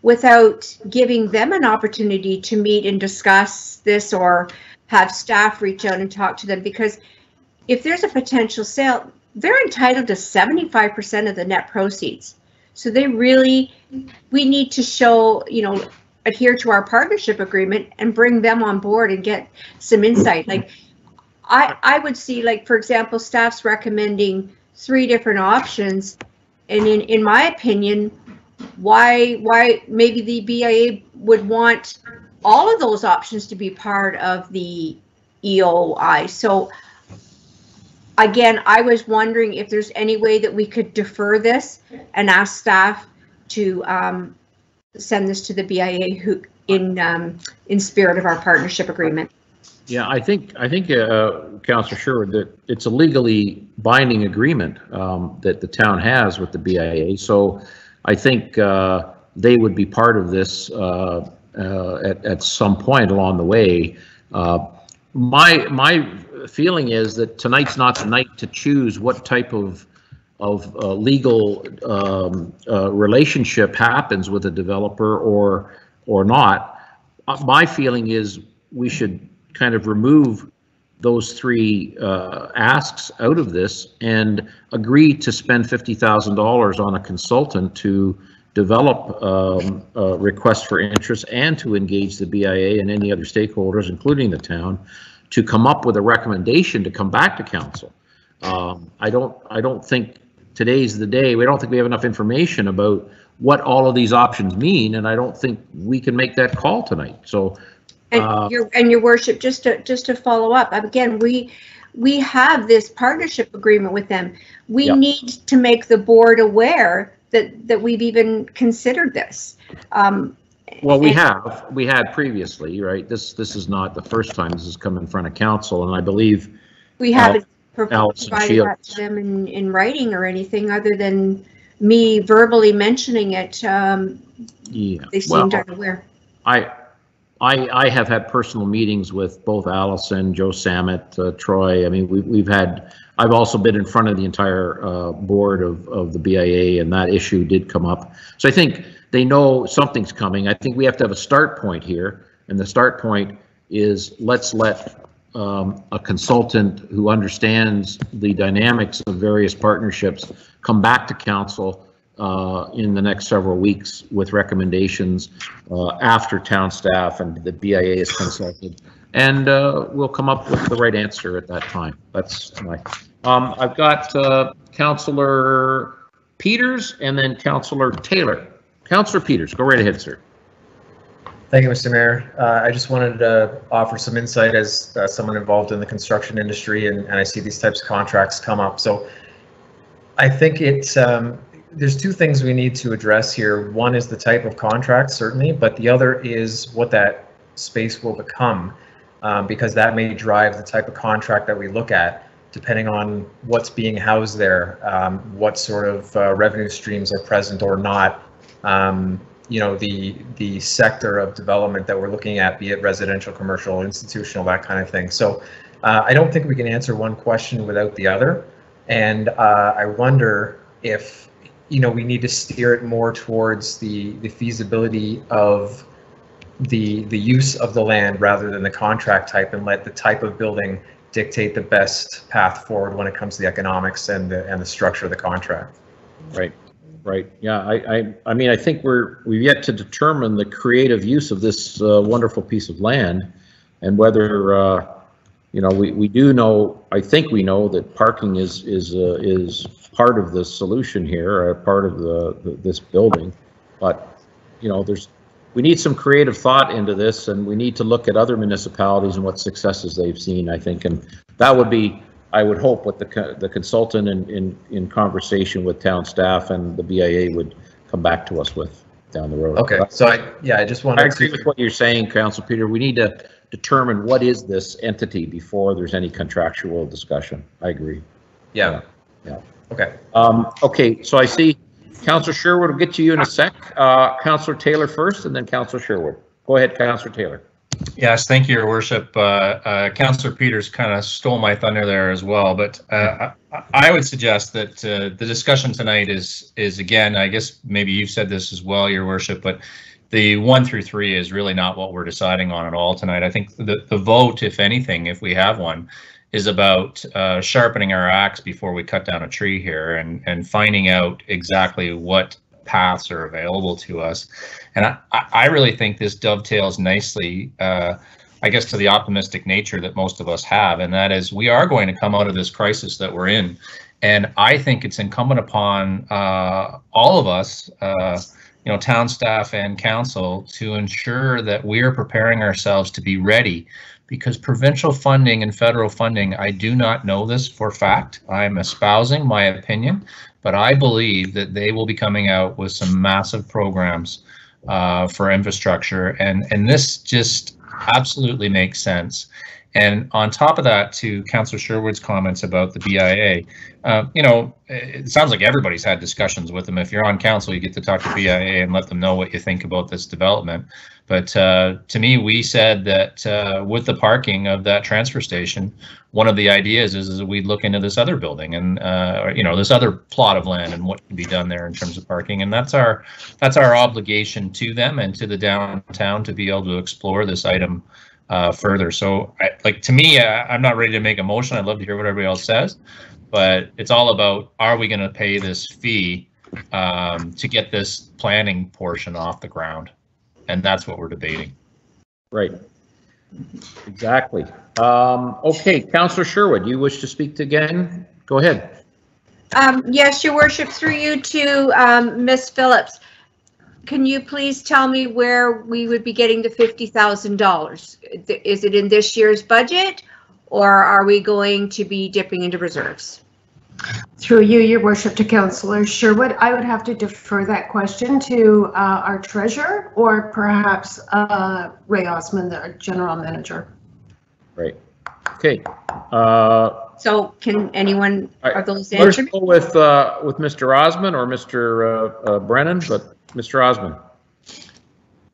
without giving them an opportunity to meet and discuss this, or have staff reach out and talk to them, because if there's a potential sale, they're entitled to 75% of the net proceeds. So we need to show, adhere to our partnership agreement and bring them on board and get some insight. Like I would see, like, for example, staff's recommending three different options, and in my opinion, why maybe the BIA would want all of those options to be part of the EOI. So again, I was wondering if there's any way that we could defer this and ask staff to send this to the BIA in spirit of our partnership agreement. Yeah, I think Councillor Sherwood, that it's a legally binding agreement that the town has with the BIA. So I think they would be part of this at some point along the way. My feeling is that tonight's not the night to choose what type of legal relationship happens with a developer or not. My feeling is we should kind of remove those three asks out of this and agree to spend $50,000 on a consultant to develop a request for interest, and to engage the BIA and any other stakeholders, including the town, to come up with a recommendation to come back to council. I don't think today's the day. We don't think we have enough information about what all of these options mean, and I don't think we can make that call tonight. So. And your worship, just to follow up, again, we have this partnership agreement with them. We need to make the board aware that we've even considered this. Well, we had previously, right? This is not the first time this has come in front of council, and I believe we haven't provided that to them in writing or anything other than me verbally mentioning it. They seemed unaware. I have had personal meetings with both Allison, Joe Samet, Troy. I mean, I've also been in front of the entire board of the BIA, and that issue did come up. So I think they know something's coming. I think we have to have a start point here, and the start point is let's let a consultant who understands the dynamics of various partnerships come back to council in the next several weeks with recommendations after town staff and the BIA is consulted, and we'll come up with the right answer at that time. That's my. I've got Councillor Peters and then Councillor Taylor. Councillor Peters, go right ahead, sir. Thank you, Mr. Mayor. I just wanted to offer some insight as someone involved in the construction industry, and I see these types of contracts come up. So I think it's there's two things we need to address here. One is the type of contract, certainly, but the other is what that space will become, because that may drive the type of contract that we look at, depending on what's being housed there, what sort of revenue streams are present or not, the sector of development that we're looking at, be it residential, commercial, institutional, that kind of thing. So I don't think we can answer one question without the other. And I wonder if, we need to steer it more towards the feasibility of the use of the land rather than the contract type, and let the type of building dictate the best path forward when it comes to the economics and the structure of the contract. Right. Right. Yeah. I mean, I think we've yet to determine the creative use of this wonderful piece of land, and whether we do know. I think we know that parking is part of the solution here, or part of this building. But we need some creative thought into this, and we need to look at other municipalities and what successes they've seen, I think, and that would be, I would hope, what the consultant in conversation with town staff and the BIA would come back to us with down the road. Okay, so I just want to agree with what you're saying, Council Peter. We need to determine what is this entity before there's any contractual discussion. I agree. Yeah. Okay. Okay, so I see Councillor Sherwood will get to you in a sec. Councillor Taylor first, and then Councillor Sherwood. Go ahead, Councillor Taylor. Yes, thank you, Your Worship. Councillor Peters kind of stole my thunder there as well, but I would suggest that the discussion tonight is again, I guess maybe you've said this as well, Your Worship, but the 1 through 3 is really not what we're deciding on at all tonight. I think the vote, if anything, if we have one, is about sharpening our axe before we cut down a tree here, and finding out exactly what paths are available to us. And I really think this dovetails nicely, I guess, to the optimistic nature that most of us have, and that is we are going to come out of this crisis that we're in. And I think it's incumbent upon all of us, town staff and council, to ensure that we're preparing ourselves to be ready, because provincial funding and federal funding, I do not know this for fact. I'm espousing my opinion, but I believe that they will be coming out with some massive programs for infrastructure, and this just absolutely makes sense. And on top of that, to Councillor Sherwood's comments about the BIA, it sounds like everybody's had discussions with them. If you're on council, you get to talk to BIA and let them know what you think about this development. But to me, we said that with the parking of that transfer station, one of the ideas is that we'd look into this other building and this other plot of land and what can be done there in terms of parking. And that's our obligation to them and to the downtown to be able to explore this item further. So to me, I'm not ready to make a motion. I'd love to hear what everybody else says, but it's all about, are we going to pay this fee to get this planning portion off the ground? And that's what we're debating. Right. Exactly. Okay, Councillor Sherwood, you wish to speak again? Go ahead. Yes, Your Worship, through you to Ms. Phillips. Can you please tell me where we would be getting the $50,000? Is it in this year's budget, or are we going to be dipping into reserves? Through you, Your Worship, to Councillor Sherwood, I would have to defer that question to our treasurer, or perhaps Ray Osman, the general manager. Right. Okay. So can anyone of those Let's answer? go with Mr. Osman or Mr. Brennan, but Mr. Osman.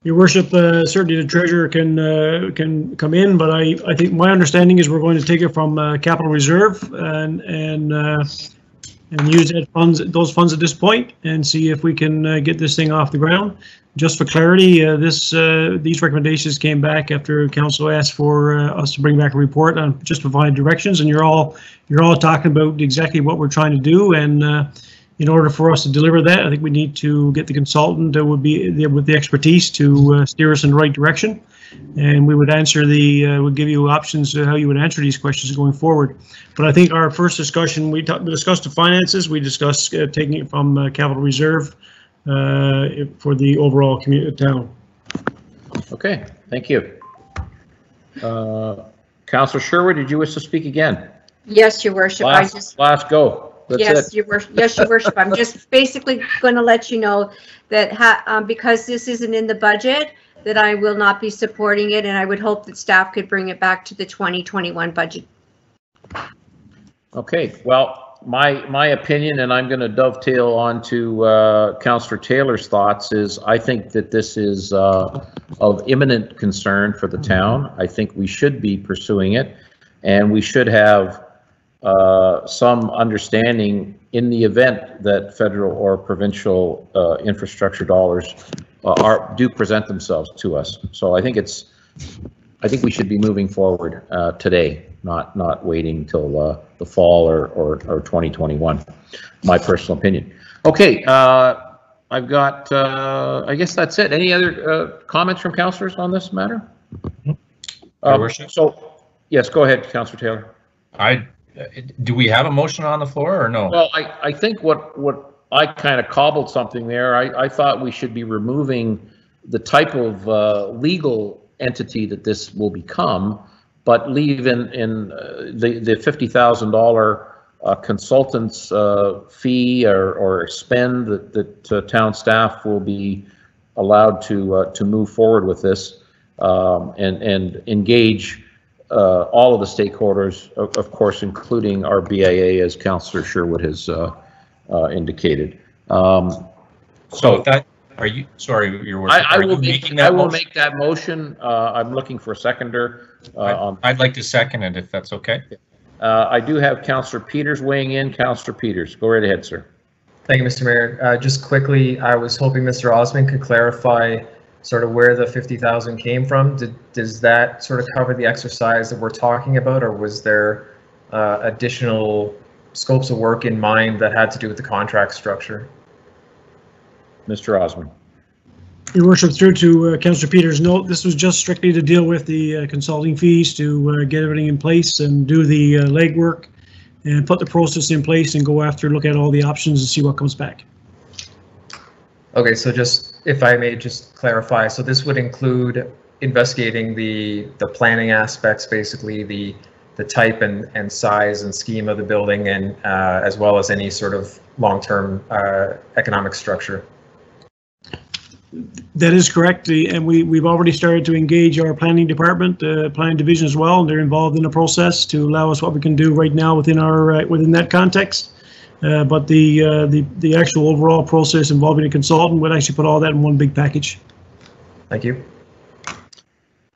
Your Worship, certainly the treasurer can come in, but I think my understanding is we're going to take it from capital reserve and use those funds at this point and see if we can get this thing off the ground. Just for clarity, these recommendations came back after council asked for us to bring back a report on just provide directions, and you're all talking about exactly what we're trying to do. And in order for us to deliver that, I think we need to get the consultant that would be there with the expertise to steer us in the right direction. And we would answer would give you options how you would answer these questions going forward. But I think our first discussion, we discussed the finances. We discussed taking it from capital reserve for the overall town. Okay, thank you. Councillor Sherwood, did you wish to speak again? Yes, Your Worship. Last go. That's yes, it. Your Worship. I'm just basically going to let you know that because this isn't in the budget, that I will not be supporting it, and I would hope that staff could bring it back to the 2021 budget. Okay, well, my opinion, and I'm going to dovetail onto Councillor Taylor's thoughts, is I think that this is of imminent concern for the town. I think we should be pursuing it, and we should have some understanding in the event that federal or provincial infrastructure dollars do present themselves to us. So I think we should be moving forward today, not waiting till the fall or 2021. My personal opinion. Okay, I've got. I guess that's it. Any other comments from councillors on this matter? So, yes, go ahead, Councillor Taylor. Do we have a motion on the floor or no? Well, I think what I kind of cobbled something there. I thought we should be removing the type of legal entity that this will become, but leave in the $50,000 consultant's fee or spend that town staff will be allowed to move forward with this and engage all of the stakeholders, of course, including our BIA, as Councillor Sherwood has indicated. So that, are you, sorry, Your Worship, I will make that motion. I'm looking for a seconder. I'd like to second it if that's okay. I do have Councillor Peters weighing in. Councillor Peters, go right ahead, sir. Thank you, Mr. Mayor. Just quickly, I was hoping Mr. Osmond could clarify sort of where the 50,000 came from. Does that sort of cover the exercise that we're talking about, or was there additional scopes of work in mind that had to do with the contract structure? Mr. Osmond. Your Worship, through to Councillor Peters, no, this was just strictly to deal with the consulting fees to get everything in place and do the legwork and put the process in place and go after, look at all the options and see what comes back. Okay, so just, if I may just clarify, so this would include investigating the planning aspects, basically the type and size and scheme of the building, and as well as any sort of long-term economic structure. That is correct, and we've already started to engage our planning department, planning division as well. They're involved in the process to allow us what we can do right now within our within that context. But the actual overall process involving a consultant would actually put all that in one big package. Thank you.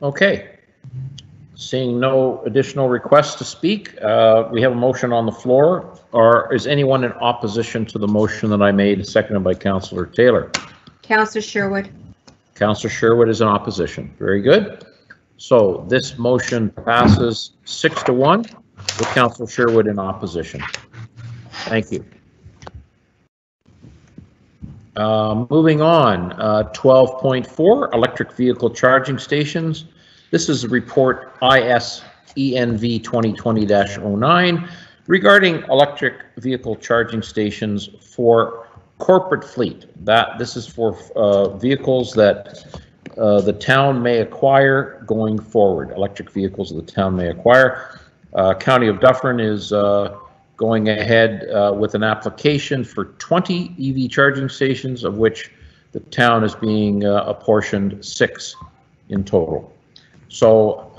Okay. Seeing no additional requests to speak, we have a motion on the floor. Or is anyone in opposition to the motion that I made, seconded by Councillor Taylor? Councillor Sherwood. Councillor Sherwood is in opposition. Very good. So this motion passes 6-1 with Councillor Sherwood in opposition. Thank you. Moving on, 12.4, electric vehicle charging stations. This is a report ISENV 2020-09 regarding electric vehicle charging stations for corporate fleet. This is for vehicles that the town may acquire going forward. Electric vehicles that the town may acquire. County of Dufferin is going ahead with an application for 20 EV charging stations, of which the town is being apportioned 6 in total. So,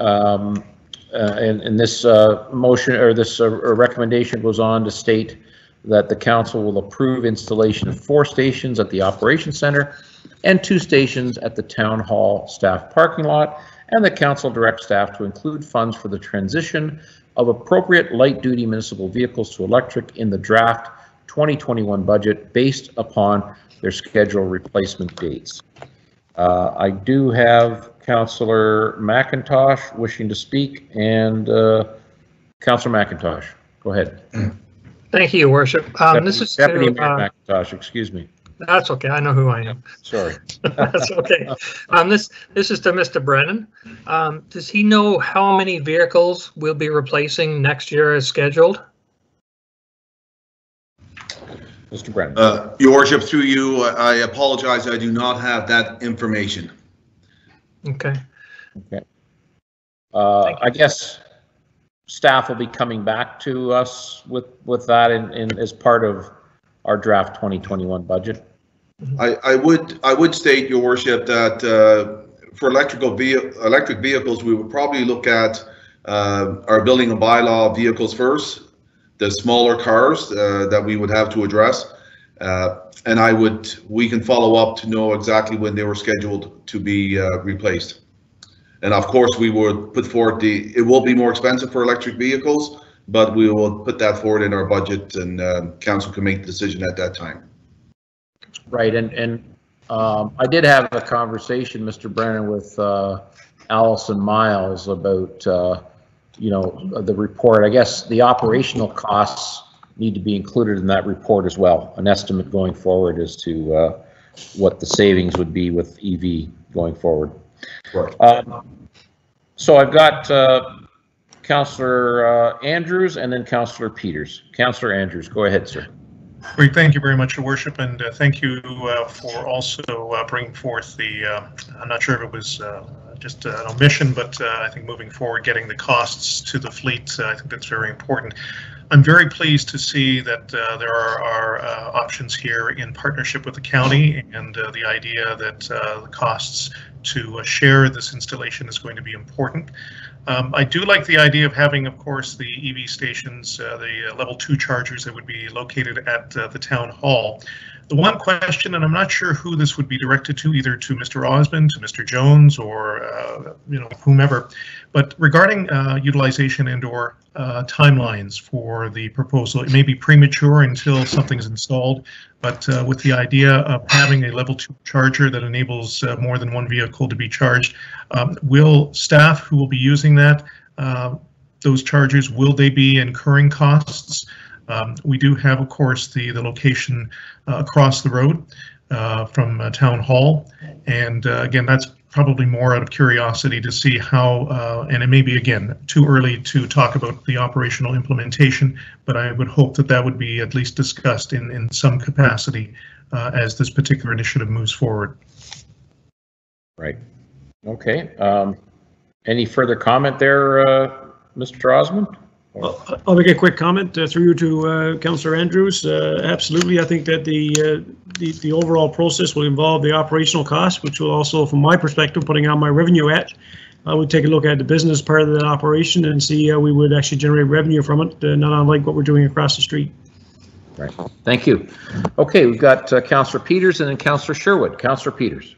and this motion, or this recommendation goes on to state that the council will approve installation of 4 stations at the operations center and 2 stations at the town hall staff parking lot, and the council directs staff to include funds for the transition of appropriate light-duty municipal vehicles to electric in the draft 2021 budget based upon their scheduled replacement dates. I do have Councillor McIntosh wishing to speak, and Councillor McIntosh, go ahead. Thank you, Your Worship. This is Deputy Mayor McIntosh, excuse me. That's okay. I know who I am. Sorry. That's okay. This is to Mr. Brennan. Does he know how many vehicles we'll be replacing next year as scheduled? Mr. Brennan. Your Worship, through you, I apologize. I do not have that information. Okay. Okay. I guess staff will be coming back to us with that in as part of our draft 2021 budget. I would state, Your Worship, that for electric vehicles, we would probably look at our building a bylaw vehicles first, the smaller cars that we would have to address, and we can follow up to know exactly when they were scheduled to be replaced. And of course, we would put forward it will be more expensive for electric vehicles, but we will put that forward in our budget, and council can make the decision at that time. Right, and I did have a conversation, Mr. Brennan, with Allison Miles about you know, the report. I guess the operational costs need to be included in that report as well, an estimate going forward as to what the savings would be with EV going forward. Right. So I've got Councillor Andrews and then Councillor Peters. Councillor Andrews, go ahead, sir. Great, thank you very much, Your Worship, and thank you for also bringing forth the, I'm not sure if it was just an omission, but I think moving forward, getting the costs to the fleet, I think that's very important. I'm very pleased to see that there are options here in partnership with the county, and the idea that the costs to share this installation is going to be important. I do like the idea of having, of course, the EV stations, the level 2 chargers that would be located at the town hall. The one question, and I'm not sure who this would be directed to, either to Mr. Osmond, to Mr. Jones, or you know, whomever, but regarding utilization and/or timelines for the proposal. It may be premature until something's installed, but with the idea of having a level 2 charger that enables more than one vehicle to be charged, will staff who will be using that, those chargers, will they be incurring costs? We do have, of course, the location across the road from Town Hall, and again, that's probably more out of curiosity to see how, and it may be, again, too early to talk about the operational implementation, but I would hope that that would be at least discussed in some capacity as this particular initiative moves forward. Right. Okay. Any further comment there, Mr. Osmond? I'll make a quick comment through you to Councillor Andrews. Absolutely, I think that the overall process will involve the operational costs, which will also, from my perspective, putting on my revenue hat, I would take a look at the business part of that operation and see how we would actually generate revenue from it, not unlike what we're doing across the street. Right. Thank you. Okay, we've got Councillor Peters and then Councillor Sherwood. Councillor Peters.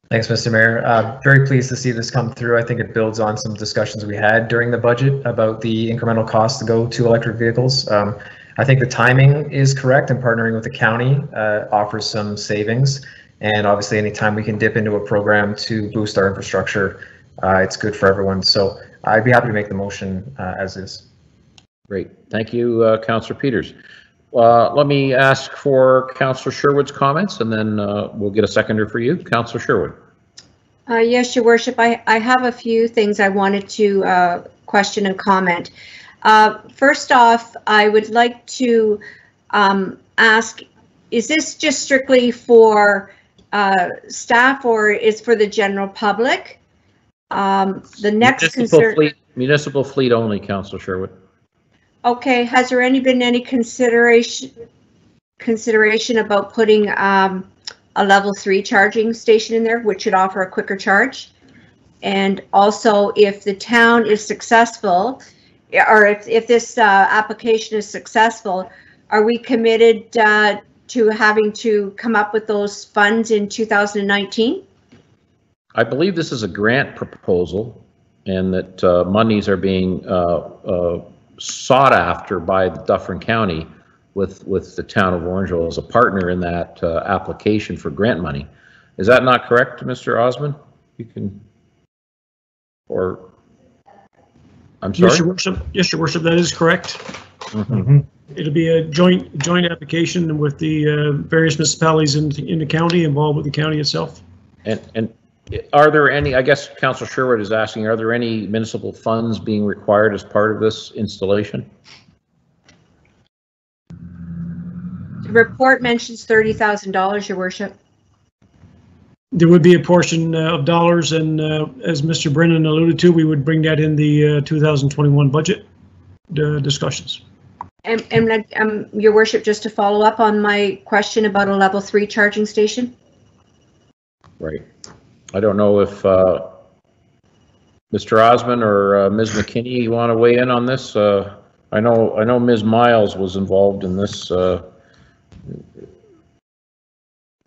Thanks, Mr. Mayor. Very pleased to see this come through. I think it builds on some discussions we had during the budget about the incremental cost to go to electric vehicles. I think the timing is correct, and partnering with the county offers some savings. And obviously, anytime we can dip into a program to boost our infrastructure, it's good for everyone. So I'd be happy to make the motion as is. Great. Thank you, Councillor Peters. Let me ask for Councillor Sherwood's comments, and then we'll get a seconder for you. Councillor Sherwood. Yes, Your Worship, I have a few things I wanted to question and comment. First off, I would like to ask, is this just strictly for staff, or is for the general public? The next municipal fleet only, Councillor Sherwood. Okay, has there been any consideration about putting a level 3 charging station in there, which should offer a quicker charge? And also, if the town is successful, or if this application is successful, are we committed to having to come up with those funds in 2019? I believe this is a grant proposal, and that monies are being sought after by Dufferin County with the town of Orangeville as a partner in that application for grant money. Is that not correct, Mr. Osmond? You can, or I'm sorry. Yes, Your Worship. Yes, Your Worship. That is correct. It'll be a joint application with the various municipalities in the county, involved with the county itself. And are there any, I guess Councillor Sherwood is asking, are there any municipal funds being required as part of this installation? The report mentions $30,000, Your Worship. There would be a portion of dollars, and as Mr. Brennan alluded to, we would bring that in the 2021 budget discussions. And Your Worship, just to follow up on my question about a level 3 charging station. Right. I don't know if Mr. Osmond or Ms. McKinney, you want to weigh in on this? I know Ms. Miles was involved in this.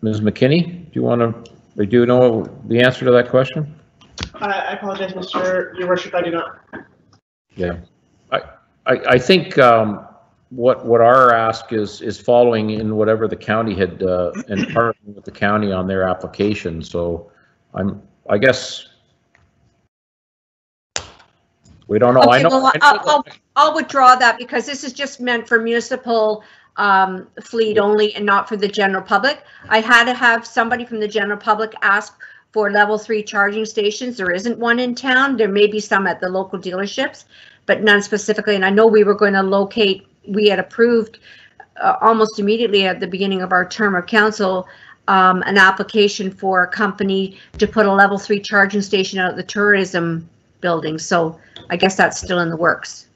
Ms. McKinney, do you know the answer to that question? I apologize, Your Worship, I do not. Yeah. I think what our ask is following in whatever the county had and partnering with the county on their application. So I guess we don't know. Okay, I know. well, I'll withdraw that because this is just meant for municipal fleet only and not for the general public. I had to have somebody from the general public ask for level 3 charging stations. There isn't one in town. There may be some at the local dealerships, but none specifically. And I know we were going to locate, we had approved almost immediately at the beginning of our term of council, an application for a company to put a level 3 charging station out at the tourism building. So I guess that's still in the works.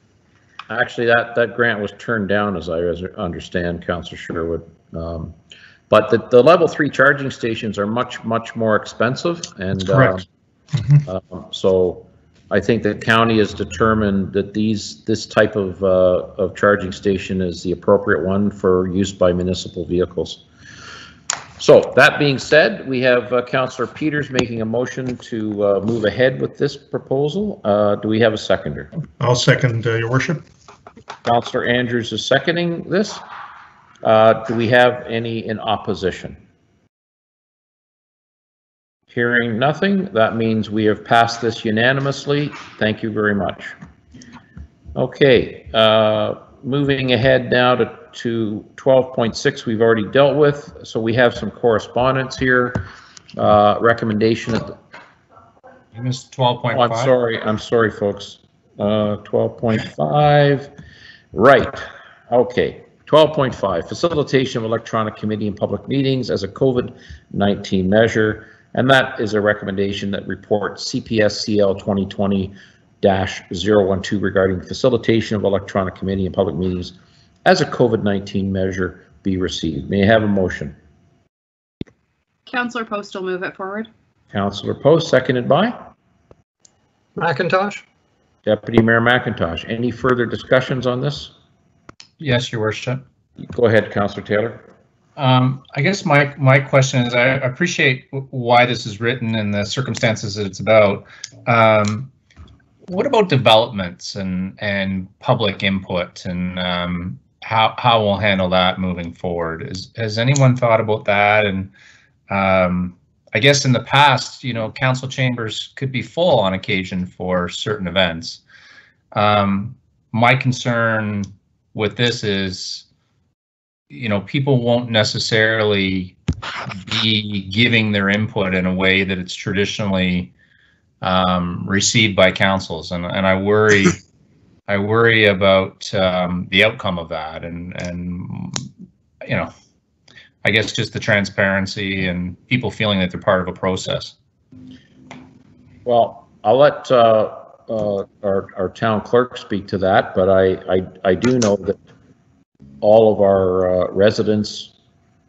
Actually, that grant was turned down, as I understand, Councillor Sherwood. But the level 3 charging stations are much more expensive, and so I think the county has determined that this type of charging station is the appropriate one for use by municipal vehicles. So that being said, we have Councillor Peters making a motion to move ahead with this proposal. Do we have a seconder? I'll second, Your Worship. Councillor Andrews is seconding this. Do we have any in opposition? Hearing nothing, that means we have passed this unanimously. Thank you very much. Okay, moving ahead now to 12.6 we've already dealt with, so we have some correspondence here. Recommendation at the... You missed 12.5. Oh, I'm sorry folks. 12.5, right, okay. 12.5, facilitation of electronic committee and public meetings as a COVID-19 measure, and that is a recommendation that report CPS CL 2020-012 regarding facilitation of electronic committee and public meetings as a COVID-19 measure be received. May I have a motion? Councillor Post will move it forward. Councillor Post, seconded by? McIntosh. Deputy Mayor McIntosh. Any further discussions on this? Yes, Your Worship. Go ahead, Councillor Taylor. I guess my question is, I appreciate why this is written and the circumstances that it's about. What about developments and public input, and how we'll handle that moving forward? Has anyone thought about that? And I guess in the past, you know, council chambers could be full on occasion for certain events. My concern with this is, you know, people won't necessarily be giving their input in a way that it's traditionally received by councils, and I worry about the outcome of that, and you know, I guess just the transparency and people feeling that they're part of a process. Well, I'll let our town clerk speak to that, but I do know that all of our residents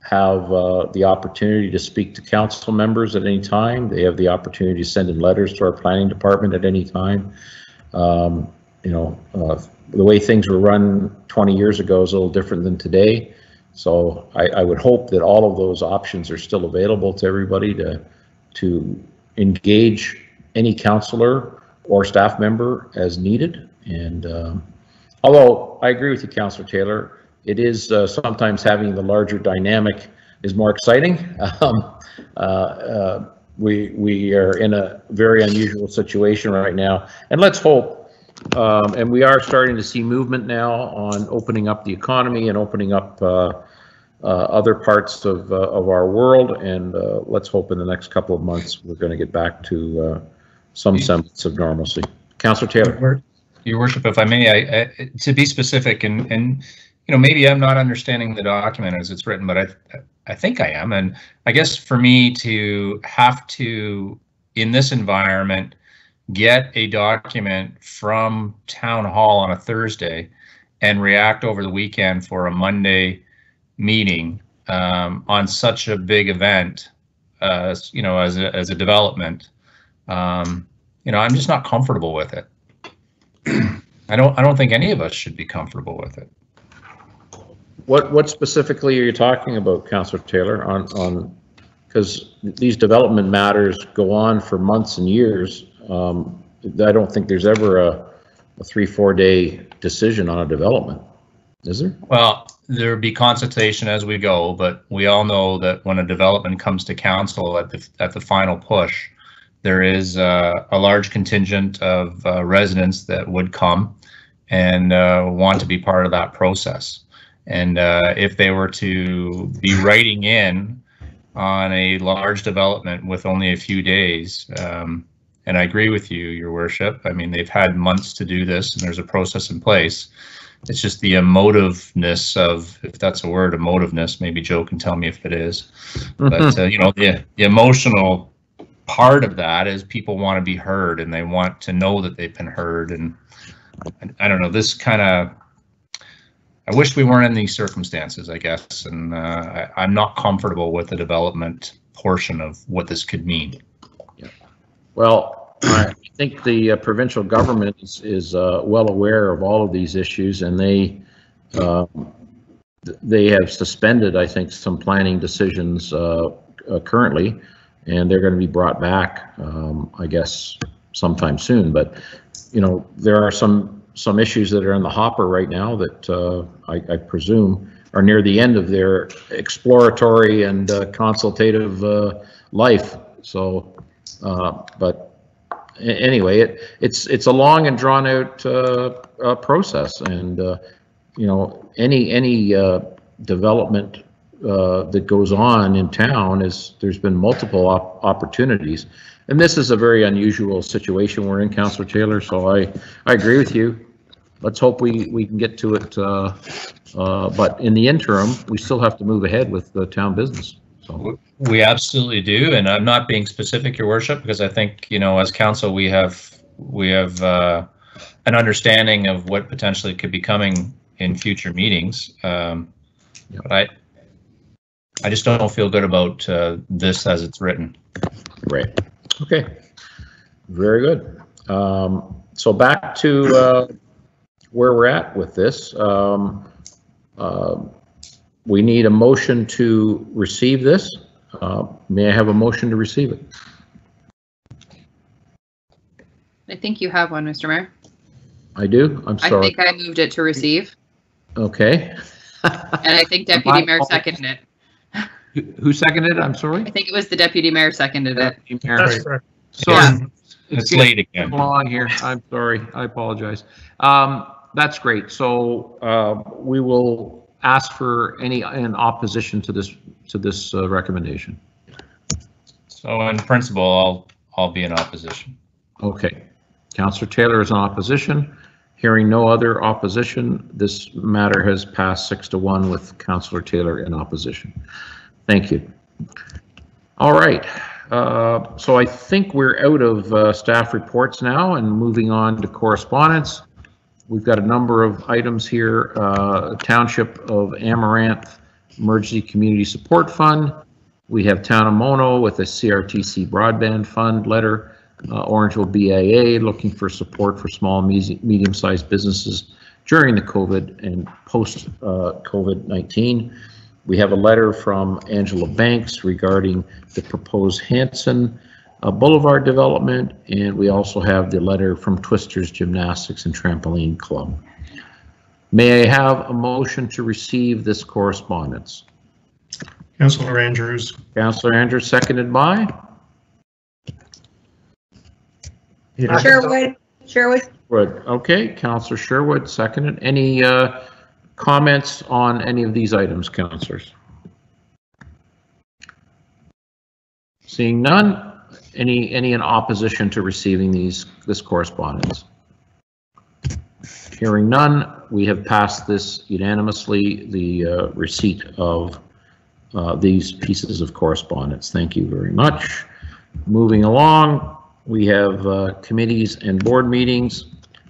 have the opportunity to speak to council members at any time. They have the opportunity to send in letters to our planning department at any time. You know, the way things were run 20 years ago is a little different than today. So I would hope that all of those options are still available to everybody to engage any councillor or staff member as needed. And although I agree with you, Councillor Taylor, it is sometimes having the larger dynamic is more exciting. We are in a very unusual situation right now, and let's hope, and we are starting to see movement now on opening up the economy and opening up other parts of our world, and let's hope in the next couple of months we're going to get back to some semblance of normalcy. Councillor Taylor. Your Worship, if I may, to be specific, and you know, maybe I'm not understanding the document as it's written, but I think I am. And I guess for me to have to, in this environment, get a document from Town Hall on a Thursday and react over the weekend for a Monday meeting on such a big event, you know, as a development, you know, I'm just not comfortable with it. I don't think any of us should be comfortable with it. What specifically are you talking about, Councillor Taylor, on because these development matters go on for months and years. I don't think there's ever 3-4 day decision on a development, is there? Well, there'll be consultation as we go, but we all know that when a development comes to council at the final push, there is a large contingent of residents that would come and want to be part of that process. And if they were to be writing in on a large development with only a few days, and I agree with you, Your Worship. I mean, they've had months to do this, and there's a process in place. It's just the emotiveness of, if that's a word, emotiveness. Maybe Joe can tell me if it is. But you know, the emotional part of that is people want to be heard, and they want to know that they've been heard. And I don't know, this kind of, I wish we weren't in these circumstances, I guess. And I'm not comfortable with the development portion of what this could mean. Yeah. Well, I think the provincial government is well aware of all of these issues, and they have suspended, I think, some planning decisions currently, and they're going to be brought back, I guess, sometime soon. But you know, there are some issues that are in the hopper right now that I presume are near the end of their exploratory and consultative life. So, but anyway, it's a long and drawn out process, and you know, any development that goes on in town there's been multiple opportunities, and this is a very unusual situation we're in, Councillor Taylor. So I agree with you. Let's hope we can get to it, but in the interim, we still have to move ahead with the town business. So we absolutely do, and I'm not being specific, Your Worship, because I think, you know, as council we have an understanding of what potentially could be coming in future meetings. But I just don't feel good about this as it's written. Right. Okay. Very good. So back to where we're at with this. We need a motion to receive this. May I have a motion to receive it? I think you have one, Mr. Mayor. I do? I'm sorry. I think I moved it to receive. Okay. And I think Deputy Mayor seconded it. Who seconded it? I'm sorry? I think it was the Deputy Mayor seconded it. That's correct. Sorry. Yeah. It's late again. Along here. I'm sorry. I apologize. That's great. So we will ask for any in opposition to this recommendation. So in principle, I'll be in opposition. Okay. Councillor Taylor is in opposition. Hearing no other opposition, this matter has passed 6-1 with Councillor Taylor in opposition. Thank you. All right. So I think we're out of staff reports now and moving on to correspondence. We've got a number of items here. Township of Amaranth Emergency Community Support Fund. We have Town of Mono with a CRTC Broadband Fund letter. Orangeville BIA looking for support for small, medium-sized businesses during the COVID and post-COVID-19. We have a letter from Angela Banks regarding the proposed Hanson Boulevard development, and we also have the letter from Twisters Gymnastics and Trampoline Club. May I have a motion to receive this correspondence? Councillor Andrews. Councillor Andrews, seconded by? Sherwood. Okay, Councillor Sherwood, seconded. Any comments on any of these items, councillors? Seeing none, any in opposition to receiving this correspondence? Hearing none, we have passed this unanimously, the receipt of these pieces of correspondence. Thank you very much. Moving along, we have committees and board meetings.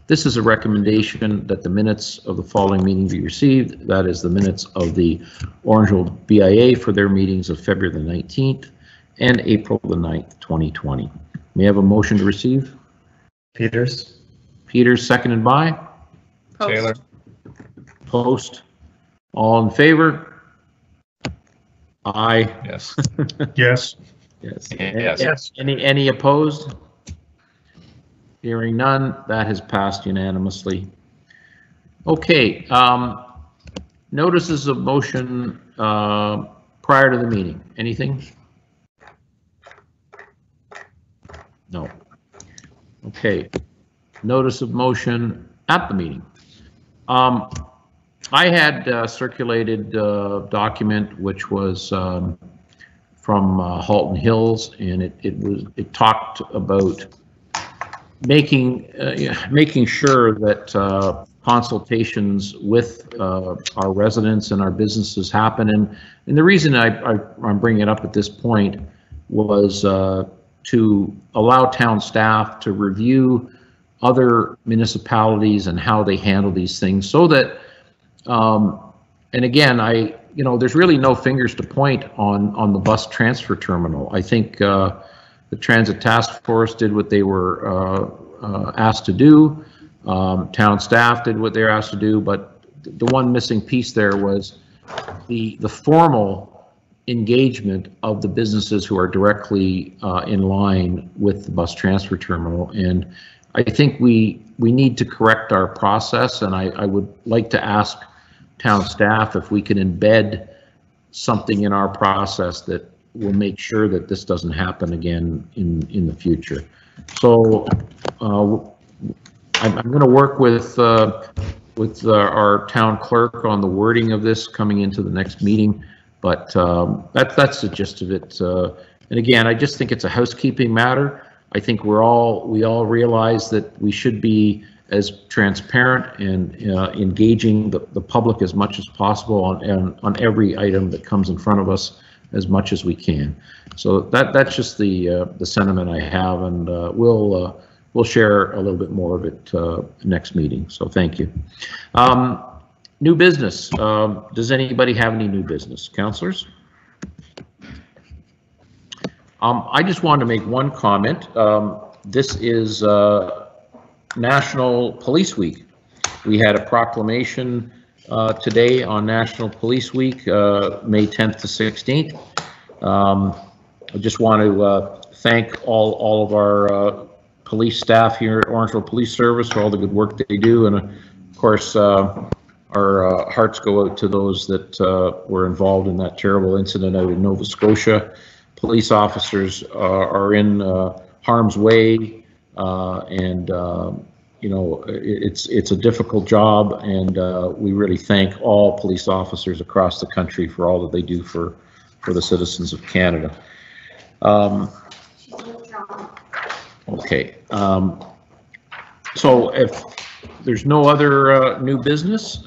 This is a recommendation that the minutes of the following meeting be received. That is the minutes of the Orangeville BIA for their meetings of February the 19th and April the 9th, 2020. May I have a motion to receive? Peters. Peters, seconded by? Post. Taylor. Post. All in favor? Aye. Yes. Yes. Yes. Yes. Yes. Any opposed? Hearing none, that has passed unanimously. Okay, notices of motion prior to the meeting. Anything? No. Okay. Notice of motion at the meeting. I had circulated a document which was from Halton Hills, and it talked about making sure that consultations with our residents and our businesses happen. And the reason I'm bringing it up at this point was to allow town staff to review other municipalities and how they handle these things, so that and again, there's really no fingers to point on the bus transfer terminal. I think the Transit Task Force did what they were asked to do. Town staff did what they were asked to do, but the one missing piece there was the formal engagement of the businesses who are directly in line with the bus transfer terminal. And I think we need to correct our process, and I would like to ask town staff if we can embed something in our process that will make sure that this doesn't happen again in the future. So I'm going to work with our town clerk on the wording of this coming into the next meeting, but that's the gist of it. And again, I just think it's a housekeeping matter. I think we all realize that we should be as transparent and engaging the public as much as possible on every item that comes in front of us as much as we can. So that's just the sentiment I have, and we'll share a little bit more of it next meeting. So thank you. New business. Does anybody have any new business? Councillors? I just wanted to make one comment. This is National Police Week. We had a proclamation today on National Police Week, May 10th to 16th. I just want to thank all of our police staff here at Orangeville Police Service for all the good work they do, and of course our hearts go out to those that were involved in that terrible incident out in Nova Scotia. Police officers are in harm's way, and it's a difficult job, and we really thank all police officers across the country for all that they do for the citizens of Canada. Okay, so if there's no other new business,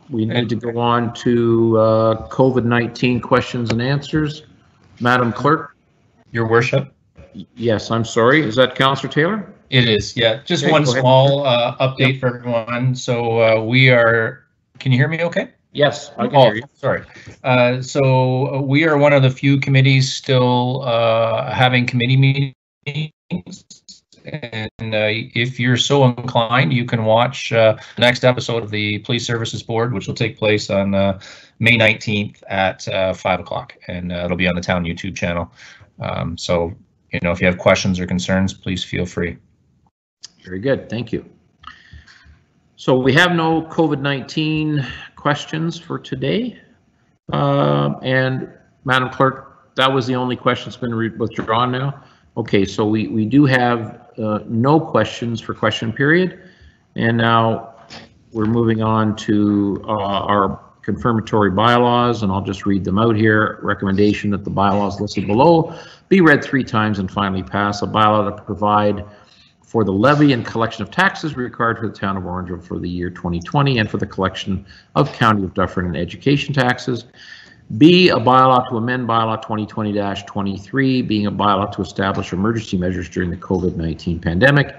we need to go on to COVID-19 questions and answers. Madam Clerk? Your Worship? Yes, I'm sorry. Is that Councillor Taylor? It is, yeah. Just okay, one small update for everyone. So we are, can you hear me okay? Yes, I can hear you. Sorry. So we are one of the few committees still having committee meetings. And if you're so inclined, you can watch the next episode of the Police Services Board, which will take place on May 19th at 5 o'clock, and it'll be on the town YouTube channel. So, if you have questions or concerns, please feel free. Very good, thank you. So we have no COVID-19 questions for today. And Madam Clerk, that was the only question that's been withdrawn now. Okay, so we do have no questions for question period, and now we're moving on to our confirmatory bylaws, and I'll just read them out here. Recommendation that the bylaws listed below be read 3 times and finally pass. A bylaw to provide for the levy and collection of taxes required for the town of Orangeville for the year 2020 and for the collection of County of Dufferin and education taxes. B, a bylaw to amend bylaw 2020-23, being a bylaw to establish emergency measures during the COVID-19 pandemic.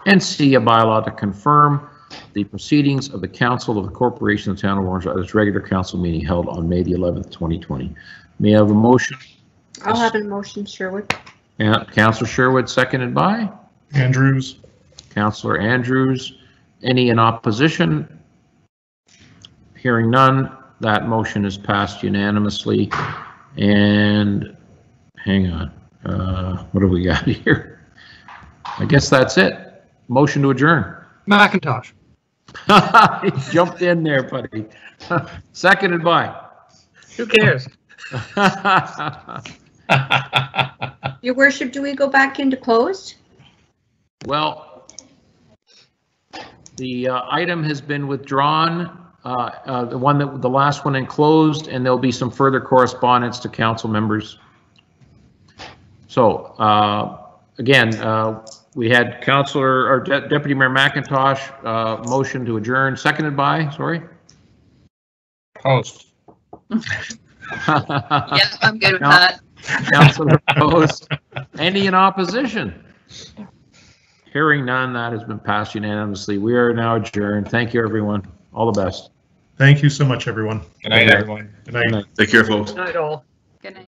And C, a bylaw to confirm the proceedings of the Council of the Corporation of the Town of Orangeville at its regular council meeting held on May the 11th, 2020. May I have a motion? I'll have a motion, Sherwood. Councillor Sherwood, seconded by? Andrews. Councillor Andrews. Any in opposition? Hearing none. That motion is passed unanimously. And hang on, what have we got here? I guess that's it. Motion to adjourn. McIntosh. He jumped in there, buddy. Seconded by. Who cares? Your worship, do we go back into closed? Well, the item has been withdrawn. The last one enclosed, and there'll be some further correspondence to council members. So again, we had Councillor or Deputy Mayor McIntosh motion to adjourn, seconded by, sorry. Post. Yeah, I'm good with that. Councillor Post. Any in opposition? Hearing none, that has been passed unanimously. We are now adjourned. Thank you, everyone. All the best. Thank you so much, everyone. Good night, everyone. Good night. Take care, folks. Good night, all. Good night.